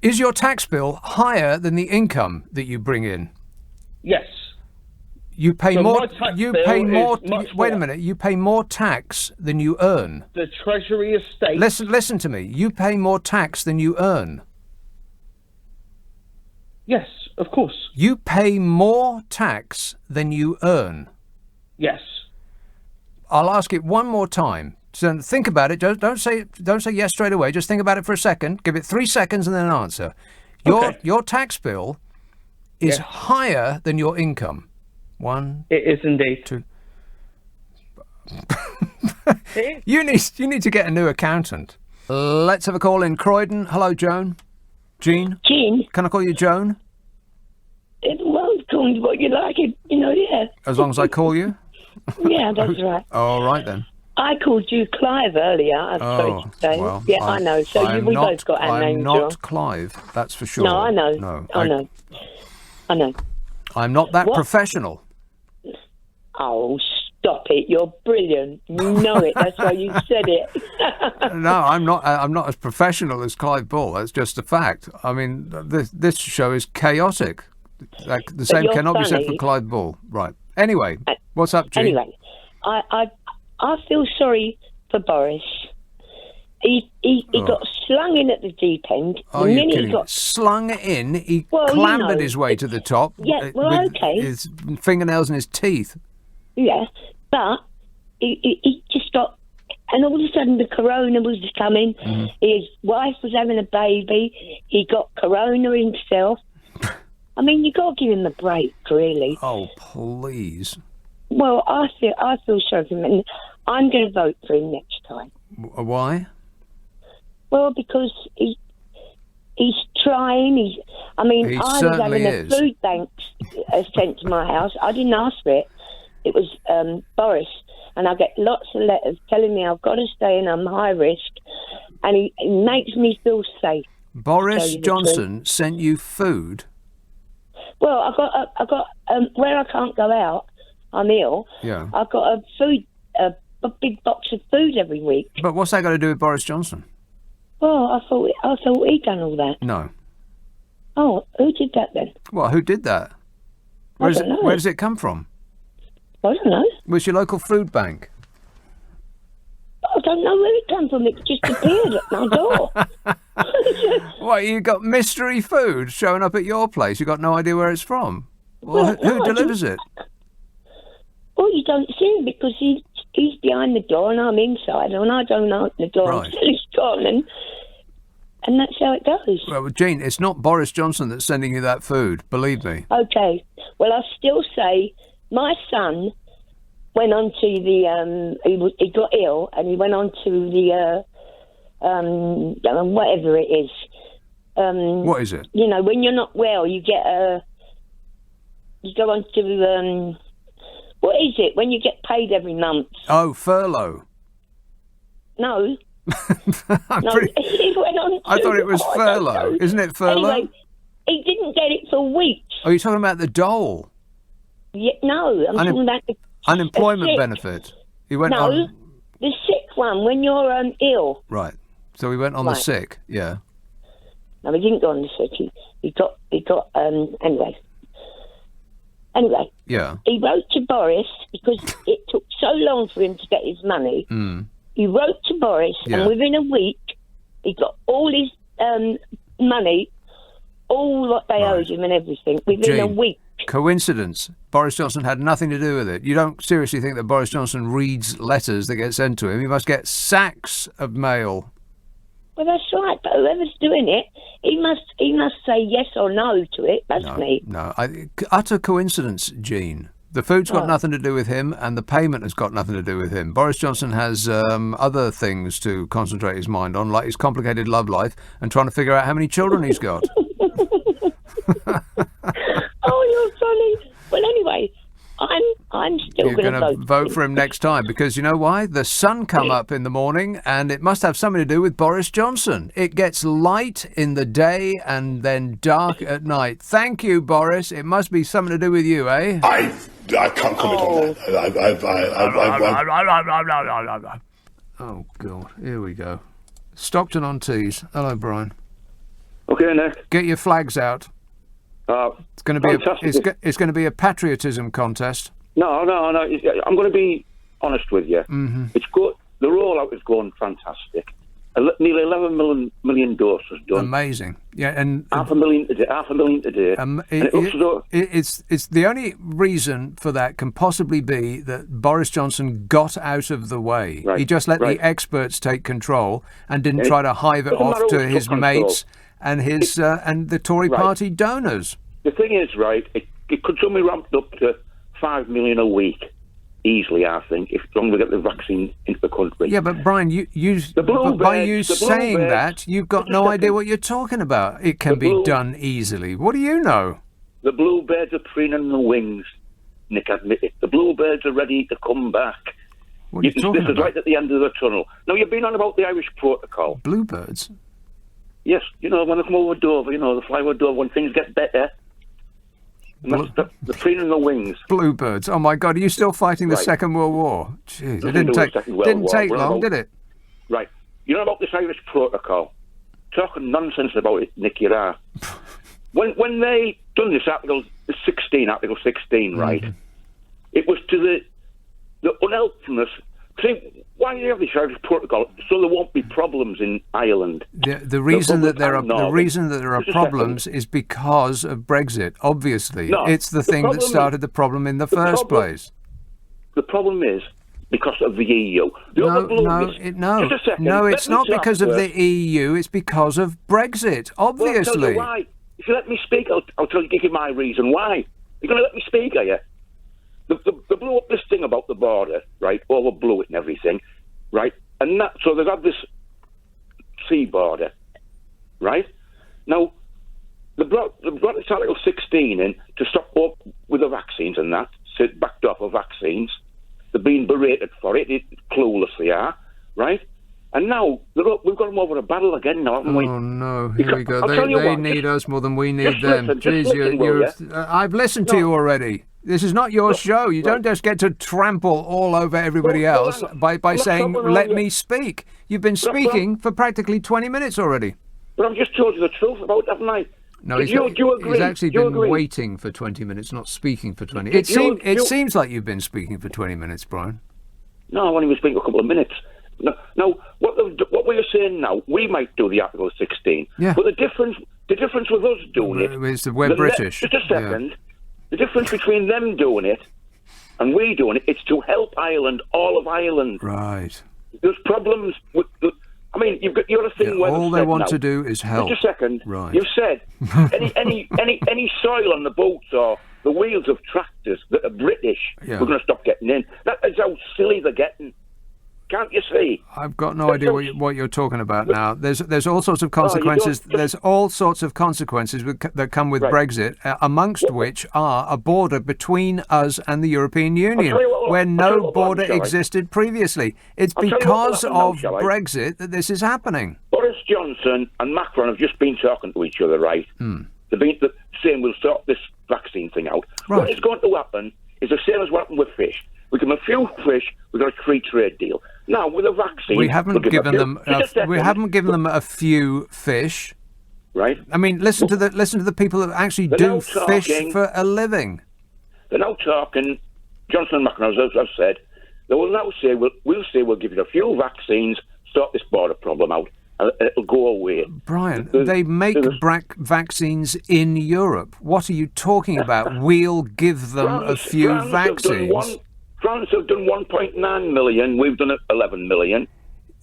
Is your tax bill higher than the income that you bring in? Yes. You pay So more. my tax You bill pay is more. much Wait a more. minute. You pay more tax than you earn. The Treasury estate. Listen to me. You pay more tax than you earn. Yes, of course. You pay more tax than you earn. Yes. I'll ask it one more time. So think about it. Don't say yes straight away. Just think about it for a second. Give it 3 seconds and then an answer. Your tax bill is higher than your income. One. It is indeed. Two. You need to get a new accountant. Let's have a call in Croydon. Hello, Joan. Jean. Jean. Can I call you Joan? Well, call me what you like. Yeah. As long as I call you. Yeah, that's right. All right then. I called you Clive earlier. I'm sorry to say. Well, yeah, I know. So we both got our names wrong. I'm not Clive. That's for sure. No, I know. No, I know. I'm not that What? professional. Oh, stop it! You're brilliant. You know it. That's why you said it. No, I'm not. I'm not as professional as Clive Bull. That's just a fact. I mean, this show is chaotic. The same you're cannot be said for funny. Clive Bull. Right. Anyway, what's up, Jean? Anyway, I feel sorry for Boris. He got slung in at the deep end. Oh, The you're minute he kidding. got Slung in. He Well, you clambered know, his way to the top. Yeah, well, with okay. his fingernails and his teeth. Yeah, but he just got, and all of a sudden the corona was coming. Mm-hmm. His wife was having a baby. He got corona himself. I mean, you got to give him a break, really. Oh, please. Well, I feel sorry for him, and I'm going to vote for him next time. Why? Well, because he's trying. He I was certainly having is. a food bank sent to my house. I didn't ask for it. It was Boris, and I get lots of letters telling me I've got to stay and I'm high risk, and he makes me feel safe. Boris Johnson sent you food? Well, I got where I can't go out. I'm ill. Yeah. I've got a big box of food every week. But what's that got to do with Boris Johnson? Well, I thought he'd done all that. No. Oh, who did that then? Well, who did that? I don't know. Where does it come from? I don't know. Where's your local food bank? I don't know where it came from. It just appeared at my door. What, you got mystery food showing up at your place? You got no idea where it's from? Well, who delivers it? Well, you don't see him because he's behind the door and I'm inside, and I don't open the door Right. until he's gone, and that's how it goes. Well, Jean, it's not Boris Johnson that's sending you that food, believe me. Okay. Well, I still say my son went on to the he got ill and he went on to the whatever it is. What is it? You know, when you're not well, you get you go on to what is it when you get paid every month? Oh, furlough. No. I'm No, pretty- he went on I to- thought it was I don't furlough. know. Isn't it furlough? Anyway, he didn't get it for weeks. Oh, you're talking about the dole? Yeah, no, I'm talking about the Unemployment sick. benefit. He went No, on... the sick one when you're ill. Right. So he went on the Right. sick, yeah. No, he didn't go on the sick. He got anyway. Yeah. He wrote to Boris because it took so long for him to get his money. Mm. He wrote to Boris, Yeah. and within a week, he got all his money, all what they owed him and everything, within a Jean. week. Coincidence. Boris Johnson had nothing to do with it. You don't seriously think that Boris Johnson reads letters that get sent to him? He must get sacks of mail. Well, that's right. But whoever's doing it, he must say yes or no to it, doesn't he? No, utter coincidence, Jean. The food's got nothing to do with him, and the payment has got nothing to do with him. Boris Johnson has other things to concentrate his mind on, like his complicated love life and trying to figure out how many children he's got. Oh, you're funny. Well, anyway, I'm still going to vote for him next time, because you know why? The sun come up in the morning, and it must have something to do with Boris Johnson. It gets light in the day and then dark at night. Thank you, Boris. It must be something to do with you, eh? I can't comment on that. Oh, God. Here we go. Stockton on Tees. Hello, Brian. Okay, Nick. Get your flags out. It's going to be it's going to be a patriotism contest. No. I'm going to be honest with you. Mm-hmm. It's good. The rollout is going fantastic. Nearly 11 million doses done. Amazing. Yeah, and half a million today. It's the only reason for that can possibly be that Boris Johnson got out of the way. Right. He just let the experts take control and didn't try to hive it off to his mates and his and the Tory party donors. The thing is, right, it could suddenly ramp up to 5 million a week easily, I think, if long as we get the vaccine into the country. Yeah, but Brian, by you saying that, you've got no idea what you're talking about. It can be done easily. What do you know? The bluebirds are preening the wings, Nick, admit it. The bluebirds are ready to come back. What are you talking This is about? right at the end of the tunnel. Now, you've been on about the Irish protocol. Bluebirds? Yes, when they come over Dover, the fly over Dover, when things get better. And that's the preening the wings. Bluebirds. Oh my God! Are you still fighting the Second World War? Jeez, it didn't take long, did it? Right. You know about this Irish protocol? Talking nonsense about it, Nick, you are. When they done this Article 16, right? It was to the unhelpfulness. See, why do you have this Irish protocol? So there won't be problems in Ireland. The reason that there are problems is because of Brexit. Obviously, it's the thing that started the problem in the first place. The problem is because of the EU. No, it's not because of the EU. It's because of Brexit. Obviously. Well, I'll tell you why. If you let me speak, I'll give you my reason why. You're going to let me speak, are you? They blew up this thing about the border, right? Overblew it and everything, right? And so they've had this sea border, right? Now, they brought this Article 16 in to stop up with the vaccines and that. So it backed off of vaccines. They're being berated for it. Clueless they are, right? And now we've got them over a battle again now, haven't we? Oh no, here we go. They need us more than we need them. Jeez, I've listened to you already. This is not your show. You don't just get to trample all over everybody else by saying, let me speak. You've been speaking for practically 20 minutes already. But I've just told you the truth about it, haven't I? No, he's actually been waiting for 20 minutes, not speaking for 20. It seems like you've been speaking for 20 minutes, Brian. No, I've only been speaking for a couple of minutes. Now, what we're saying now, we might do the Article 16. Yeah. But the difference with us doing it is that we're British. Just a second. Yeah. The difference between them doing it and we doing it, it's to help Ireland, all of Ireland. Right. There's problems with you're a thing where all they want to do is help. Just a second. Right. You've said any soil on the boats or the wheels of tractors that are British, we're going to stop getting in. That is how silly they're getting. Can't you see? I've got no idea what you're talking about now. There's all sorts of consequences. There's all sorts of consequences that come with Brexit, amongst which are a border between us and the European Union, where no border existed previously. It's because of Brexit that this is happening. Boris Johnson and Macron have just been talking to each other, right? They've been saying we'll sort this vaccine thing out. Right. What is going to happen is the same as what happened with fish. We give them a few fish, we've got a free trade deal. Now, with a vaccine... We haven't given them a few fish. Right. I mean, listen to the people that actually do fish for a living. They're now talking, Johnson and Macron, as I've said, they will now say, we'll give you a few vaccines, sort this border problem out. it'll go away. Brian, they make vaccines in Europe. What are you talking about? We'll give them a few vaccines. France have done 1.9 million. We've done 11 million.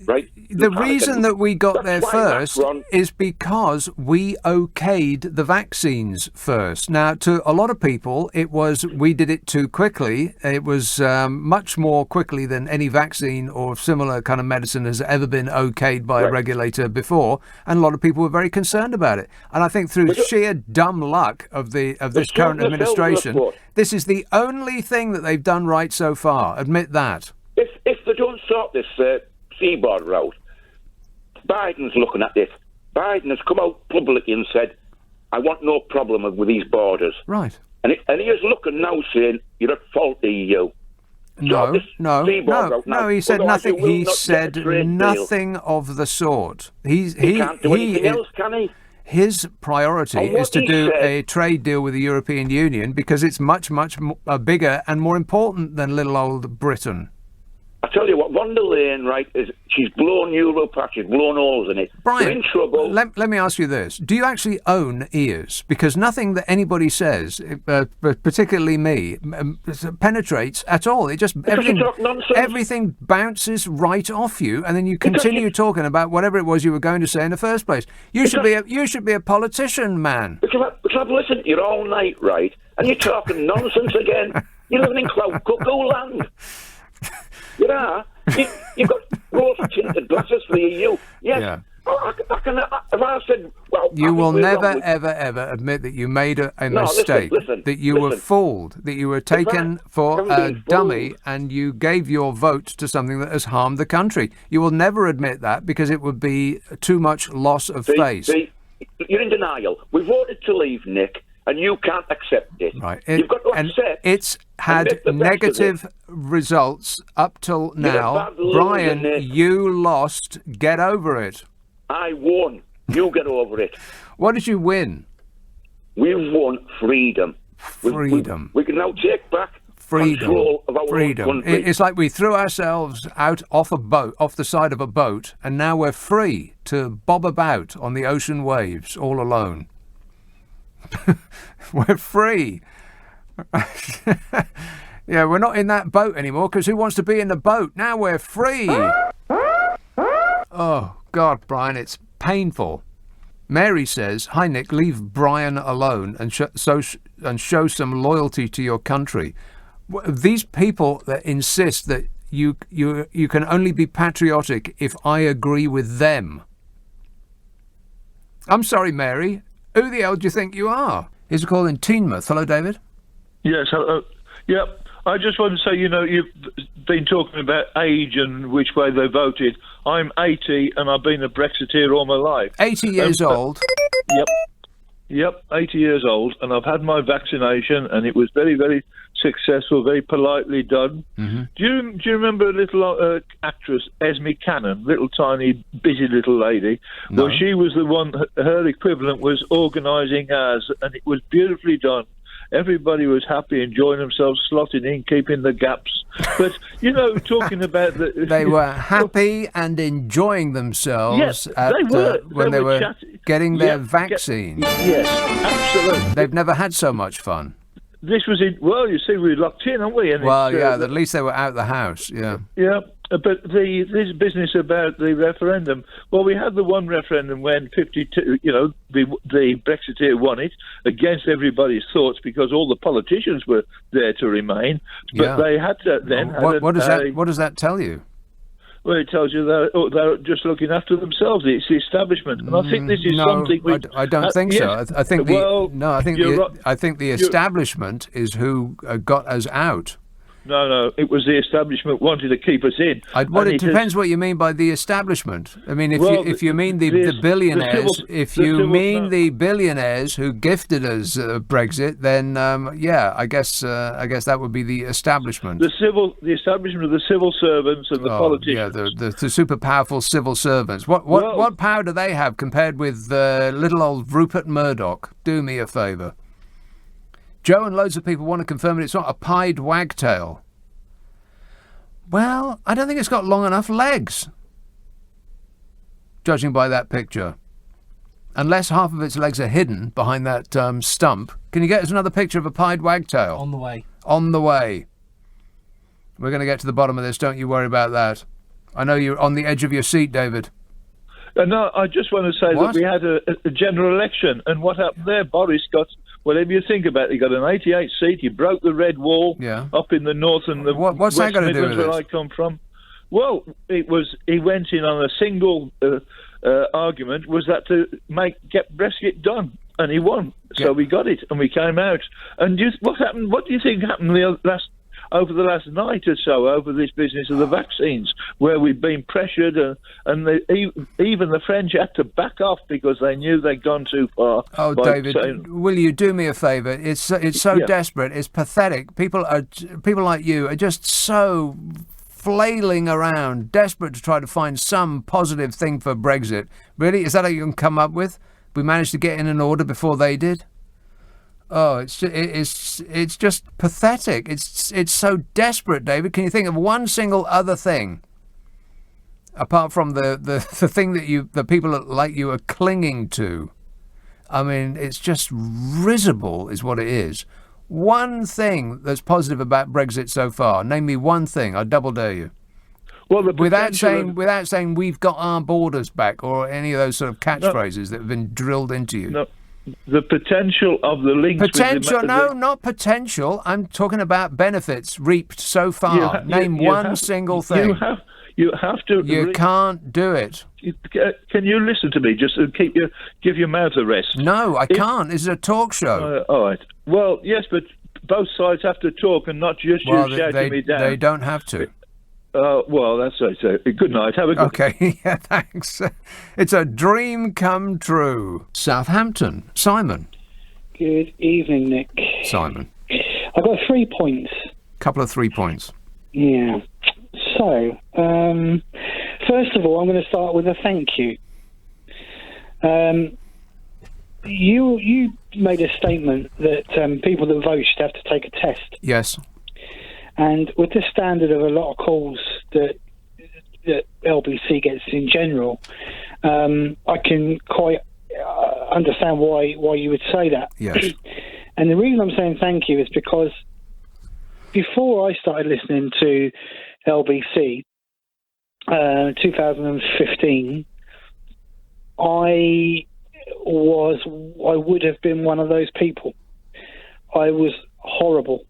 Right. The reason that we got there first is because we okayed the vaccines first. Now, to a lot of people, it was we did it too quickly. It was much more quickly than any vaccine or similar kind of medicine has ever been okayed by a regulator before, and a lot of people were very concerned about it. And I think through sheer dumb luck of this current administration, this is the only thing that they've done right so far. Admit that. If they don't sort this seaboard route, Biden's looking at this. Biden has come out publicly and said, I want no problem with these borders. Right. And he is looking now saying, you're at fault, EU. No, he said nothing. He said nothing of the sort. He can't do anything else, can he? His priority is to do a trade deal with the European Union because it's much, much bigger and more important than little old Britain. I tell you what, von der Leyen, right, she's blown Europe out, she's blown holes in it. Brian, we're in trouble. Let me ask you this. Do you actually own ears? Because nothing that anybody says, particularly me, penetrates at all. It just everything bounces right off you, and then you continue talking about whatever it was you were going to say in the first place. You should be a politician, man. Because I've listened to you all night, right, and you're talking nonsense again. You're living in cloud cuckoo land. You are. You've got rose-tinted glasses for the EU. Yes. Yeah. If I said, well, you will never, ever admit that you made a mistake, that you were fooled, that you were taken for a dummy, and you gave your vote to something that has harmed the country. You will never admit that because it would be too much loss of face. You're in denial. We voted to leave, Nick. And you can't accept it. Right. You've got to accept. It's had negative results up till now. Brian, you lost. Get over it. I won. You get over it. What did you win? We've won freedom. Freedom. We can now take back control of our own country. It's like we threw ourselves out off the side of a boat, and now we're free to bob about on the ocean waves all alone. We're free. Yeah, we're not in that boat anymore because who wants to be in the boat? Now we're free. Oh, God, Brian, it's painful. Mary says, hi, Nick, leave Brian alone and show some loyalty to your country. These people that insist that you can only be patriotic if I agree with them. I'm sorry, Mary. Who the hell do you think you are? Here's a call in Teignmouth. Hello, David. Yes, hello. Yep. I just want to say, you've been talking about age and which way they voted. I'm 80 and I've been a Brexiteer all my life. 80 years old? Yep, 80 years old, and I've had my vaccination, and it was very, very successful, very politely done. Mm-hmm. Do you remember a little actress, Esme Cannon, little tiny, busy little lady? No. Well, she was the one, her equivalent was organising ours, and it was beautifully done. Everybody was happy, enjoying themselves, slotting in, keeping the gaps. But, talking about the... They were happy and enjoying themselves yes, when they were getting their vaccine. Yes, absolutely. They've never had so much fun. This was in... Well, you see, we were locked in, aren't we? And at least they were out the house, yeah. Yeah. But this business about the referendum, well, we had the one referendum when 52, the Brexiteer won it against everybody's thoughts because all the politicians were there to remain. But they had to then... What does that tell you? Well, it tells you they're just looking after themselves. It's the establishment, and I think this is something. I don't think so. I think the establishment is who got us out. No, it was the establishment wanted to keep us in. It depends what you mean by the establishment. I mean, if you mean the billionaires, the billionaires who gifted us Brexit, then I guess that would be the establishment. The establishment of the civil servants and the politicians. Yeah, the super powerful civil servants. What power do they have compared with little old Rupert Murdoch? Do me a favour. Joe and loads of people want to confirm that it's not a pied wagtail. Well, I don't think it's got long enough legs. judging by that picture. Unless half of its legs are hidden behind that stump. Can you get us another picture of a pied wagtail? On the way. On the way. We're going to get to the bottom of this, don't you worry about that. I know you're on the edge of your seat, David. No, I just want to say that we had a general election, and what happened there? Boris got, whatever you think about it, he got an 88 seat, he broke the red wall up in the north and the what's West that got to do Midlands with where I come from. Well, he went in on a single argument, was that to get Brexit done, and he won. So we got it, and we came out. And what happened? What do you think happened over the last night or so over this business of the vaccines, where we've been pressured, and even the French had to back off because they knew they'd gone too far. Oh, David, will you do me a favour? It's so desperate. It's pathetic. People like you are just so flailing around, desperate to try to find some positive thing for Brexit. Really? Is that how you can come up with? We managed to get in an order before they did? Oh, it's just pathetic. It's so desperate, David. Can you think of one single other thing apart from the thing that people like you are clinging to? I mean, it's just risible, is what it is. One thing that's positive about Brexit so far. Name me one thing. I double dare you. Well, without saying we've got our borders back or any of those sort of catchphrases that have been drilled into you. No. The potential of the links. Potential? No, not potential. I'm talking about benefits reaped so far. Name one single thing. You have to. You can't do it. Can you listen to me? Just give your mouth a rest. No, I can't. This is a talk show. All right. Well, yes, but both sides have to talk and not just you shouting me down. They don't have to. Well, that's right. So, good night. Have a good. Okay. Yeah. Thanks. It's a dream come true. Southampton. Simon. Good evening, Nick. Simon. I've got 3 points. Couple of 3 points. Yeah. So, first of all, I'm going to start with a thank you. You made a statement that people that vote should have to take a test. Yes. And with the standard of a lot of calls that LBC gets in general, I can quite understand why you would say that. Yes. And the reason I'm saying thank you is because before I started listening to LBC, 2015, I would have been one of those people. I was horrible.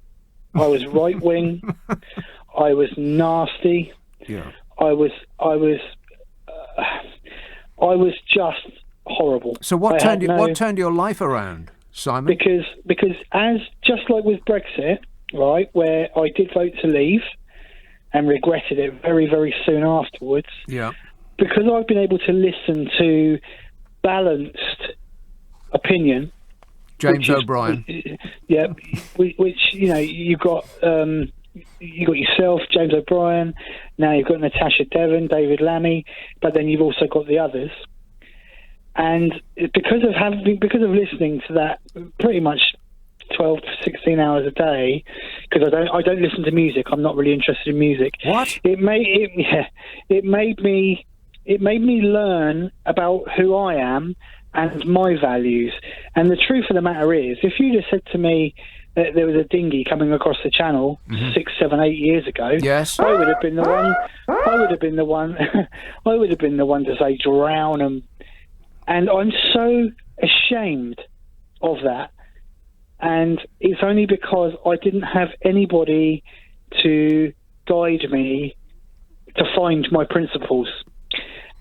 I was right wing. I was nasty. Yeah. I was just horrible. So what turned your life around, Simon? Because as just like with Brexit, right, where I did vote to leave and regretted it very, very soon afterwards. Yeah. Because I've been able to listen to balanced opinion. James O'Brien. Yeah, which you got yourself, James O'Brien. Now you've got Natasha Devon, David Lammy, but then you've also got the others. And because of listening to that pretty much 12 to 16 hours a day, because I don't listen to music. I'm not really interested in music. What? It made me learn about who I am and my values. And the truth of the matter is, if you just said to me that there was a dinghy coming across the channel 6, 7, 8 years ago, yes, I would have been the one. I would have been the one. I would have been the one to say drown and I'm so ashamed of that. And it's only because I didn't have anybody to guide me to find my principles.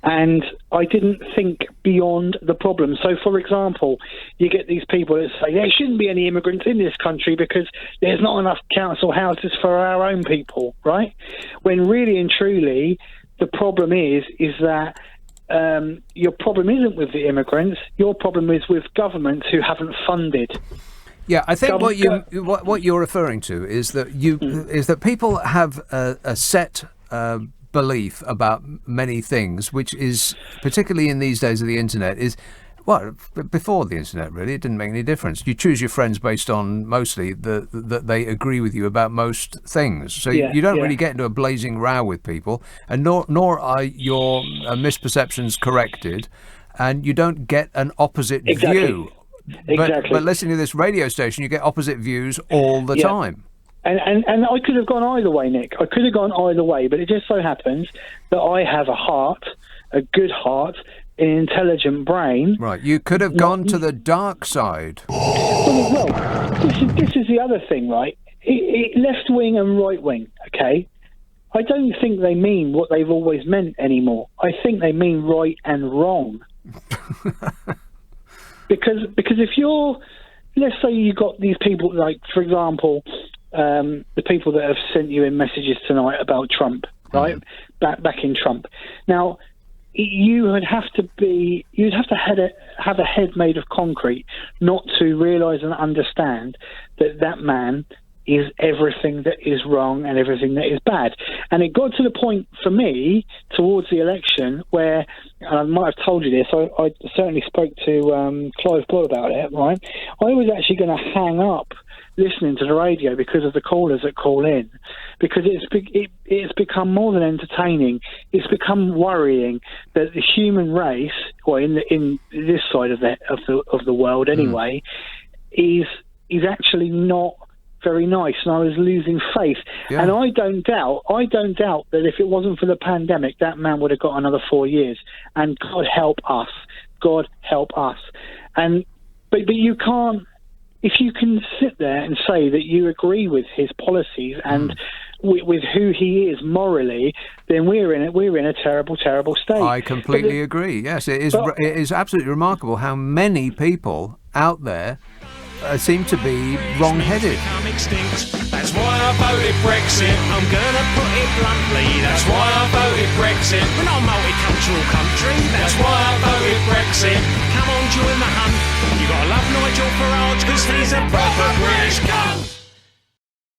And I didn't think beyond the problem. So, for example, you get these people that say there shouldn't be any immigrants in this country because there's not enough council houses for our own people, right? When really and truly, the problem is that your problem isn't with the immigrants. Your problem is with governments who haven't funded. Yeah, I think what you're referring to is that people have a set belief about many things, which is particularly in these days of the internet, is Well, before the internet, really, it didn't make any difference. You choose your friends based on mostly that they agree with you about most things. So you don't really get into a blazing row with people, and nor are your misperceptions corrected, and you don't get an opposite view. But listening to this radio station, you get opposite views all the time. And I could have gone either way, Nick. I could have gone either way, but it just so happens that I have a good heart, an intelligent brain. Right, you could have gone to the dark side. Well, this is the other thing, right? Left wing and right wing, okay? I don't think they mean what they've always meant anymore. I think they mean right and wrong. because if you're, let's say you got these people, like, for example, the people that have sent you in messages tonight about Trump, right? Back in Trump. Now, you'd have to have a head made of concrete not to realise and understand that man is everything that is wrong and everything that is bad. And it got to the point for me towards the election where, and I might have told you this, I certainly spoke to Clive Bull about it, right? I was actually going to hang up listening to the radio because of the callers that call in, because it's become more than entertaining. It's become worrying that the human race, or in this side of the world anyway, is actually not very nice, and I was losing faith. And I don't doubt that if it wasn't for the pandemic, that man would have got another 4 years. And God help us. And but you can't. If you can sit there and say that you agree with his policies and with who he is morally, then we're in a terrible, terrible state. I completely agree. Yes, it is absolutely remarkable how many people out there seem to be wrong-headed. That's why I voted Brexit. I'm gonna put it bluntly. That's why I voted Brexit. We're not a multicultural country. That's why I voted Brexit. Come on, join the hunt. You gotta love Nigel Farage because he's a proper British cunt.